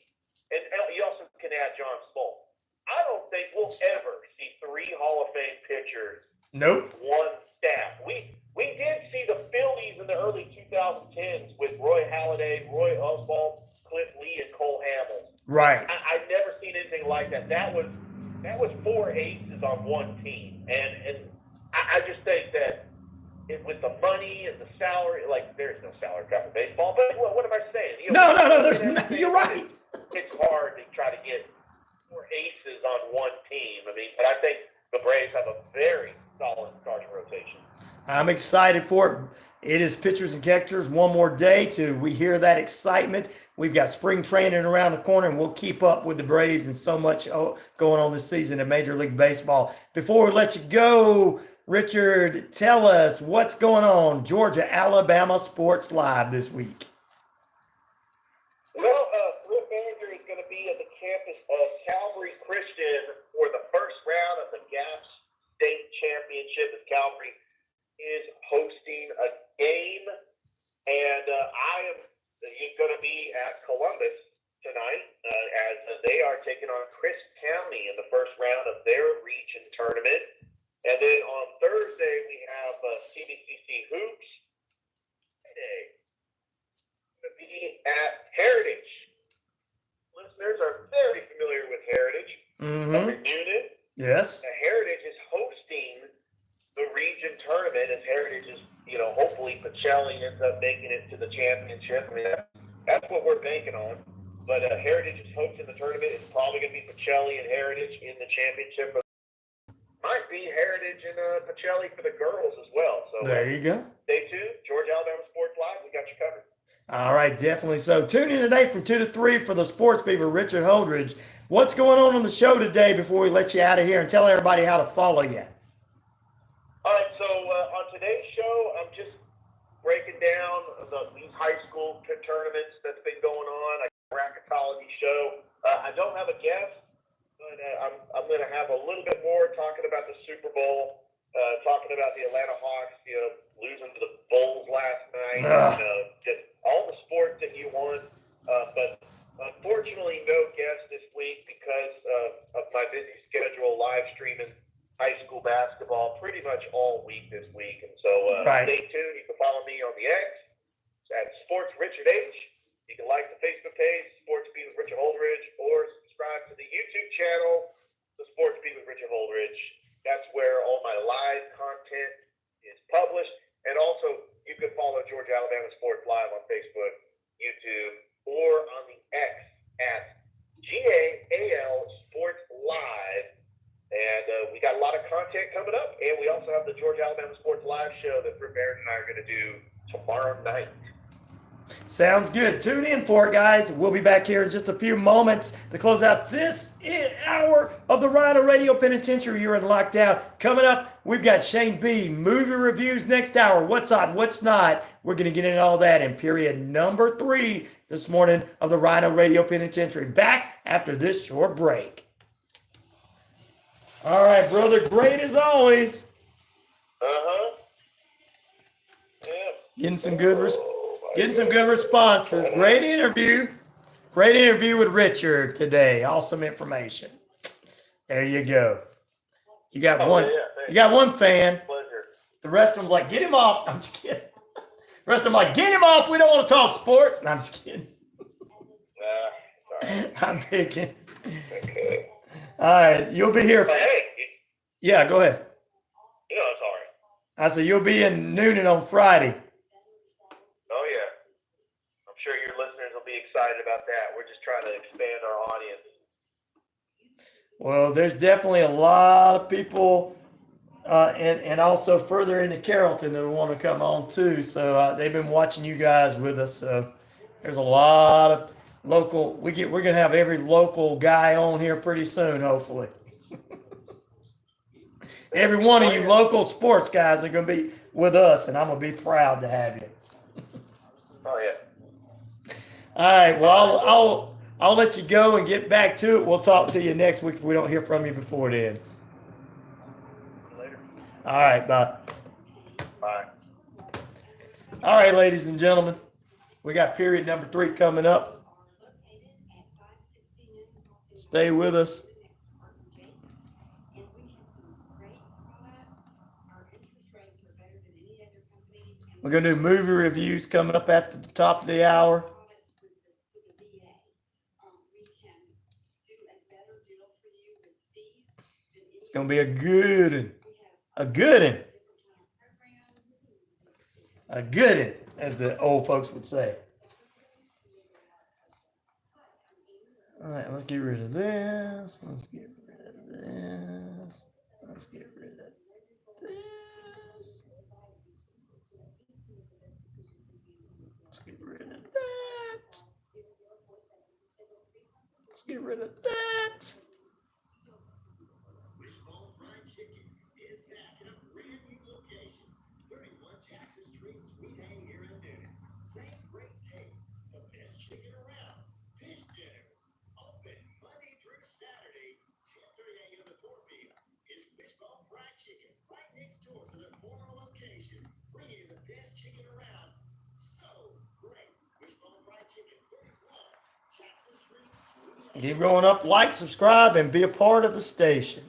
[SPEAKER 21] And you also can add John Smoltz. I don't think we'll ever see 3 Hall of Fame pitchers.
[SPEAKER 1] Nope.
[SPEAKER 21] One staff. We did see the Phillies in the early 2010s with Roy Halladay, Roy Oswalt, Cliff Lee, and Cole Hamels.
[SPEAKER 1] Right.
[SPEAKER 21] I've never seen anything like that. That was 4 aces on one team, and I just think that with the money and the salary, like there's no salary cap in baseball. But what am I saying?
[SPEAKER 1] No. You're right.
[SPEAKER 21] It's hard to try to get 4 aces on one team. I mean, but I think the Braves have a very solid starting rotation.
[SPEAKER 1] I'm excited for it. It is pitchers and catchers one more day till we hear that excitement. We've got spring training around the corner, and we'll keep up with the Braves and so much going on this season in Major League Baseball. Before we let you go, Richard, tell us what's going on Georgia-Alabama Sports Live this week.
[SPEAKER 21] Well, Rip Andrew is going to be at the campus of Calvary Christian for the first round of the GAP State Championship as Calvary is hosting a game, and I am going to be at Columbus tonight as they are taking on Chris County in the first round of their region tournament. And then on Thursday, we have CBCC Hoops. Friday, going to be at Heritage. Listeners are very familiar with Heritage.
[SPEAKER 1] Mm-hmm.
[SPEAKER 21] Noonan.
[SPEAKER 1] Yes.
[SPEAKER 21] Heritage is hosting the region tournament, as Heritage is, hopefully Pacelli ends up making it to the championship. I mean, that's what we're banking on. But Heritage is hosting the tournament. It's probably going to be Pacelli and Heritage in the championship. Might be Heritage and Pacelli for the girls as well. So
[SPEAKER 1] there you go.
[SPEAKER 21] Stay tuned. Georgia-Alabama Sports Live. We got you covered.
[SPEAKER 1] All right, definitely. So tune in today from 2 to 3 for the Sports Beaver, Richard Holdridge. What's going on the show today before we let you out of here, and tell everybody how to follow you?
[SPEAKER 21] All right, so on today's show, I'm just breaking down these high school tournaments that's been going on. I got a bracketology show. I don't have a guest, but I'm going to have a little bit more talking about the Super Bowl, talking about the Atlanta Hawks, losing to the Bulls last night, just all the sports that you want. But unfortunately, no guest this week because of my busy schedule, live streaming high school basketball pretty much all week this week. And so Stay tuned. You can follow me on the X at Sports Richard H. You can like the Facebook page, Sports Beat with Richard Holdridge, or subscribe to the YouTube channel, the Sports Beat with Richard Holdridge. That's where all my live content is published. And also, you can follow Georgia-Alabama Sports Live on Facebook, YouTube, or on the X at GAAL Sports Live. And we got a lot of content coming up. And we also have the Georgia-Alabama Sports Live show that Rip Aaron and I are going to do tomorrow night.
[SPEAKER 1] Sounds good. Tune in for it, guys. We'll be back here in just a few moments to close out this hour of the RyanORadio Penitentiary. You're in lockdown. Coming up, we've got Shane B. Movie reviews next hour. What's on, what's not. We're going to get into all that in period number 3 this morning of the RyanORadio Penitentiary. Back after this short break. All right, brother. Great as always.
[SPEAKER 21] Uh-huh. Yeah.
[SPEAKER 1] Getting some good responses. Great interview. Great interview with Richard today. Awesome information. There you go. You got one.
[SPEAKER 21] Yeah,
[SPEAKER 1] you got one fan.
[SPEAKER 21] Pleasure.
[SPEAKER 1] The rest of them's like, get him off. I'm just kidding. The rest of them like, get him off. We don't want to talk sports. And I'm just kidding.
[SPEAKER 21] Sorry.
[SPEAKER 1] I'm picking.
[SPEAKER 21] Okay.
[SPEAKER 1] All right, you'll be here.
[SPEAKER 21] Hey.
[SPEAKER 1] Yeah, go ahead.
[SPEAKER 21] It's all right.
[SPEAKER 1] I said you'll be in Noonan on Friday.
[SPEAKER 21] Oh, yeah. I'm sure your listeners will be excited about that. We're just trying to expand our audience.
[SPEAKER 1] Well, there's definitely a lot of people, and also further into Carrollton that want to come on too. So they've been watching you guys with us. So there's a lot of local. We're gonna have every local guy on here pretty soon, hopefully. Every one of you local sports guys are gonna be with us, and I'm gonna be proud to have you.
[SPEAKER 21] Oh yeah.
[SPEAKER 1] All right. Well, I'll let you go and get back to it. We'll talk to you next week if we don't hear from you before then.
[SPEAKER 21] Later.
[SPEAKER 1] All right. Bye.
[SPEAKER 21] Bye.
[SPEAKER 1] All right, ladies and gentlemen, we got period number 3 coming up. Stay with us. We're going to do movie reviews coming up after the top of the hour. It's going to be a good one. A good one. A good one, as the old folks would say. All right, let's get rid of this. Let's get rid of this. Let's get rid of this. Let's get rid of that. Let's get rid of that.
[SPEAKER 7] Wishbone Fried Chicken is back in a brand new location, 31 Jackson Street, Suite A here in Newton. Same great taste, the best chicken around. Fish dinners, open Monday through Saturday, 10:30 a.m. to 4 p.m. It's Wishbone Fried Chicken, right next door to their former location, bringing you the best chicken around. So great. Wishbone Fried Chicken, 31 Jackson Street, Suite A.
[SPEAKER 1] Keep going up, like, subscribe, and be a part of the station.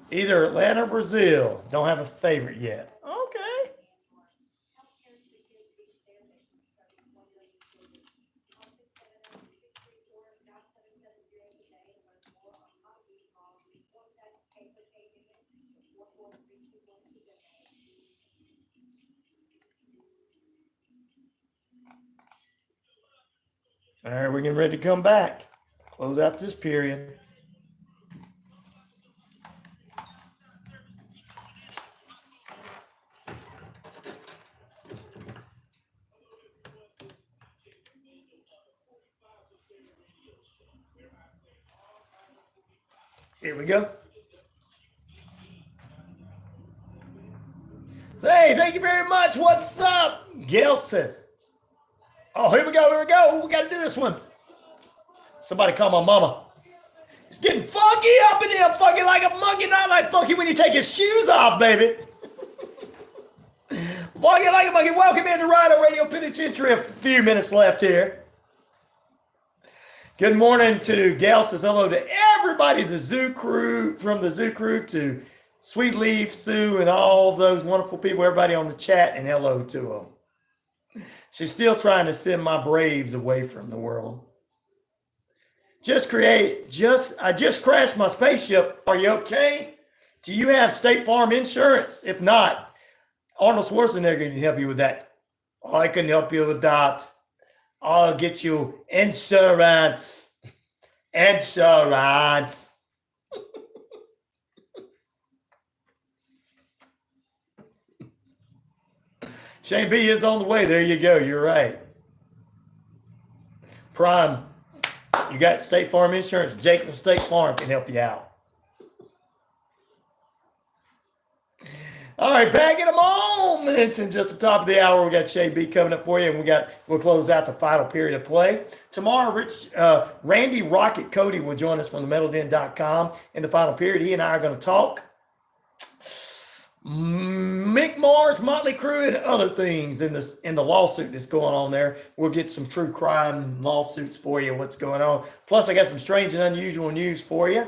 [SPEAKER 1] Either Atlanta or Brazil. Don't have a favorite yet. Okay. All right, we're getting ready to come back. Close out this period. Here we go. Hey, thank you very much. What's up? Gail says. Oh, here we go. Here we go. We got to do this one. Somebody call my mama. It's getting funky up in here. Funky like a monkey, not like funky when you take your shoes off, baby. Funky like a monkey. Welcome into RyanORadio Penitentiary. A few minutes left here. Good morning to Gail says hello to everybody, the zoo crew, from the zoo crew to Sweet Leaf, Sue, and all those wonderful people, everybody on the chat, and hello to them. She's still trying to send my Braves away from the world. I just crashed my spaceship. Are you okay? Do you have State Farm insurance? If not, Arnold Schwarzenegger can help you with that. I can help you with that. I'll get you insurance. Insurance. Shane B is on the way. There you go. You're right. Prime. You got State Farm insurance. Jake from State Farm can help you out. All right, back in a moment. In just the top of the hour, we got Shay B coming up for you, and we'll close out the final period of play. Tomorrow, Randy Rocket Cody will join us from themetalden.com in the final period. He and I are going to talk Mick Mars, Motley Crue, and other things in the lawsuit that's going on there. We'll get some true crime lawsuits for you, what's going on. Plus, I got some strange and unusual news for you.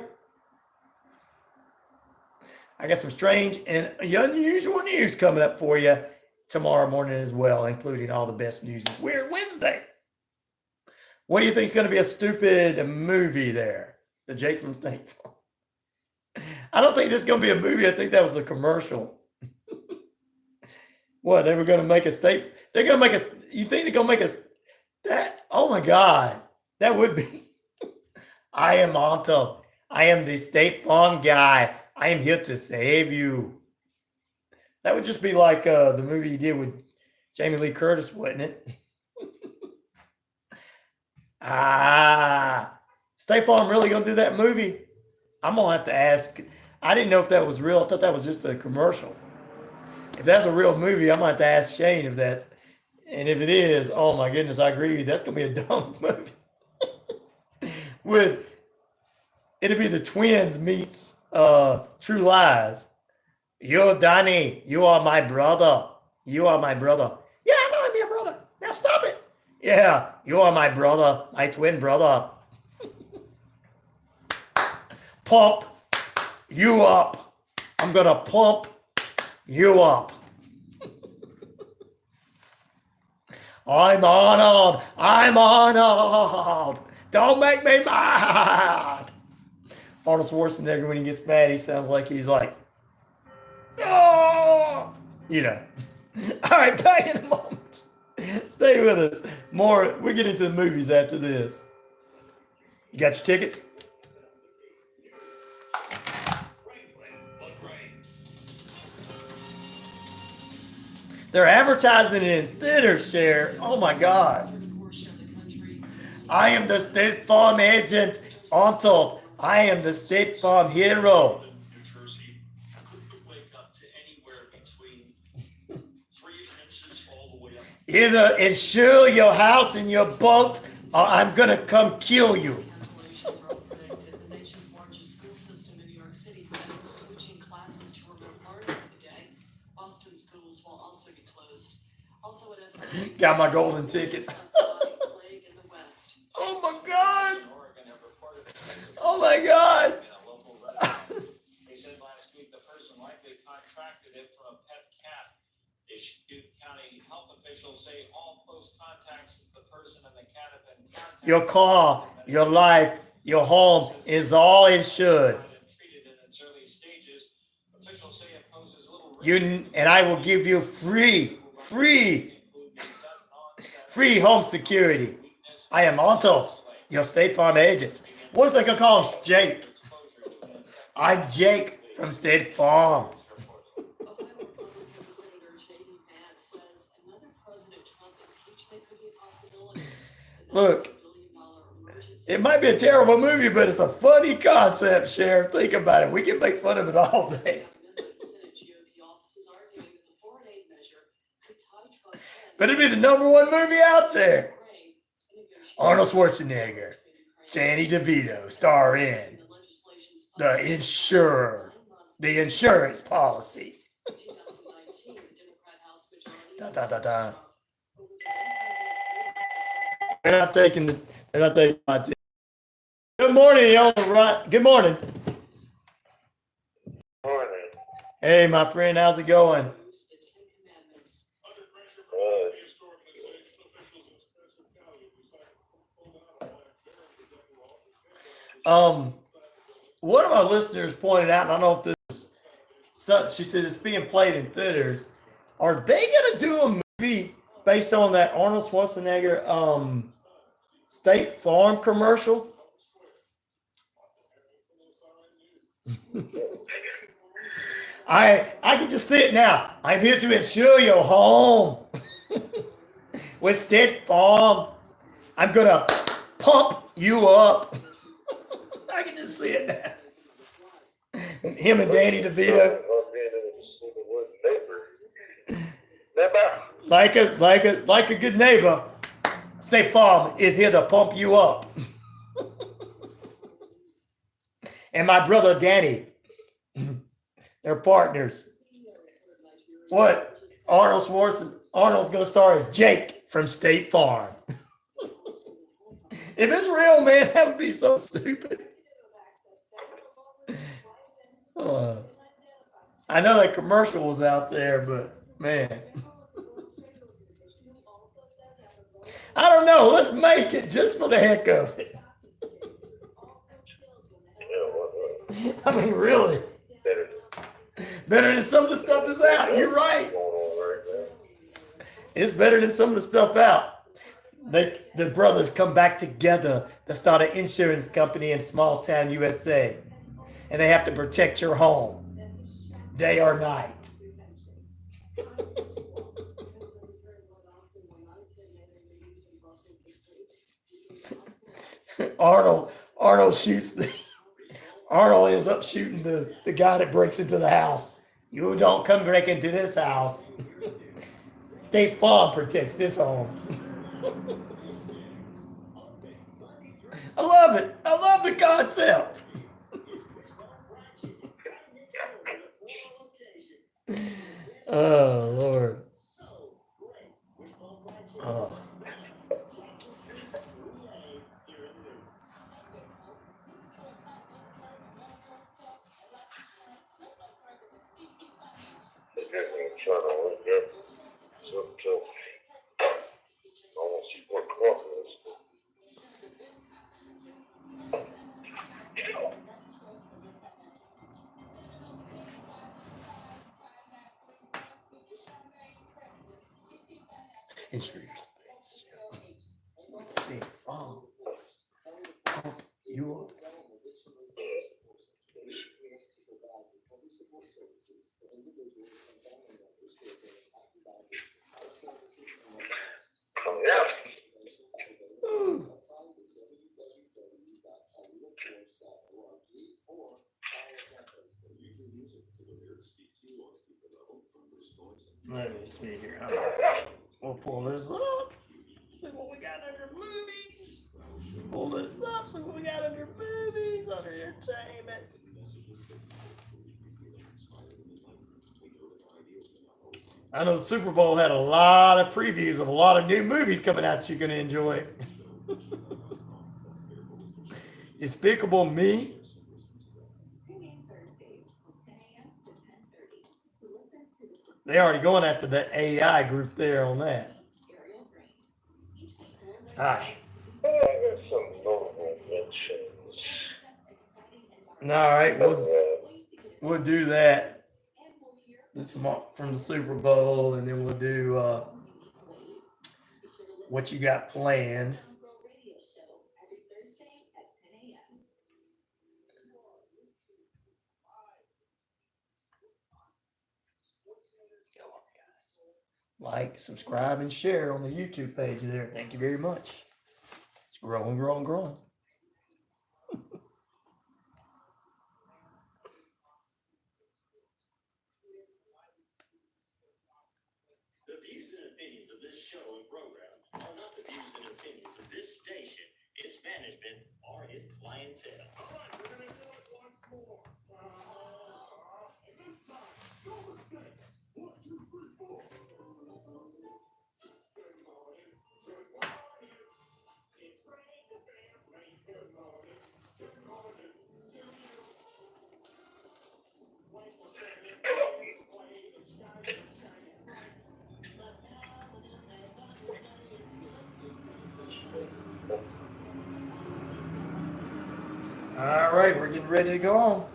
[SPEAKER 1] I got some strange and unusual news coming up for you tomorrow morning as well, including all the best news. It's Weird Wednesday. What do you think is going to be a stupid movie there? The Jake from State Farm. I don't think this is going to be a movie. I think that was a commercial. What, they were going to make a state? They're going to make us. You think they're going to make us that? Oh my God, that would be. I am Montel. I am the State Farm guy. I am here to save you. That would just be like the movie you did with Jamie Lee Curtis, wouldn't it? State Farm really going to do that movie? I'm going to have to ask. I didn't know if that was real. I thought that was just a commercial. If that's a real movie, I'm going to have to ask Shane if that's, and if it is, oh my goodness, I agree with you. That's going to be a dumb movie. It'll be the twins meets True Lies. Yo, Donnie, you are my brother. You are my brother. Yeah, I know I'm your brother. Now stop it. Yeah, you are my brother, my twin brother. Pump you up. I'm going to pump you up. I'm honored. I'm honored. Don't make me mad. Arnold Schwarzenegger, when he gets mad, he sounds like he's like, oh, you know. All right, back in a moment. Stay with us. More. We'll get into the movies after this. You got your tickets? They're advertising it in theaters, Cher. Oh my God. I am the State Farm agent, Untold. I am the State Farm hero. Either insure your house and your boat, or I'm gonna come kill you.
[SPEAKER 6] The nation's largest school system in New York City said it was switching classes to remote learning for the day. Boston schools will also be closed. Also at SMU.
[SPEAKER 1] Got my golden tickets.
[SPEAKER 6] Plague in the West.
[SPEAKER 1] Oh my God. Oh my God.
[SPEAKER 22] They said last week the person likely contracted it from a pet cat. Deschutes County health officials say all close contacts with the person and the cat have been contacted.
[SPEAKER 1] Your car, your life, your home is all insured.
[SPEAKER 22] Treated in its early stages. Officials say it poses little risk.
[SPEAKER 1] You and I will give you free home security. I am Otto, your State Farm agent. What if I could call him Jake? I'm Jake from State Farm. Look, it might be a terrible movie, but it's a funny concept, Sheriff. Think about it. We can make fun of it all day. But it'd be the #1 movie out there. Arnold Schwarzenegger, Danny DeVito star in The Insurer, the insurance policy. Da, da, da, da. They're not taking my ticket. Good morning, y'all. Good morning.
[SPEAKER 21] Morning.
[SPEAKER 1] Hey, my friend, how's it going? One of my listeners pointed out, and I don't know if this is, she said it's being played in theaters. Are they going to do a movie based on that Arnold Schwarzenegger State Farm commercial? I can just see it now. I'm here to insure your home with State Farm. I'm going to pump you up. I can just see it now. Him and Danny DeVito. Like a good neighbor, State Farm is here to pump you up. And my brother Danny, they're partners. What? Arnold's going to star as Jake from State Farm. If it's real, man, that would be so stupid. I know that commercial was out there, but man. I don't know. Let's make it just for the heck of it. I mean, really. Better than some of the stuff that's out. You're right. It's better than some of the stuff out. The brothers come back together to start an insurance company in small town USA. And they have to protect your home, day or night. Arnold ends up shooting the guy that breaks into the house. You don't come break into this house. State Farm protects this home. I love it. I love the concept. Oh, Lord. Oh. History of space. What's State Farm? You are. Let me see here. We'll pull this up. See what we got under movies. Pull this up. See what we got under movies, under entertainment. I know the Super Bowl had a lot of previews of a lot of new movies coming out you're going to enjoy. Despicable Me. They're already going after the AI group there on that. All right. All right, we'll do that. Do some from the Super Bowl, and then we'll do what you got planned. Like, subscribe, and share on the YouTube page there. Thank you very much. It's growing, growing, growing.
[SPEAKER 7] The views and opinions of this show and program are not the views and opinions of this station, its management, or its clientele. All right, we're going to do it once more. This time, no mistakes. 1, 2, 3, 4. Good morning. Good morning. It's raining to stand rain. Good morning. Good morning to you. Wait for the shining.
[SPEAKER 1] All right, we're getting ready to go on.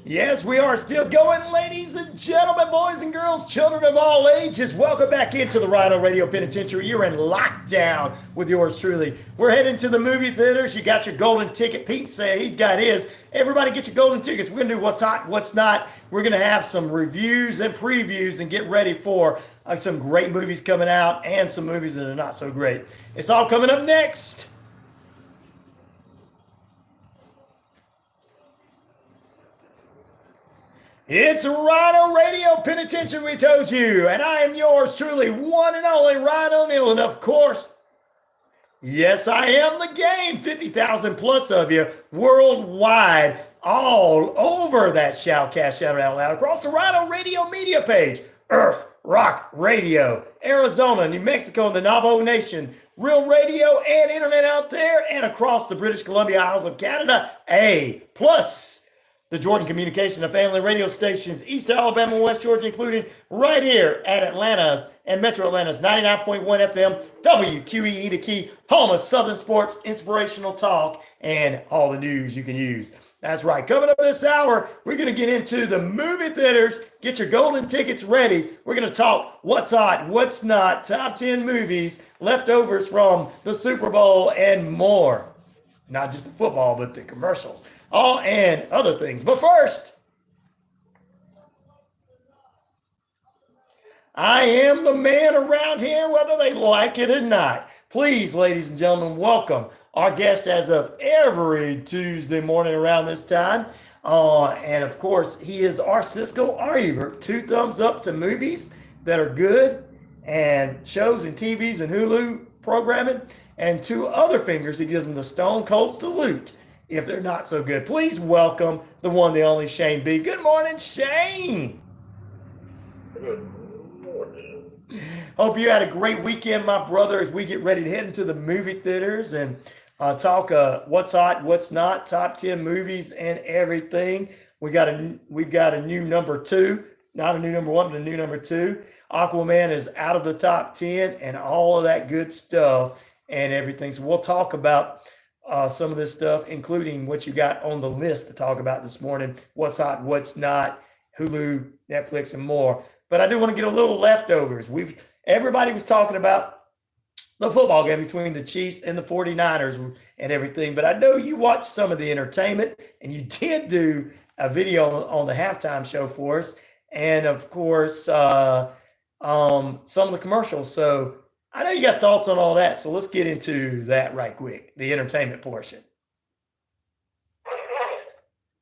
[SPEAKER 1] Yes, we are still going, ladies and gentlemen, boys and girls, children of all ages. Welcome back into the RyanORadio Penitentiary. You're in lockdown with yours truly. We're heading to the movie theaters. You got your golden ticket. Pete said he's got his. Everybody get your golden tickets. We're going to do what's hot, what's not. We're going to have some reviews and previews and get ready for some great movies coming out and some movies that are not so great. It's all coming up next. It's RyanORadio Penitentiary, we told you, and I am yours truly, one and only Ryan O'Neal, and of course, yes, I am the game. 50,000 plus of you worldwide, all over that shoutcast, shout it out loud, across the RyanORadio media page, Earth Rock Radio, Arizona, New Mexico, and the Navajo Nation, real radio and internet out there, and across the British Columbia Isles of Canada, plus the Jordan Communication and Family radio stations, East Alabama, West Georgia, including right here at Atlanta's and Metro Atlanta's 99.1 FM, WQEE, the key, home of Southern sports, inspirational talk, and all the news you can use. That's right. Coming up this hour, we're going to get into the movie theaters. Get your golden tickets ready. We're going to talk what's hot, what's not, top 10 movies, leftovers from the Super Bowl, and more. Not just the football, but the commercials, all and other things. But first, I am the man around here, whether they like it or not. Please, ladies and gentlemen, welcome our guest as of every Tuesday morning around this time. And of course, he is our Cisco R. Ebert. 2 thumbs up to movies that are good and shows and TVs and Hulu programming. And 2 other fingers, he gives them the stone cold salute if they're not so good. Please welcome the one, the only Shane B. Good morning, Shane.
[SPEAKER 21] Good morning.
[SPEAKER 1] Hope you had a great weekend, my brother, as we get ready to head into the movie theaters and talk what's hot, what's not, top 10 movies and everything. We've got a new number 2, not a new number 1, but a new number 2. Aquaman is out of the top 10 and all of that good stuff and everything. So we'll talk about some of this stuff, including what you got on the list to talk about this morning. What's hot, what's not, Hulu, Netflix, and more. But I do want to get a little leftovers. Everybody was talking about the football game between the Chiefs and the 49ers and everything. But I know you watched some of the entertainment, and you did do a video on the halftime show for us. And, of course, some of the commercials. So I know you got thoughts on all that. So let's get into that right quick, the entertainment portion.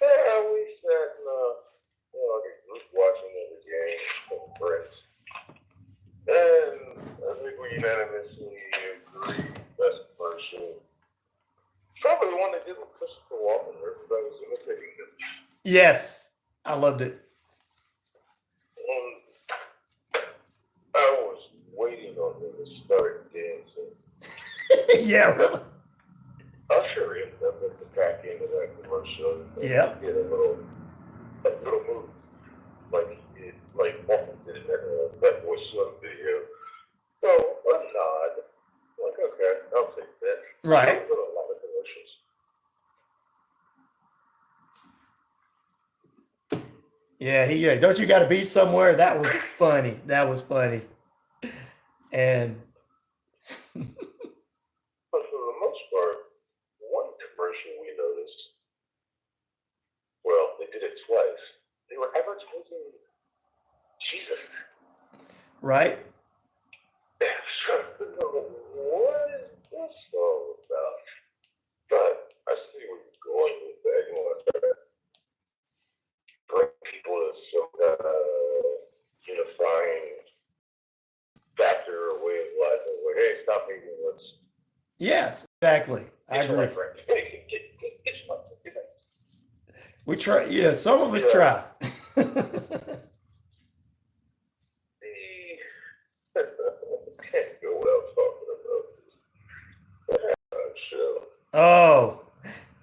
[SPEAKER 21] Yeah, we sat just watching the game with friends. And I think we unanimously agree best commercial. Probably the one they did with Christopher Walken, where everybody was imitating him.
[SPEAKER 1] Yes, I loved it.
[SPEAKER 21] I was waiting on him to start dancing.
[SPEAKER 1] Yeah, really.
[SPEAKER 21] Usher ended up at the back end of that commercial.
[SPEAKER 1] Yep.
[SPEAKER 21] He did a little move like he did, like Walken did in that voiceover video. So a nod. Like, okay, I'll take that.
[SPEAKER 1] Right.
[SPEAKER 21] That was a lot of commercials.
[SPEAKER 1] Yeah, don't you got to be somewhere? That was funny. That was funny. And
[SPEAKER 21] but for the most part, one commercial we noticed, well, they did it twice. They were advertising Jesus.
[SPEAKER 1] right?
[SPEAKER 21] What is this all about? But I see where you're going with that. You want to bring people to some kind of unifying factor or way of life. And like, hey, stop hating. Let's.
[SPEAKER 1] Yes, exactly. I agree. We try, some of us try.
[SPEAKER 21] Can't go without talking about this show.
[SPEAKER 1] Oh,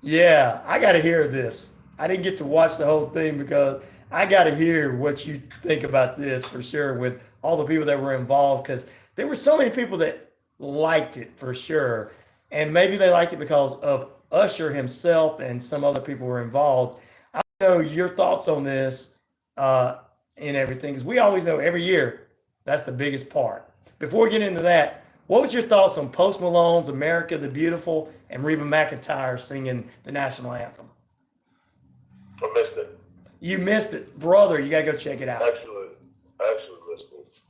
[SPEAKER 1] yeah. I got to hear this. I didn't get to watch the whole thing because I got to hear what you think about this for sure with all the people that were involved, because there were so many people that liked it for sure. And maybe they liked it because of Usher himself and some other people were involved. I know your thoughts on this and everything, because we always know every year that's the biggest part. Before we get into that, what was your thoughts on Post Malone's America the Beautiful and Reba McEntire singing the national anthem?
[SPEAKER 21] I missed it.
[SPEAKER 1] You missed it. Brother, you got to go check it out.
[SPEAKER 21] Actually missed it.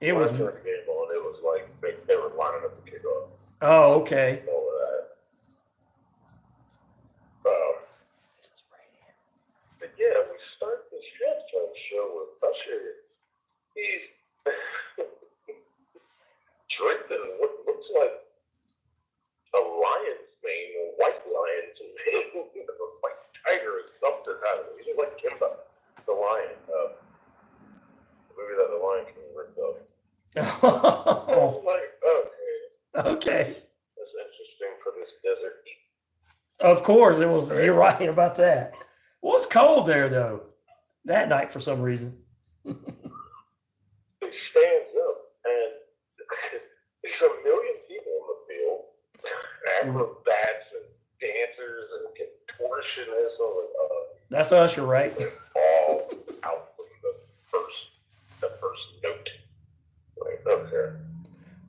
[SPEAKER 1] It
[SPEAKER 21] when
[SPEAKER 1] was.
[SPEAKER 21] I turned the game on, it was like they were lining up to kick off.
[SPEAKER 1] Oh, okay.
[SPEAKER 21] All of that. But yeah, we start this halftime show with Usher. He's drinking what looks like a lion's mane, or white lion's mane, like tiger or something out of it. He's just like Kimba, the lion. The movie that the Lion King ripped off. I was like, okay.
[SPEAKER 1] Okay.
[SPEAKER 21] That's interesting for this desert heat.
[SPEAKER 1] Of course, it was. You're right about that. Well, it's cold there, though, that night for some reason.
[SPEAKER 21] He stands up, and there's a million people in the field, acrobats and dancers and contortionists
[SPEAKER 1] That's Usher, right?
[SPEAKER 21] All out from the first note. Like, okay,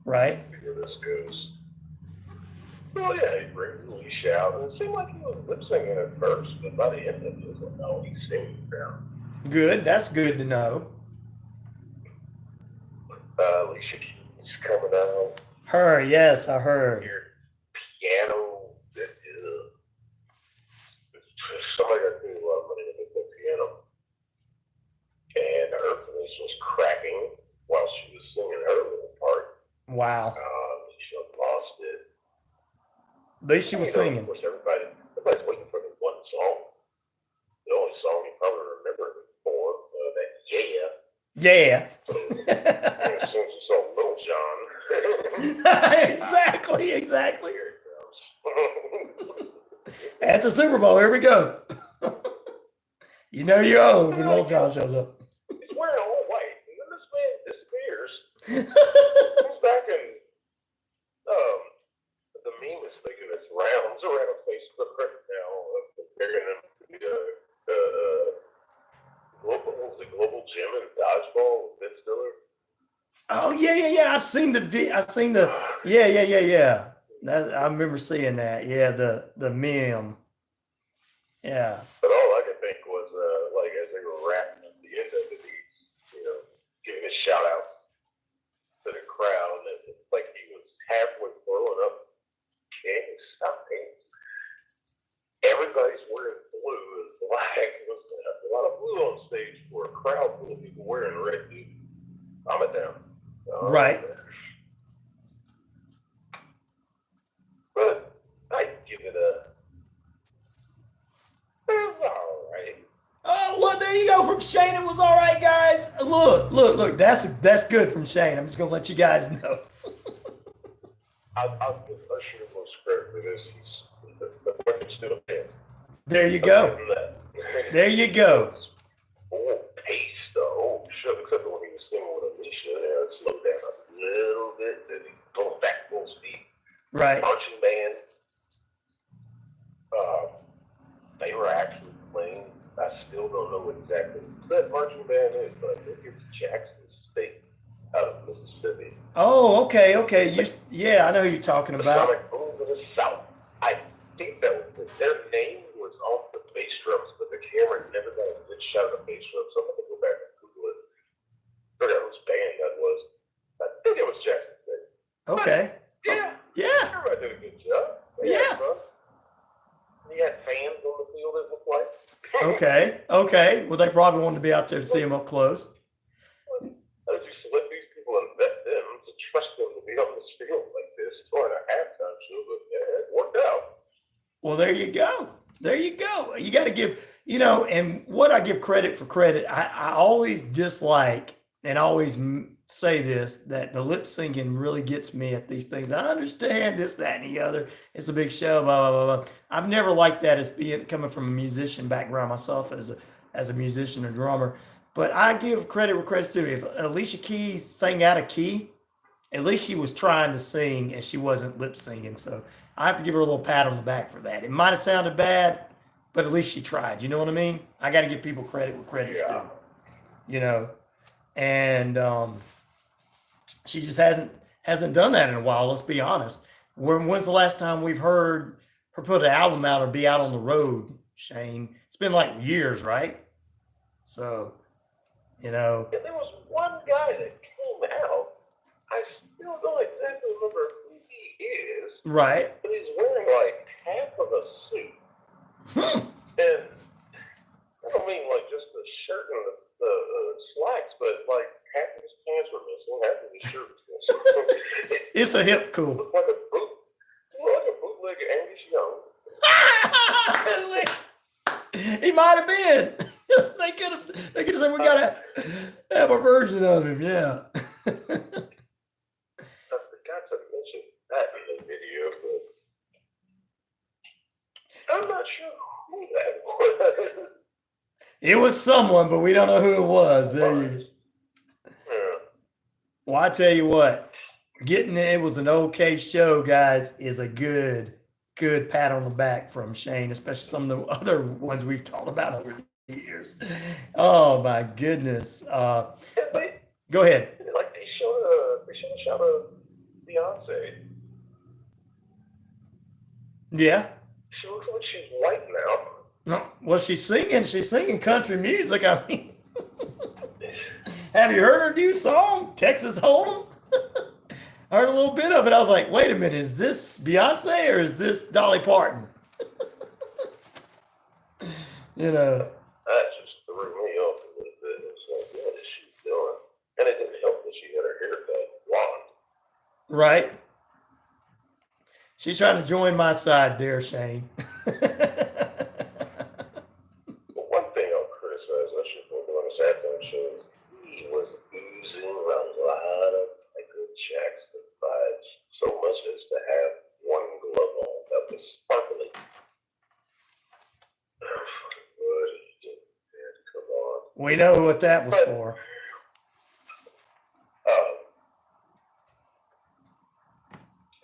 [SPEAKER 1] Right.
[SPEAKER 21] see where this goes. Well, yeah, he brings Alicia out, and it seemed like he was lip singing at first, but by the end of it, it was like, oh, he's singing now.
[SPEAKER 1] Good. That's good to know.
[SPEAKER 21] Alicia Keys coming out.
[SPEAKER 1] Her, yes, I heard.
[SPEAKER 21] Your piano. Somebody got to do a lot of money to make that piano. And her voice was cracking while she was singing her little part.
[SPEAKER 1] Wow.
[SPEAKER 21] Alicia lost it.
[SPEAKER 1] At least she was singing.
[SPEAKER 21] Of course, everybody's waiting for the one song. The only song you probably remember before, that
[SPEAKER 1] Yeah.
[SPEAKER 21] as soon as you saw Little John.
[SPEAKER 1] Exactly. At the Superbowl, here we go. You know you're old when Little John shows up.
[SPEAKER 21] He's wearing all white, and then this man disappears. Comes back and the meme is making its rounds around Facebook right now of comparing him to the global gym and dodgeball with Vince Diller.
[SPEAKER 1] Oh yeah. I've seen the yeah. I remember seeing that. Yeah, the meme. Yeah.
[SPEAKER 21] But all I could think was, like, as they were rapping at the end of it, he's, giving a shout out to the crowd, and it's like he was halfway throwing up kings. Everybody's wearing blue and black. It was a lot of blue on stage for a crowd full of people wearing red. Dude, calm it down.
[SPEAKER 1] Right.
[SPEAKER 21] But I'd give it it was all right.
[SPEAKER 1] Oh, well, there you go from Shane. It was all right, guys. Look. That's good from Shane. I'm just gonna let you guys know.
[SPEAKER 21] I'll give Usher the most credit for this. The record still there.
[SPEAKER 1] There you go. There you go.
[SPEAKER 21] Oh, pace though. Oh, shit. Except for when he was singing with Alicia, it slowed down a little bit. Then he goes back full speed.
[SPEAKER 1] Right.
[SPEAKER 21] Marching band. They were actually playing. I still don't know exactly who that marching band is, but I think it's Jackson State out of Mississippi.
[SPEAKER 1] Oh, okay. I know who you're talking
[SPEAKER 21] The
[SPEAKER 1] about.
[SPEAKER 21] Sonic Boom of the South. I think that was their name was off the bass drums, but the camera never got a good shot of the bass drums. So I'm gonna go back and Google it. I forgot whose band that was. I think it was Jackson State.
[SPEAKER 1] Okay.
[SPEAKER 21] Yeah. Everybody did a good job.
[SPEAKER 1] Yeah.
[SPEAKER 21] He had fans on the field, it looked like.
[SPEAKER 1] Okay. Well, they probably wanted to be out there to see him up close.
[SPEAKER 21] As you select these people and vet them to trust them to be on this field like this during a halftime show, but yeah, it worked out.
[SPEAKER 1] Well, there you go. You got to give, and what I give credit for credit, I always dislike and always say this, that the lip syncing really gets me at these things. I understand this, that, and the other. It's a big show, blah, blah, blah, blah. I've never liked that as coming from a musician background myself as a musician or drummer. But I give credit where credit's due. If Alicia Keys sang out of key, at least she was trying to sing and she wasn't lip singing. So I have to give her a little pat on the back for that. It might have sounded bad, but at least she tried. You know what I mean? I got to give people credit where credit's due. And she just hasn't done that in a while. Let's be honest. When's the last time we've heard her put an album out or be out on the road, Shane? It's been like years, right? So,
[SPEAKER 21] Yeah, there was one guy that came out. I still don't exactly remember who he is.
[SPEAKER 1] Right.
[SPEAKER 21] But he's wearing like half of a suit. And I don't mean like just the shirt and the slacks, but like half of his pants were missing, half of his shirt was missing.
[SPEAKER 1] It's a hip cool.
[SPEAKER 21] Looked like a bootleg Angus Young.
[SPEAKER 1] He might have been. They could have said we gotta have a version of him. Yeah.
[SPEAKER 21] I forgot to mention that in the video, but I'm not sure who that was.
[SPEAKER 1] It was someone, but we don't know who it was. There you. Well, I tell you what, it was an okay show, guys, is a good good pat on the back from Shane, especially some of the other ones we've talked about over the years. Oh my goodness. Go ahead.
[SPEAKER 21] Like they should have shot a Beyonce.
[SPEAKER 1] Yeah.
[SPEAKER 21] She looks like she's white now.
[SPEAKER 1] No, well, she's singing country music. I mean, have you heard her new song, Texas Hold'em? I heard a little bit of it. I was like, wait a minute, is this Beyonce or is this Dolly Parton? You know.
[SPEAKER 21] That just threw me off a little bit. It was like, what is she doing? And it didn't help that she had her hair cut blonde.
[SPEAKER 1] Right. She's trying to join my side there, Shane.
[SPEAKER 21] But one thing I'll criticize Usher for doing this halftime show is he was oozing a lot of Michael Jackson vibes. So much as to have one glove on that was sparkling. Come on.
[SPEAKER 1] We know what that was for.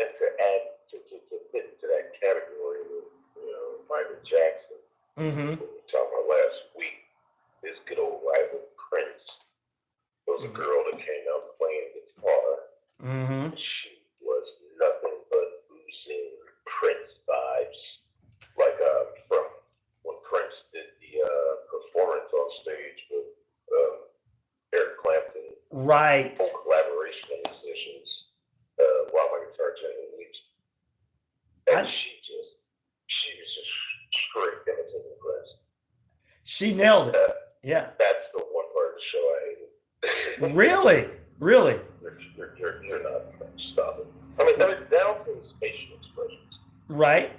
[SPEAKER 21] And to add to fit into that category with, Michael Jackson,
[SPEAKER 1] Mm-hmm.
[SPEAKER 21] we were talking about last week, his good old rival Prince was a girl that came out playing guitar.
[SPEAKER 1] Mm-hmm.
[SPEAKER 21] She was nothing but oozing Prince vibes. Like from when Prince did the performance on stage with Eric Clapton.
[SPEAKER 1] Right.
[SPEAKER 21] Full collaboration of musicians while my guitar gently weeps. And she was just straight imitating Prince.
[SPEAKER 1] She nailed it. Yeah.
[SPEAKER 21] That's the one part of the show I hated.
[SPEAKER 1] Really? Really?
[SPEAKER 21] You're not. Stop it. I mean, down to his facial expressions.
[SPEAKER 1] Right.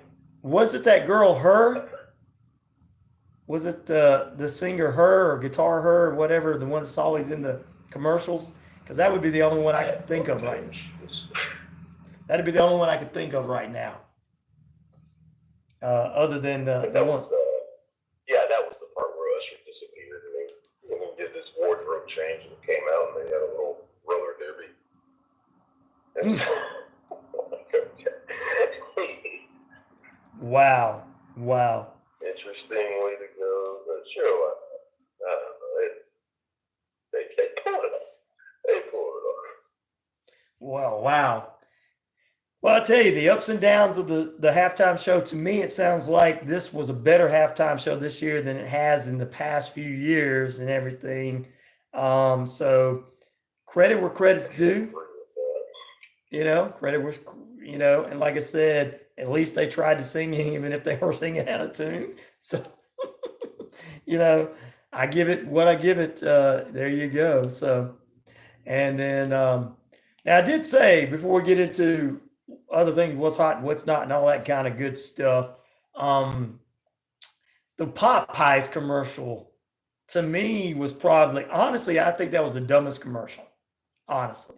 [SPEAKER 1] Was it that girl, her? Was it the singer, her, or guitar, her, or whatever, the one that's always in the commercials? Because that would be the only one I could think of right now. That'd be the only one I could think of right now. Other than the one.
[SPEAKER 21] That was the part where Usher disappeared and he did this wardrobe change and came out and they had a little roller derby.
[SPEAKER 1] Wow. Wow.
[SPEAKER 21] Interesting way to go. But sure, I don't know. They pulled it off. They pulled it off.
[SPEAKER 1] Well, wow. Well, I'll tell you, the ups and downs of the halftime show, to me, it sounds like this was a better halftime show this year than it has in the past few years and everything. So credit where credit's due. Credit was, and like I said, at least they tried to sing even if they were singing out of tune. So, I give it what I give it. There you go. So, and then, now I did say before we get into other things, what's hot, what's not, and all that kind of good stuff. The Popeyes commercial to me was probably, honestly, I think that was the dumbest commercial. Honestly,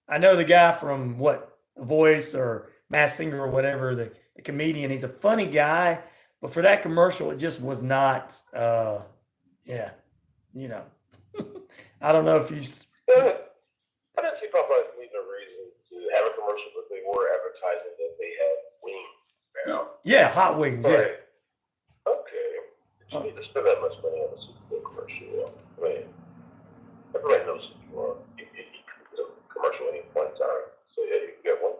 [SPEAKER 1] I know the guy from The Voice or Masked Singer or whatever, the comedian, he's a funny guy, but for that commercial, it just was not, I don't know if you.
[SPEAKER 21] I didn't see Popeyes needing a reason to have a commercial, but they were advertising that they had wings now.
[SPEAKER 1] Yeah, hot wings. Yeah.
[SPEAKER 21] Okay. Did you need to spend that much money on a Super Bowl commercial? I mean, everybody knows who you are. You can do a commercial any point in time. So yeah, you can get one.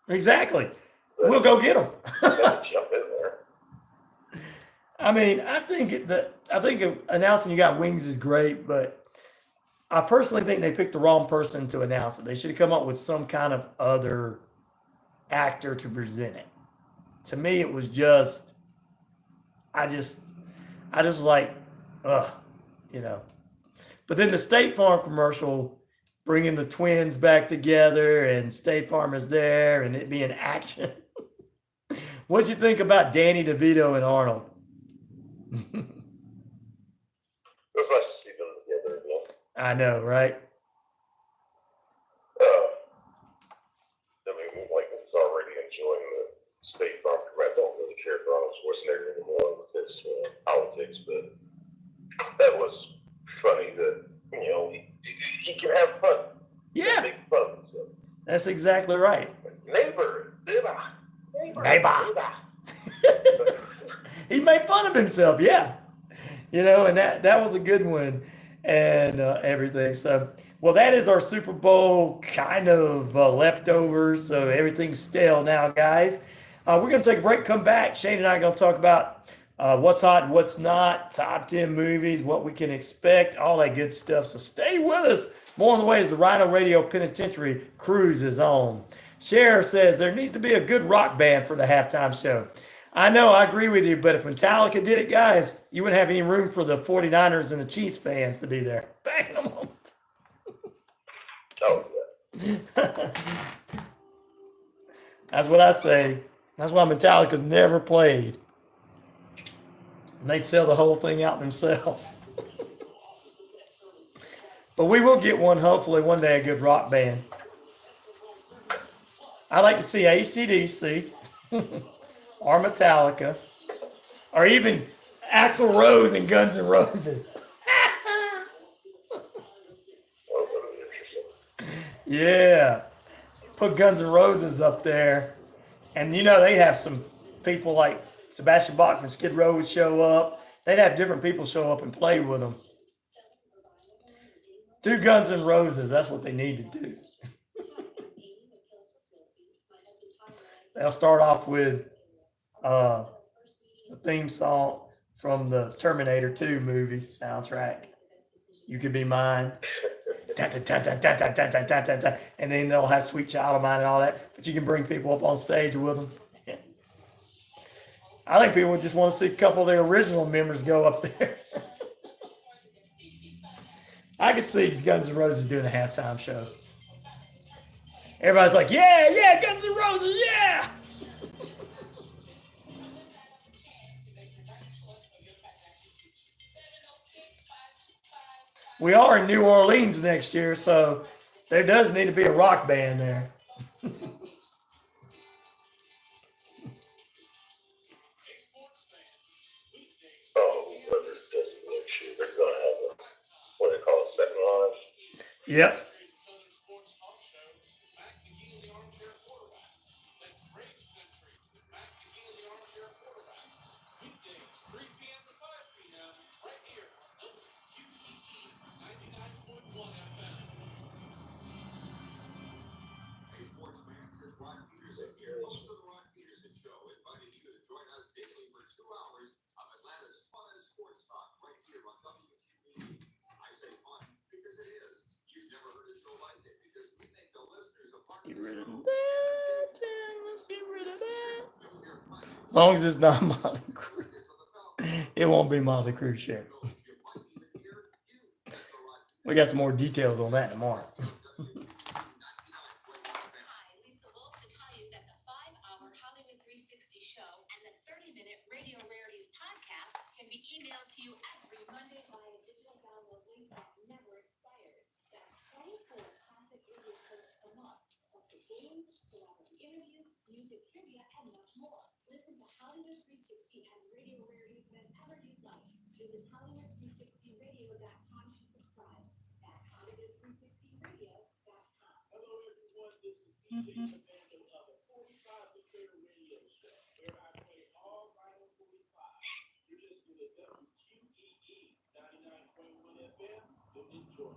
[SPEAKER 1] Exactly. We'll go get them.
[SPEAKER 21] Jump in there.
[SPEAKER 1] I mean, I think announcing you got wings is great, but I personally think they picked the wrong person to announce it. They should have come up with some kind of other actor to present it. To me, it was just, I just like, But then the State Farm commercial, bringing the twins back together and State Farm is there and it being action. What'd you think about Danny DeVito and Arnold?
[SPEAKER 21] It was nice to see them together again.
[SPEAKER 1] I know, right?
[SPEAKER 21] Was already enjoying the State Farm. I don't really care for Arnold Schwarzenegger anymore with his politics, but that was funny that, he can have fun.
[SPEAKER 1] Yeah.
[SPEAKER 21] Make fun of himself.
[SPEAKER 1] That's exactly right.
[SPEAKER 21] Neighbor.
[SPEAKER 1] Neighbor. He made fun of himself, yeah. You know, and that was a good one and everything. So, well, that is our Super Bowl kind of leftovers. So everything's stale now, guys. We're going to take a break, come back. Shane and I are going to talk about what's hot and what's not, top 10 movies, what we can expect, all that good stuff. So stay with us. More on the way as the RyanORadio Penitentiary cruise is on. Cher says there needs to be a good rock band for the halftime show. I know, I agree with you, but if Metallica did it, guys, you wouldn't have any room for the 49ers and the Chiefs fans to be there. Back in a moment.
[SPEAKER 21] Oh, yeah.
[SPEAKER 1] That's what I say. That's why Metallica's never played. And they'd sell the whole thing out themselves. But we will get one, hopefully, one day, a good rock band. I like to see AC/DC. Or Metallica, or even Axl Rose and Guns N' Roses. Yeah, put Guns N' Roses up there, and you know they'd have some people like Sebastian Bach from Skid Row would show up. They'd have different people show up and play with them. Do Guns N' Roses. That's what they need to do. They'll start off with the theme song from the Terminator 2 movie soundtrack. You Could Be Mine. And then they'll have Sweet Child of Mine and all that. But you can bring people up on stage with them. I think people would just want to see a couple of their original members go up there. I could see Guns N' Roses doing a halftime show. Everybody's like, yeah, Guns N' Roses, yeah. We are in New Orleans next year, so there does need to be a rock band there.
[SPEAKER 21] Oh, whether it's just next year, they're going to have a, what do they call it, second line?
[SPEAKER 1] Yep.
[SPEAKER 3] Host of the Ron Peterson Show, inviting you to join us daily for 2 hours of Atlanta's funnest sports talk right here on WQEE. I say fun because it is. You've never heard a show like it because we make the listeners a part of the show.
[SPEAKER 1] Let's get rid of that. As long as it's not Motley Crue. It won't be Motley Crue, Share. We got some more details on that tomorrow.
[SPEAKER 2] Emailed to you every Monday by a digital download link that never expires. That's 24 classic radio clips per month. Plus the games, celebrity interviews, music trivia, and much more. Listen to Hollywood 360 and Radio Rarities whenever you'd like. Visit Hollywood360radio.com to subscribe. That's Hollywood360radio.com.
[SPEAKER 11] Hello everyone, this is DJ Vincent of the 45 Secure Radio Show, where I play all Vinyl 45. You're listening to WQEE 99.1 FM, Linden, Georgia.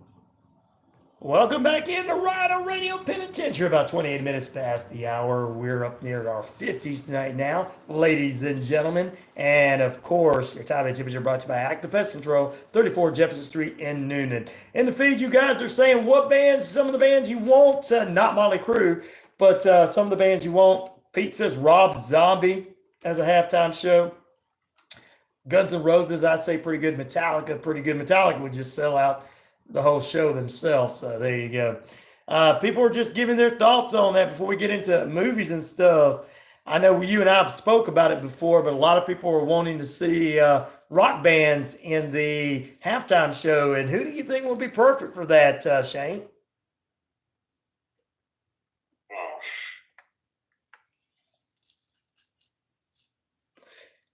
[SPEAKER 1] Welcome back into RyanORadio Penitentiary. About 28 minutes past the hour. We're up near our 50s tonight now, ladies and gentlemen. And of course, your time and temperature brought to you by Active Pest Control, 34 Jefferson Street in Noonan. In the feed, you guys are saying what bands, some of the bands you want, not Motley Crue, but some of the bands you want. Pete says Rob Zombie as a halftime show. Guns N' Roses, I say pretty good. Metallica, pretty good. Metallica would just sell out the whole show themselves. So there you go. People are just giving their thoughts on that before we get into movies and stuff. I know you and I have spoke about it before, but a lot of people are wanting to see rock bands in the halftime show. And who do you think will be perfect for that, Shane?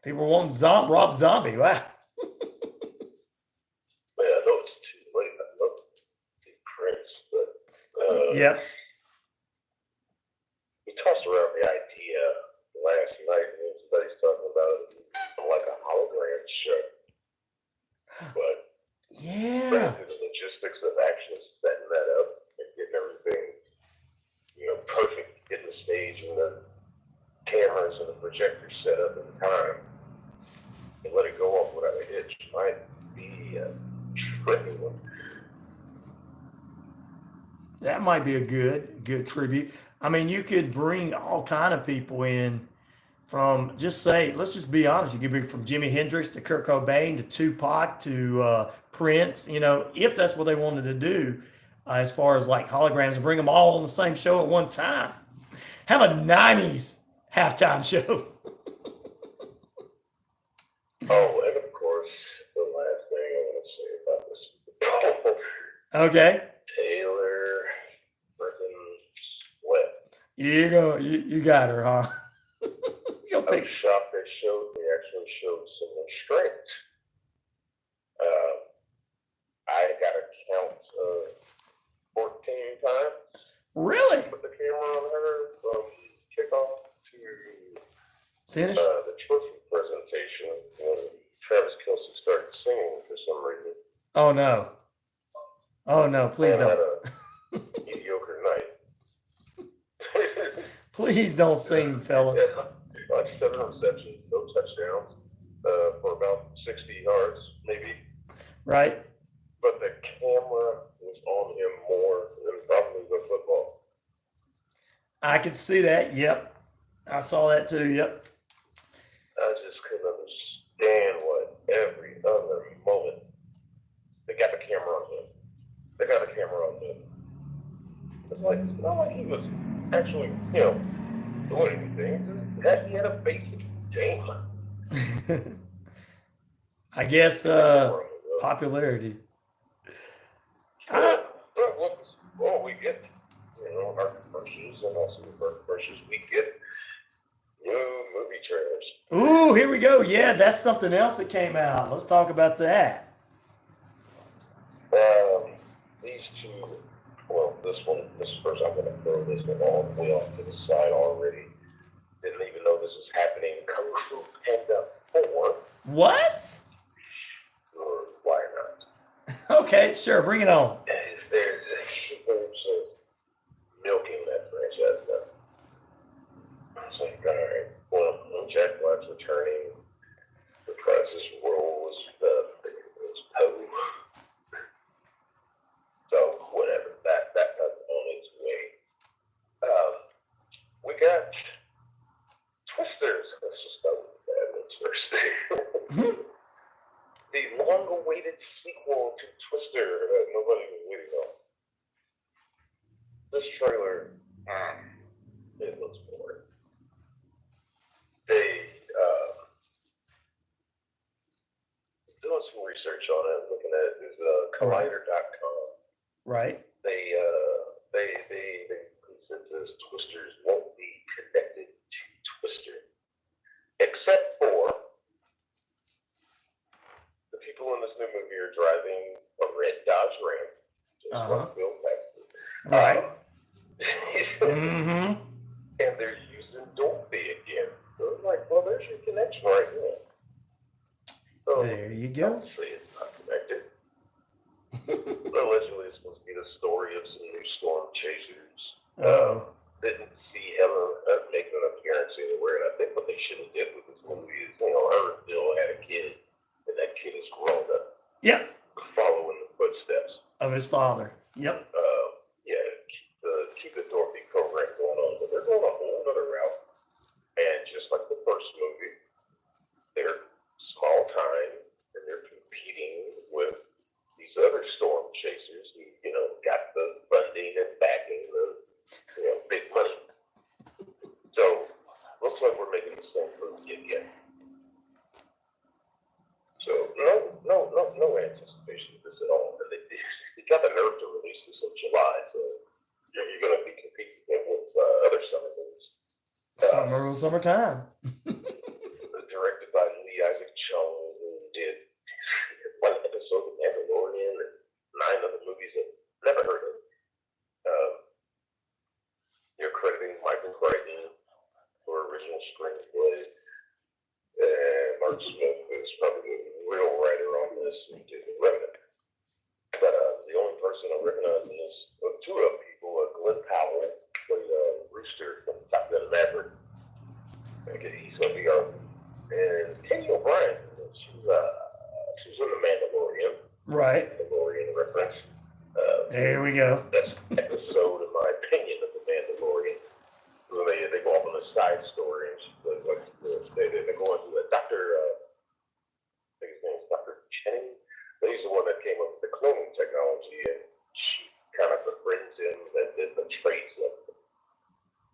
[SPEAKER 1] People want Rob Zombie. Wow.
[SPEAKER 21] Yeah, I know it's too late. I love Prince, but
[SPEAKER 1] Yep.
[SPEAKER 21] we tossed around the idea last about it like a hologram show. But
[SPEAKER 1] Yeah.
[SPEAKER 21] the logistics of actually setting that up and getting everything, perfect, getting the stage and the cameras and the projectors set up in time, and let it go off without a hitch might be a tricky one.
[SPEAKER 1] That might be a good tribute. I mean, you could bring all kind of people in from, just say, let's just be honest. You could bring from Jimi Hendrix to Kurt Cobain to Tupac to Prince. If that's what they wanted to do, as far as like holograms, and bring them all on the same show at one time. Have a '90s halftime show.
[SPEAKER 21] Oh, and of course, the last thing I want to say about this Super Bowl.
[SPEAKER 1] Okay.
[SPEAKER 21] Taylor freaking Swift.
[SPEAKER 1] You got her, huh?
[SPEAKER 21] I'm shocked they actually showed some restraint. I got a count of 14 times.
[SPEAKER 1] Really?
[SPEAKER 21] Put the camera on her from kickoff to
[SPEAKER 1] Finish?
[SPEAKER 21] The trophy presentation when Travis Kelce started singing for some reason.
[SPEAKER 1] Oh no, please
[SPEAKER 21] And had
[SPEAKER 1] don't.
[SPEAKER 21] a mediocre night.
[SPEAKER 1] Please don't sing, fella.
[SPEAKER 21] Like 7 receptions, no touchdowns, for about 60 yards, maybe.
[SPEAKER 1] Right?
[SPEAKER 21] But the camera was on him more than probably the football.
[SPEAKER 1] I could see that. Yep. I saw that too. Yep.
[SPEAKER 21] I just couldn't understand what every other moment they got the camera on him. It's like, it's not like he was actually, doing anything. He had a basic game.
[SPEAKER 1] I guess popularity.
[SPEAKER 21] Well, we get, our commercials, and also the commercials, we get new movie trailers.
[SPEAKER 1] Ooh, here we go. Yeah, that's something else that came out. Let's talk about that.
[SPEAKER 21] These two, this first, I'm going to throw this one all the way off to the side already. Didn't even know this was happening. Kung Fu Panda 4.
[SPEAKER 1] What?
[SPEAKER 21] Or why not?
[SPEAKER 1] Okay, sure. Bring it on.
[SPEAKER 21] There's milking that franchise now. It's like, all right, well, Jack Black's returning. The Price's role was Poe. So whatever, that's on its way. We got Twisters. Let's just start with that. That's first. The long-awaited sequel to Twister that nobody was waiting on. This trailer, it looks boring. They doing some research on it, looking at it. There's Collider.com.
[SPEAKER 1] Right.
[SPEAKER 21] They consensus Twisters won't be connected to Twister, except for the people in this new movie are driving a red Dodge Ram. Just like Bill Paxton.
[SPEAKER 1] Right.
[SPEAKER 21] Mm-hmm. And they're using Dolby again. So it's like, well, there's your connection right there. So
[SPEAKER 1] There you go.
[SPEAKER 21] obviously it's not connected. Allegedly, it's supposed to be the story of some new storm chasers. Didn't see Helen making an appearance anywhere. And I think what they should have did with this movie is, her and Bill had a kid, and that kid is grown up.
[SPEAKER 1] Yep.
[SPEAKER 21] Following the footsteps.
[SPEAKER 1] Of his father. Yep.
[SPEAKER 21] Keep the Dorothy program going on, but they're going a whole other route. And just like the first movie, they're small time, and they're competing with these other storm chasers who, got the funding and backing the, big money. So, looks like we're making the same movie again. So, no anticipation of this at all. And they got the nerve to release this in July, so you're going to be competing with other summer movies.
[SPEAKER 1] Summertime.
[SPEAKER 21] Directed by Lee Isaac Chung, who did one episode of Mandalorian and 9 other movies I've never heard of. You're crediting Michael Crichton for original screenplay. And Mark Smith is probably the real writer on this and didn't recognize. But the only person I recognize is two other people. Glenn Powell played Rooster from Top Gun Maverick. Okay, he's gonna be our. And Kenny O'Brien, she's in The Mandalorian.
[SPEAKER 1] Right.
[SPEAKER 21] Mandalorian reference.
[SPEAKER 1] There we go.
[SPEAKER 21] Best episode, in my opinion, of The Mandalorian. So they go off on a side story, and they go into a Dr. I think his name is Dr. Cheney. He's the one that came up with the cloning technology, and she kind of brings in the traits of.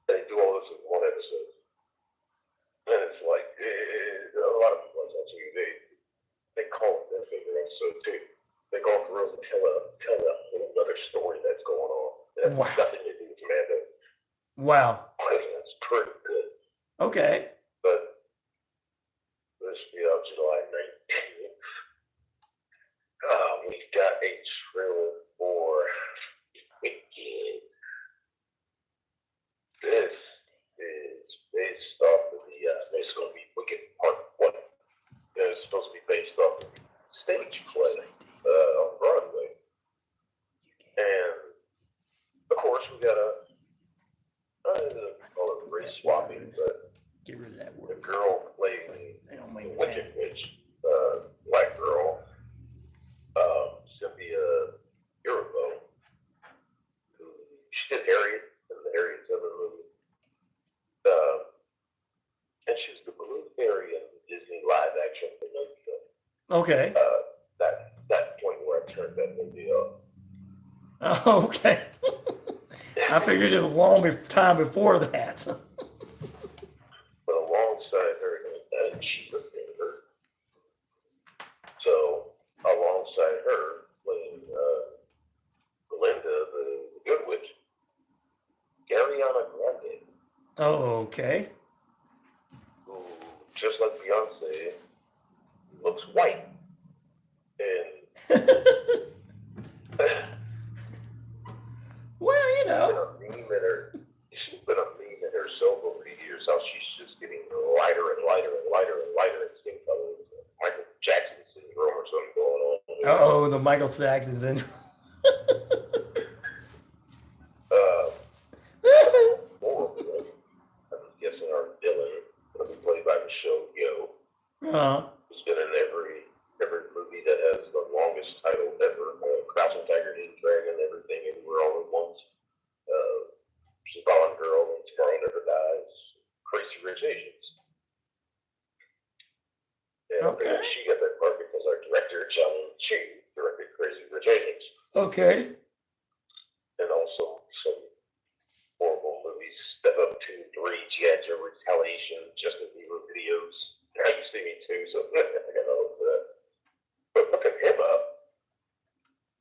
[SPEAKER 21] They do all this in one episode, and it's like a lot of people actually they call it their favorite episode too. They go through and tell a whole other story that's going on. That's nothing to do with Commando.
[SPEAKER 1] Wow.
[SPEAKER 21] That's pretty good.
[SPEAKER 1] Okay.
[SPEAKER 21] But this will be out July 19th. We got a trailer for Weekend. This is based off of it's going to be Wicked Part 1. It's supposed to be based off of stage play on Broadway. And, of course, we got I don't call it race swapping, but
[SPEAKER 1] get rid of that word.
[SPEAKER 21] The girl playing the Wicked Witch, black girl, Cynthia Erivo, she did Harriet in the Harriet Tubman movie. And she's the blue fairy in the Disney live action Pinocchio.
[SPEAKER 1] Okay.
[SPEAKER 21] That point where I turned that movie off.
[SPEAKER 1] Oh, okay. I figured it was a long time before that. So.
[SPEAKER 21] But alongside her, and she's a singer. So alongside her, playing Belinda, the Good Witch, Ariana Grande.
[SPEAKER 1] Oh, okay.
[SPEAKER 21] Who, just like Beyonce, looks white. And
[SPEAKER 1] well, you know.
[SPEAKER 21] She's been a meme in herself over the years, how she's just getting lighter and lighter and lighter and lighter in skin color. Michael Jackson syndrome or something going on.
[SPEAKER 1] Uh-oh, the Michael Jackson syndrome.
[SPEAKER 21] I'm guessing our villain will be played by Michelle Yeoh. Who's been in every movie that has the longest title ever. Crouching Tiger, Hidden Dragon, Everything Everywhere All at Once. She's a Bond Girl, and Tomorrow Never Dies. Crazy Rich Asians. And she got that part because our director, John Chu, directed Crazy Rich Asians.
[SPEAKER 1] Okay.
[SPEAKER 21] And also some horrible movies. Step Up 2, 3, G.I. Joe Retaliation, Justin Bieber videos. Now you see me too, so I got all of that. But looking him up,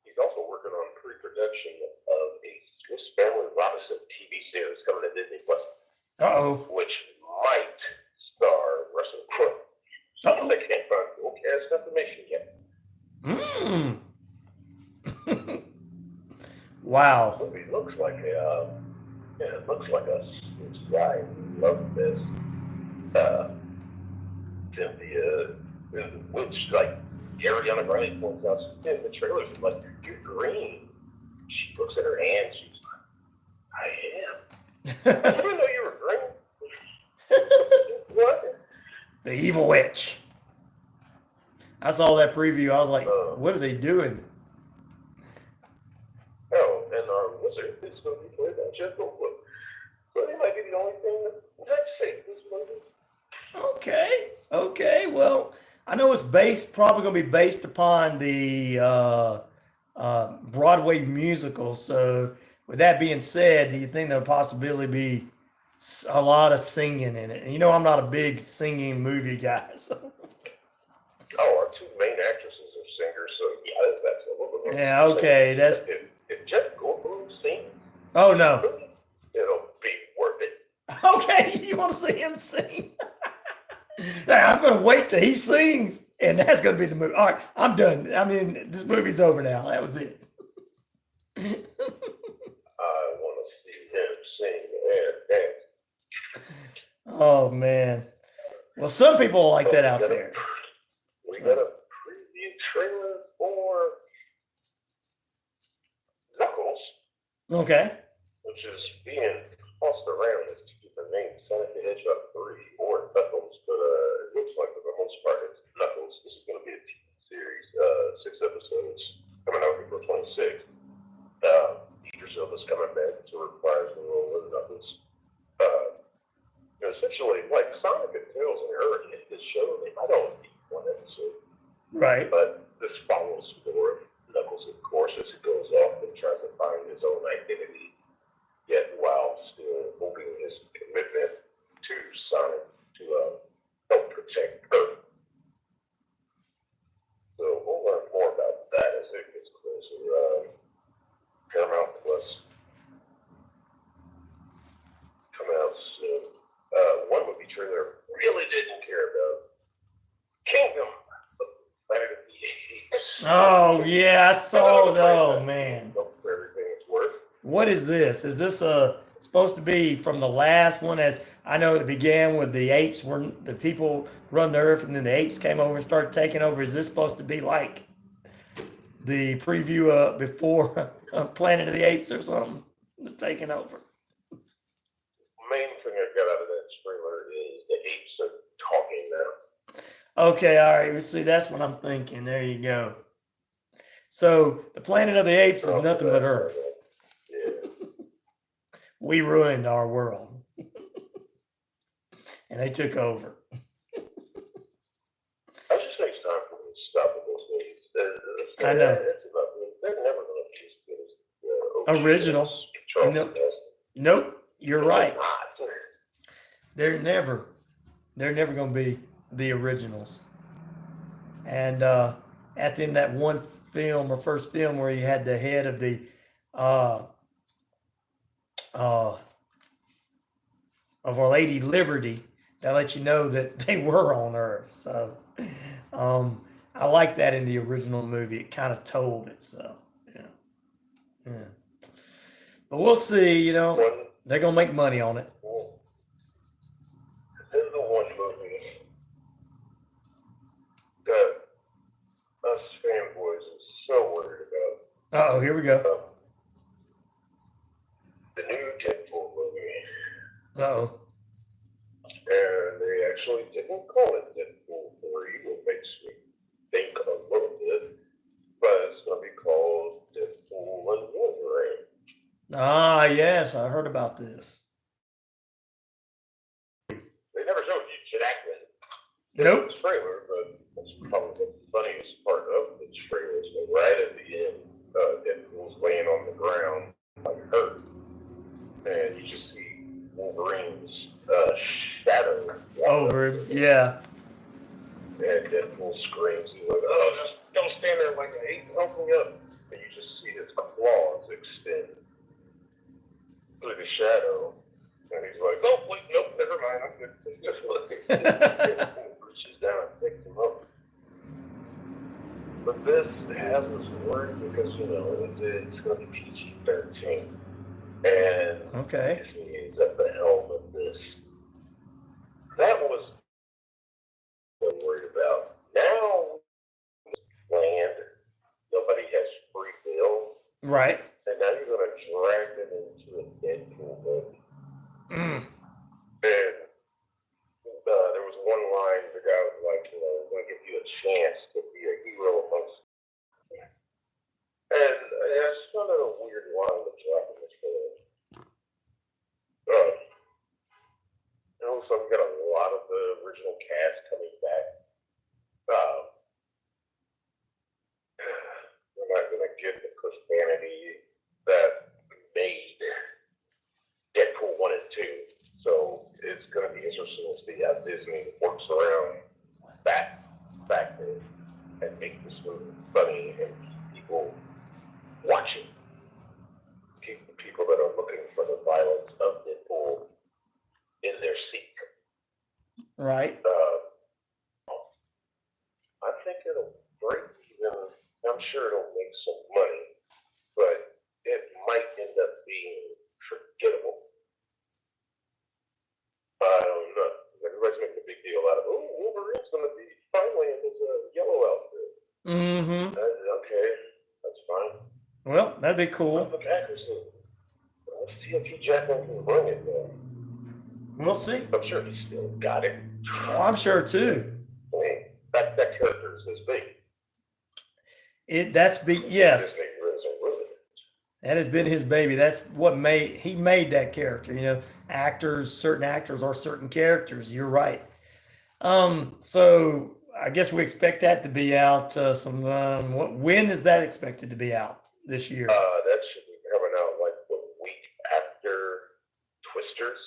[SPEAKER 21] he's also working on pre-production of a Swiss Family Robinson TV series coming to Disney Plus.
[SPEAKER 1] Uh-oh.
[SPEAKER 21] Which might star Russell Crowe.
[SPEAKER 1] Uh-oh.
[SPEAKER 21] They can't find full cast information yet.
[SPEAKER 1] Wow.
[SPEAKER 21] It looks like a Swiss guy. Love this. Cynthia, which like Ariana Grande points out, in the trailers, like, you're green. She looks at her hand, she's like, I am. I didn't know you were green. What?
[SPEAKER 1] The Evil Witch. I saw that preview. I was like, what are they doing?
[SPEAKER 21] Oh, and our wizard is going to be played by Jeff Goldblum. So he might be the only thing that's safe this movie.
[SPEAKER 1] Okay. Well, I know it's probably going to be based upon the Broadway musical. So with that being said, do you think there'll possibly be a lot of singing in it? And you know, I'm not a big singing movie guy. So.
[SPEAKER 21] Oh, our two main actresses are singers, so yeah, that's a little bit.
[SPEAKER 1] Yeah, okay. That's
[SPEAKER 21] if Jeff Goldblum sings.
[SPEAKER 1] Oh no.
[SPEAKER 21] It'll be worth it.
[SPEAKER 1] Okay, you want to see him sing? I'm going to wait till he sings, and that's going to be the movie. All right, I'm done. I mean, this movie's over now. That was it.
[SPEAKER 21] I want to see him sing and dance.
[SPEAKER 1] Oh man. Well, some people like that out there.
[SPEAKER 21] We got a preview trailer for Knuckles,
[SPEAKER 1] Okay.
[SPEAKER 21] which is being tossed around as two different names, Sonic the Hedgehog 3 or Knuckles, but it looks like for the most part it's Knuckles. This is going to be a TV series, 6 episodes, coming out April 26th. Idris Elba's coming back to reprise the role of Knuckles. Essentially, like Sonic and Tails and Earth in this show, they might only be one episode.
[SPEAKER 1] Right.
[SPEAKER 21] But this follows for Knuckles, of course, as he goes off and tries to find his own identity, yet while still holding his commitment to Sonic to help protect Earth. So we'll learn more about that as it gets closer. Paramount Plus coming out soon. One movie trailer really didn't care about. Kingdom of Planet of the Apes.
[SPEAKER 1] Oh yeah, I saw. Oh man.
[SPEAKER 21] For everything it's worth.
[SPEAKER 1] What is this? Is this supposed to be from the last one? As I know, it began with the apes, where the people run the earth, and then the apes came over and started taking over. Is this supposed to be like the preview before Planet of the Apes or something? Taking over.
[SPEAKER 21] Main thing I got out of that trailer is the apes are talking now.
[SPEAKER 1] Okay, all right. See, that's what I'm thinking. There you go. So the Planet of the Apes is nothing but Earth.
[SPEAKER 21] Yeah.
[SPEAKER 1] We ruined our world, and they took over.
[SPEAKER 21] I just think it's time for them to stop with those movies.
[SPEAKER 1] I know.
[SPEAKER 21] They're never going to be as good as the
[SPEAKER 1] Original. Nope. You're right. They're never going to be the originals. And at the end of that one film or first film where you had the head of the of Our Lady Liberty, that let you know that they were on Earth. So I like that in the original movie. It kind of told it. So yeah. But we'll see. You know, they're gonna make money on it.
[SPEAKER 21] This is the one movie that us fanboys are so worried about.
[SPEAKER 1] Oh, here we go.
[SPEAKER 21] The new Deadpool movie.
[SPEAKER 1] Uh-oh.
[SPEAKER 21] And they actually didn't call it Deadpool 3, which makes me think a little bit. But it's going to be called Deadpool and Wolverine.
[SPEAKER 1] Ah, yes, I heard about this.
[SPEAKER 21] They never showed you Jackman.
[SPEAKER 1] Nope.
[SPEAKER 21] In the trailer, but that's probably the funniest part of the trailer. So right at the end, Deadpool's laying on the ground, like hurt. And you just see Wolverine's shadow
[SPEAKER 1] Over him, yeah.
[SPEAKER 21] And Deadpool screams. He's like, "Oh, just don't stand there like an ape. Help me up!" And you just see his claws extend through the shadow. And he's like, "Oh, wait, nope, never mind. I'm good." Just looking. Deadpool reaches down and picks him up. But this has us worried because, you know, it's going to be PG-13. And
[SPEAKER 1] Okay.
[SPEAKER 21] Disney is at the helm of this. That was what I'm worried about. Now, land, nobody has free will.
[SPEAKER 1] Right.
[SPEAKER 21] And now you're going to drag them into a Deadpool movie.
[SPEAKER 1] Mm.
[SPEAKER 21] And there was one line, the guy was like, you know, we're going to give you a chance to be a hero amongst them. And it's kind of a weird line to drop in this film. And also, we got a lot of the original cast coming back. We're not going to get the profanity that made Deadpool 1 and 2. So it's going to be interesting to see how Disney works around that factor and make this movie funny and keep people watching. Keep the people that are looking for the violence of Deadpool in their seat.
[SPEAKER 1] Right.
[SPEAKER 21] I think it'll break even. I'm sure it'll make some money, but it might end up being forgettable. I don't know. Everybody's making a big deal out of,
[SPEAKER 1] Mm-hmm.
[SPEAKER 11] Okay, that's fine.
[SPEAKER 1] Well, that'd be cool.
[SPEAKER 11] Let's see if Hugh Jackman can bring it, though.
[SPEAKER 1] We'll see.
[SPEAKER 11] I'm sure he's still got it.
[SPEAKER 1] Oh, I'm sure too.
[SPEAKER 11] I mean, that character is his baby.
[SPEAKER 1] Yes. That has been his baby. That's what he made that character. You know, certain actors are certain characters. You're right. So I guess we expect that to be out when is that expected to be out this year?
[SPEAKER 11] That should be coming out like the week after Twisters.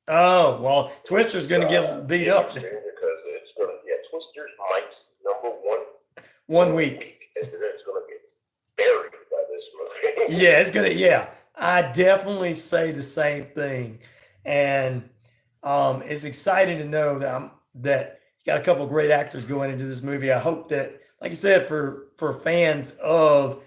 [SPEAKER 1] Oh, well, Twister's going to get beat up.
[SPEAKER 11] Because it's going to, Twisters might number one.
[SPEAKER 1] 1 week.
[SPEAKER 11] And then it's going to get buried by this movie.
[SPEAKER 1] Yeah, I definitely say the same thing. And it's exciting to know that you got a couple of great actors going into this movie. I hope that, like I said, for fans of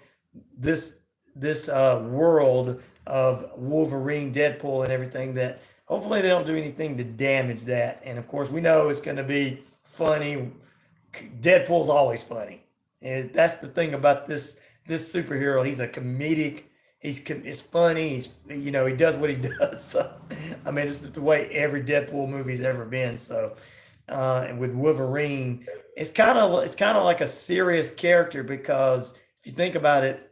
[SPEAKER 1] this world of Wolverine, Deadpool, and everything, that hopefully they don't do anything to damage that. And of course, we know it's going to be funny. Deadpool's always funny. And that's the thing about this superhero. He's a comedic. It's funny. He does what he does. So, I mean, this is the way every Deadpool movie's ever been. So, and with Wolverine, it's kind of like a serious character, because if you think about it,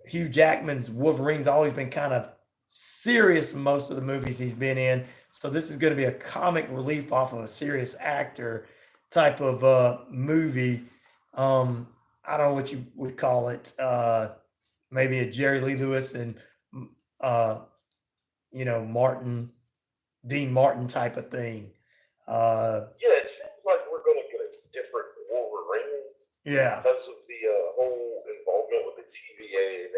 [SPEAKER 1] Hugh Jackman's Wolverine's always been kind of serious in most of the movies he's been in. So this is going to be a comic relief off of a serious actor type of movie. I don't know what you would call it. Maybe a Jerry Lee Lewis and Dean Martin type of thing.
[SPEAKER 11] It seems like we're going to get a different Wolverine.
[SPEAKER 1] Yeah.
[SPEAKER 11] Because of the whole involvement with the TVA,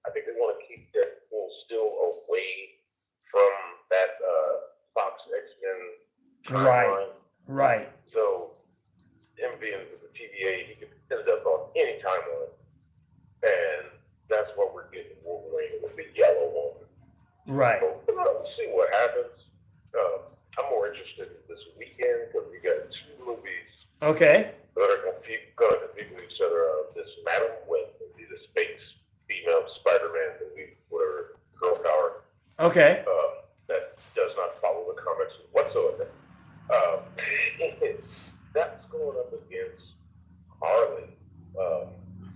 [SPEAKER 11] I think they want to keep Deadpool still away from that Fox X-Men timeline.
[SPEAKER 1] Right.
[SPEAKER 11] So him being with the TVA, he could end up on any timeline, and that's what we're getting Wolverine with the yellow one.
[SPEAKER 1] Right.
[SPEAKER 11] So, we'll see what happens. I'm more interested in this weekend because we got 2 movies.
[SPEAKER 1] Okay.
[SPEAKER 11] That are going to compete with each other. This Madam Web, the space female Spider-Man movie, whatever, girl power.
[SPEAKER 1] Okay.
[SPEAKER 11] That does not follow the comics whatsoever. That's going up against Harley.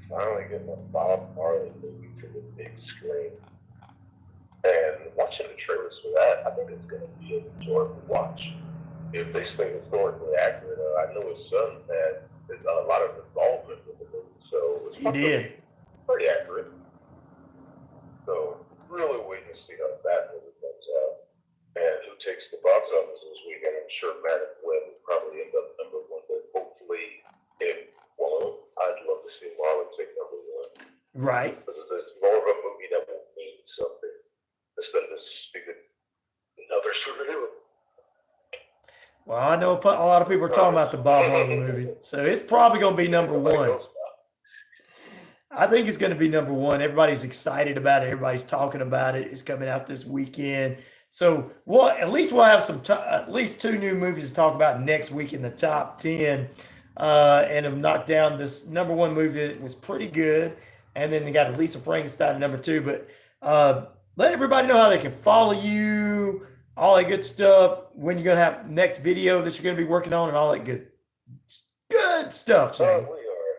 [SPEAKER 11] Finally getting a Bob Marley movie to the big screen. And watching the trailers for that, I think it's going to be an enjoyable watch. If they stay historically accurate, I know his son had a lot of involvement with the movie, so it's pretty accurate. So really waiting to see how that movie comes out and who takes the box office this weekend. I'm sure Madam Web will probably end up number 1, but hopefully it won't. I'd love to see Marlon take number 1.
[SPEAKER 1] Right.
[SPEAKER 11] Because it's more of a movie that will mean something instead of this stupid another superhero.
[SPEAKER 1] Well, I know a lot of people are talking about the Bob Marley movie, so it's probably going to be number 1. I think it's going to be number 1. Everybody's excited about it. Everybody's talking about it. It's coming out this weekend. So at least we'll have at least 2 new movies to talk about next week in the top 10. And have knocked down this number 1 movie that was pretty good. And then they got Lisa Frankenstein at number 2. But let everybody know how they can follow you, all that good stuff, when you're going to have next video that you're going to be working on, and all that good stuff, Shane.
[SPEAKER 11] We are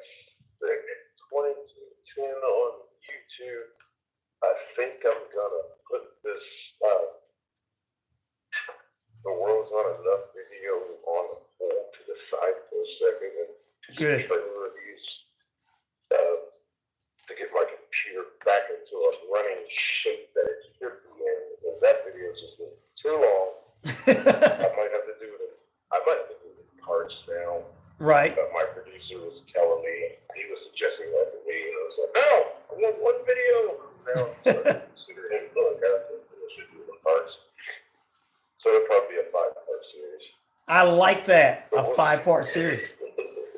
[SPEAKER 11] 2210 on YouTube. I think I'm going to put this The World's Not Enough video on hold to the side for a second.
[SPEAKER 1] Good.
[SPEAKER 11] Trailer reviews to get my computer back into a running shape that it should be in, because that video is just too long. I might have to do it in parts now.
[SPEAKER 1] Right.
[SPEAKER 11] My producer was telling me, he was suggesting that to me, and I was like, no, I want 1 video. Now I'm considering him going out and I should do it in parts. So it'll probably be a 5-part series.
[SPEAKER 1] I like that, a 5-part series.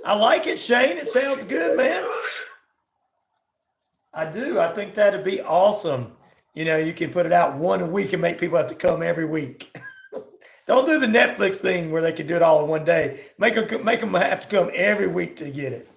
[SPEAKER 1] I like it, Shane. It sounds good, man. I do. I think that'd be awesome. You can put it out 1 a week and make people have to come every week. Don't do the Netflix thing where they can do it all in one day. Make them have to come every week to get it.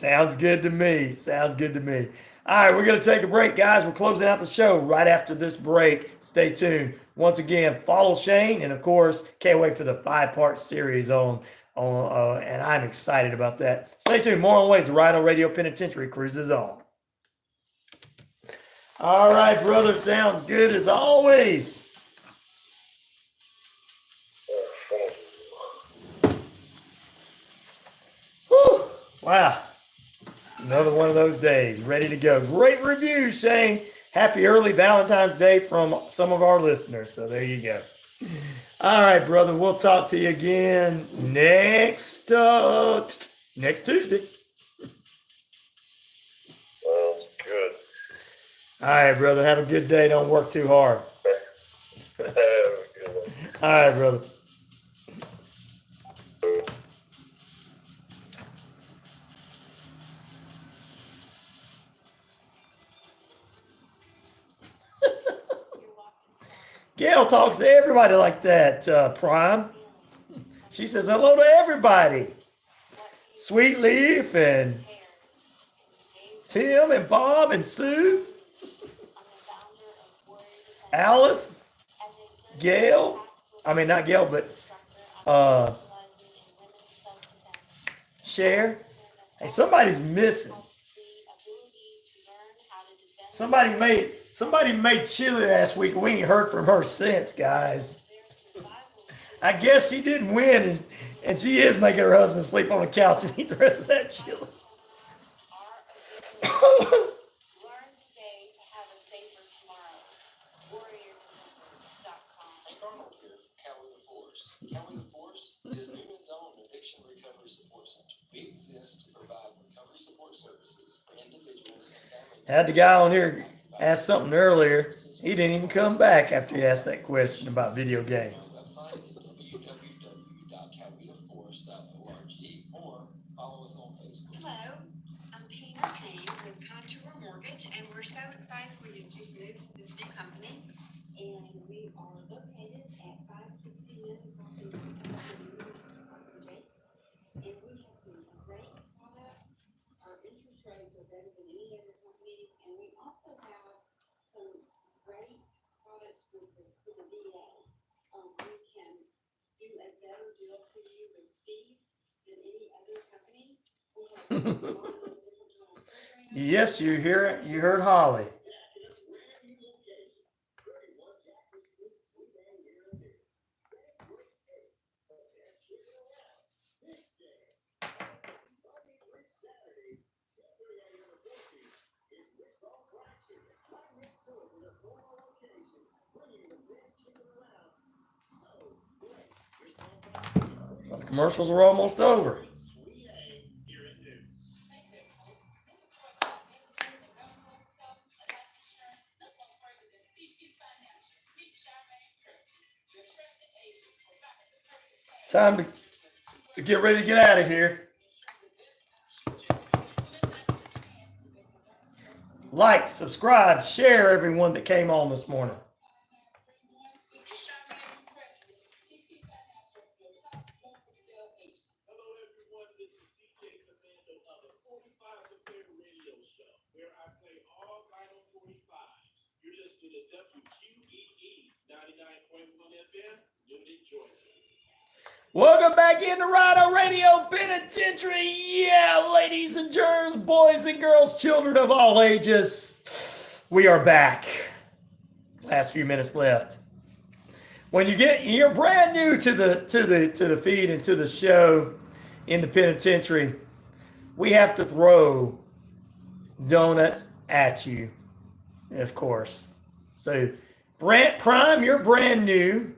[SPEAKER 1] Sounds good to me. Sounds good to me. All right, we're going to take a break, guys. We're closing out the show right after this break. Stay tuned. Once again, follow Shane, and of course, can't wait for the 5-part series and I'm excited about that. Stay tuned. More on ways the RyanORadio Penitentiary cruises on. All right, brother. Sounds good as always. Whew. Wow. Another one of those days. Ready to go. Great review, Shane. Happy early Valentine's Day from some of our listeners. So there you go. All right, brother. We'll talk to you again next Tuesday.
[SPEAKER 21] Well, good.
[SPEAKER 1] All right, brother. Have a good day. Don't work too hard.
[SPEAKER 21] Have a good one.
[SPEAKER 1] All right, brother. Gail talks to everybody like that, Prime. She says hello to everybody. Sweet Leaf and Tim and Bob and Sue. Alice. Gail. I mean, not Gail, but Cher. Hey, somebody's missing. Somebody made chili last week. We ain't heard from her since, guys. I guess she didn't win, and she is making her husband sleep on the couch and eat the rest of that chili.
[SPEAKER 13] Learn today to have a safer tomorrow. WarriorDefenders.com.
[SPEAKER 10] Hey, Arnold here from Cowboy the Force. Cowboy the Force is Newman's own addiction recovery support center. We exist to provide recovery support services for individuals and families.
[SPEAKER 1] Had the guy on here ask something earlier. He didn't even come back after he asked that question about video games.
[SPEAKER 10] Website at www.cowboytheforce.org or follow us on Facebook.
[SPEAKER 2] Hello, I'm Tina Payne with Contour Mortgage, and we're so excited we have just moved to this new company. And we are located at 560 Crossing. And we have some great products. Our interest rates are better than any other company. And we also have some great products for the VA. We can do a better deal for you with fees than any other company. We have a lot of those different programs.
[SPEAKER 1] Yes, you hear it. You heard Holly. Commercials are almost over. Time to get ready to get out of here. Like, subscribe, share everyone that came on this morning.
[SPEAKER 11] Hello, everyone. This is DJ Commando of the 45s Affair radio show, where I play all vinyl 45s. You're listening to WQEE 99.1 FM, Noonan, Georgia.
[SPEAKER 1] Welcome back into RyanORadio Penitentiary. Yeah, ladies and germs, boys and girls, children of all ages. We are back. Last few minutes left. When you're brand new to the feed and to the show in the penitentiary, we have to throw donuts at you, of course. So, Prime, you're brand new.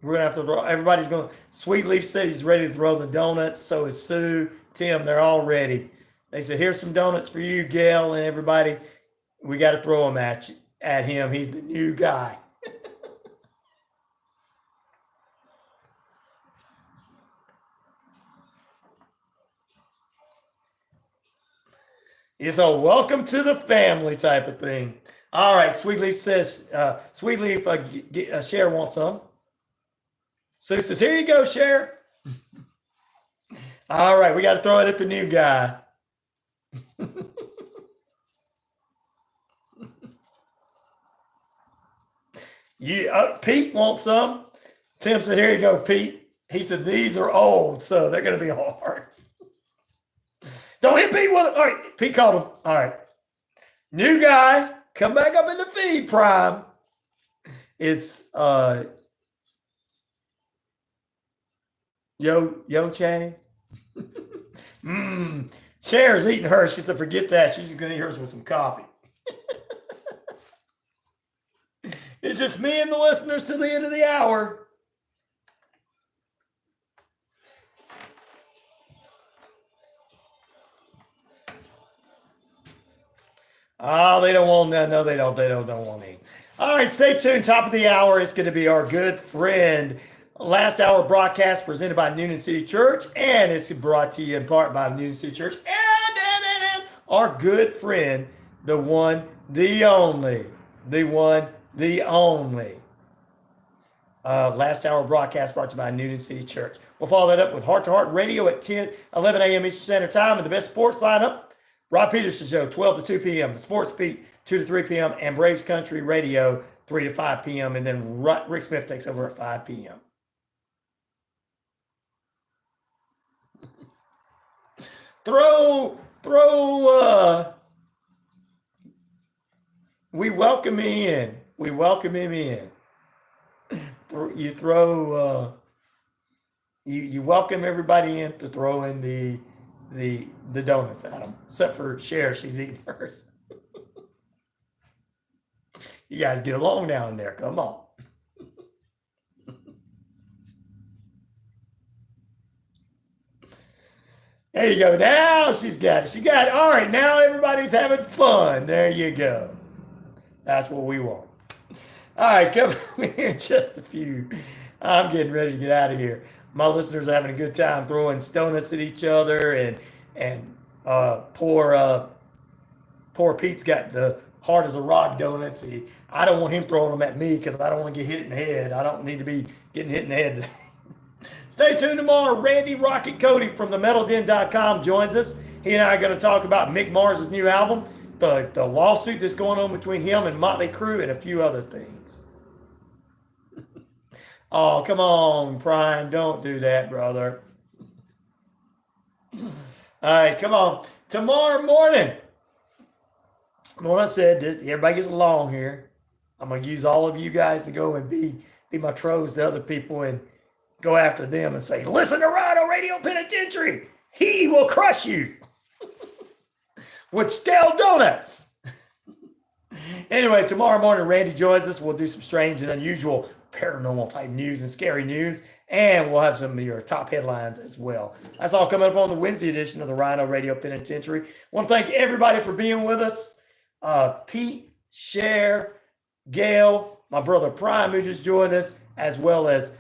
[SPEAKER 1] We're gonna have to throw. Everybody's going. Sweet Leaf said he's ready to throw the donuts. So is Sue, Tim. They're all ready. They said, "Here's some donuts for you, Gail, and everybody." We got to throw them at him. He's the new guy. It's a welcome to the family type of thing. All right, Sweet Leaf says, Sweet Leaf, Cher wants some. Sue says, here you go, Cher. All right, we got to throw it at the new guy. Pete wants some. Tim said, here you go, Pete. He said, these are old, so they're going to be hard. Don't hit Pete with it. All right, Pete called him. All right. New guy, come back up in the feed, Prime. It's Yo Chang. Cher's eating hers. She said, forget that. She's just going to eat hers with some coffee. It's just me and the listeners to the end of the hour. Oh, they don't want that. No, they don't. They don't want any. All right, stay tuned. Top of the hour is going to be our good friend. Last hour broadcast presented by Noonan City Church, and it's brought to you in part by Noonan City Church and our good friend, the one, the only, last hour broadcast brought to you by Noonan City Church. We'll follow that up with Heart to Heart Radio at 11 a.m. Eastern Standard Time, and the best sports lineup, Rod Peterson Show, 12 to 2 p.m., the Sports Beat, 2 to 3 p.m., and Braves Country Radio, 3 to 5 p.m., and then Rick Smith takes over at 5 p.m. We welcome him in. We welcome him in. You welcome everybody in to throw in the donuts at them, except for Cher. She's eating hers. You guys get along down there. Come on. There you go. Now she's got it. She got it. All right. Now everybody's having fun. There you go. That's what we want. All right. Come here in just a few. I'm getting ready to get out of here. My listeners are having a good time throwing donuts at each other, and poor Pete's got the hard as a rock donuts. I don't want him throwing them at me because I don't want to get hit in the head. I don't need to be getting hit in the head today. Stay tuned tomorrow. Randy Rocket Cody from themetalden.com joins us. He and I are going to talk about Mick Mars' new album, the lawsuit that's going on between him and Motley Crue, and a few other things. Oh, come on, Prime. Don't do that, brother. All right, come on. Tomorrow morning. When I said this, everybody gets along here. I'm going to use all of you guys to go and be my trolls to other people and go after them and say, listen to RyanORadio Penitentiary. He will crush you with stale donuts. Anyway, tomorrow morning, Randy joins us. We'll do some strange and unusual paranormal type news and scary news. And we'll have some of your top headlines as well. That's all coming up on the Wednesday edition of the RyanORadio Penitentiary. I want to thank everybody for being with us. Pete, Cher, Gail, my brother Prime, who just joined us, as well as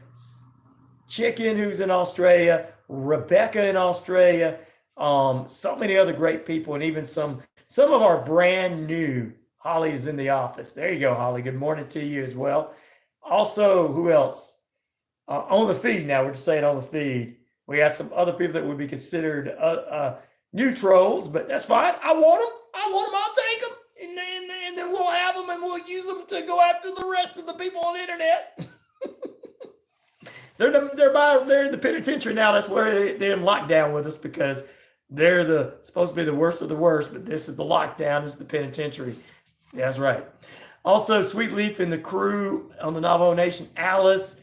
[SPEAKER 1] Chicken, who's in Australia, Rebecca in Australia, so many other great people, and even some of our brand new. Holly is in the office. There you go, Holly. Good morning to you as well. Also, who else? On the feed now, we're just saying on the feed. We got some other people that would be considered new trolls, but that's fine. I want them. I'll take them. And then we'll have them and we'll use them to go after the rest of the people on the internet. They're in the penitentiary now. That's where they're in lockdown with us because they're supposed to be the worst of the worst, but this is the lockdown. This is the penitentiary. That's right. Also, Sweet Leaf and the crew on the Navajo Nation, Alice,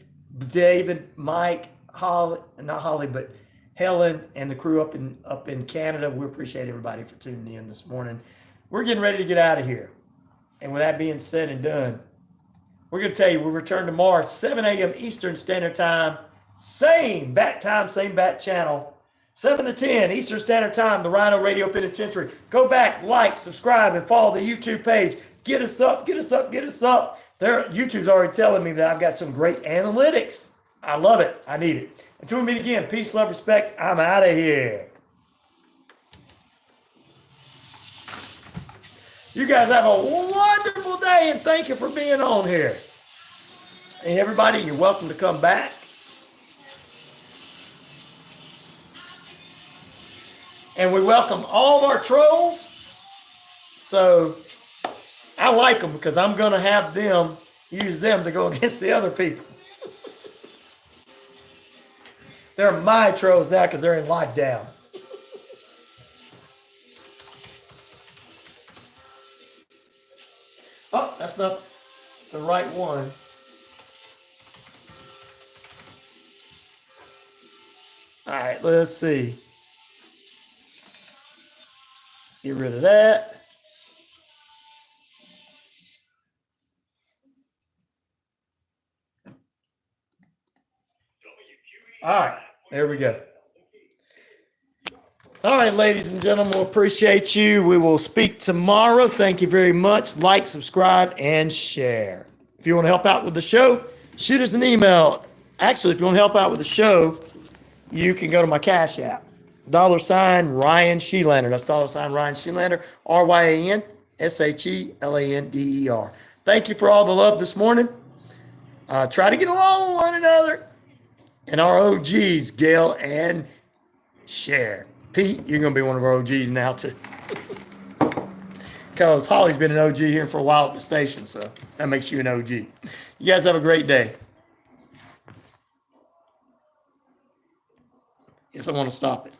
[SPEAKER 1] David, Mike, Holly, not Holly, but Helen and the crew up in Canada. We appreciate everybody for tuning in this morning. We're getting ready to get out of here. And with that being said and done, we're going to tell you we'll return tomorrow, 7 a.m. Eastern Standard Time. Same bat time, same bat channel. 7 to 10 Eastern Standard Time, the RyanORadio Penitentiary. Go back, like, subscribe, and follow the YouTube page. Get us up. YouTube's already telling me that I've got some great analytics. I love it. I need it. Until we meet again, peace, love, respect. I'm out of here. You guys have a wonderful day, and thank you for being on here. And everybody, you're welcome to come back. And we welcome all of our trolls. So I like them because I'm going to have them use them to go against the other people. They're my trolls now because they're in lockdown. Oh, that's not the right one. All right, let's see. Let's get rid of that. All right, there we go. All right, ladies and gentlemen, we appreciate you. We will speak tomorrow. Thank you very much. Like, subscribe, and share. If you want to help out with the show, shoot us an email. Actually, if you want to help out with the show, you can go to my Cash App. $RyanShelander. That's $RyanShelander. RyanShelander. Thank you for all the love this morning. Try to get along with one another. And our OGs, Gail and Cher. Pete, you're going to be one of our OGs now, too. Because Holly's been an OG here for a while at the station, so that makes you an OG. You guys have a great day. Guess I want to stop it.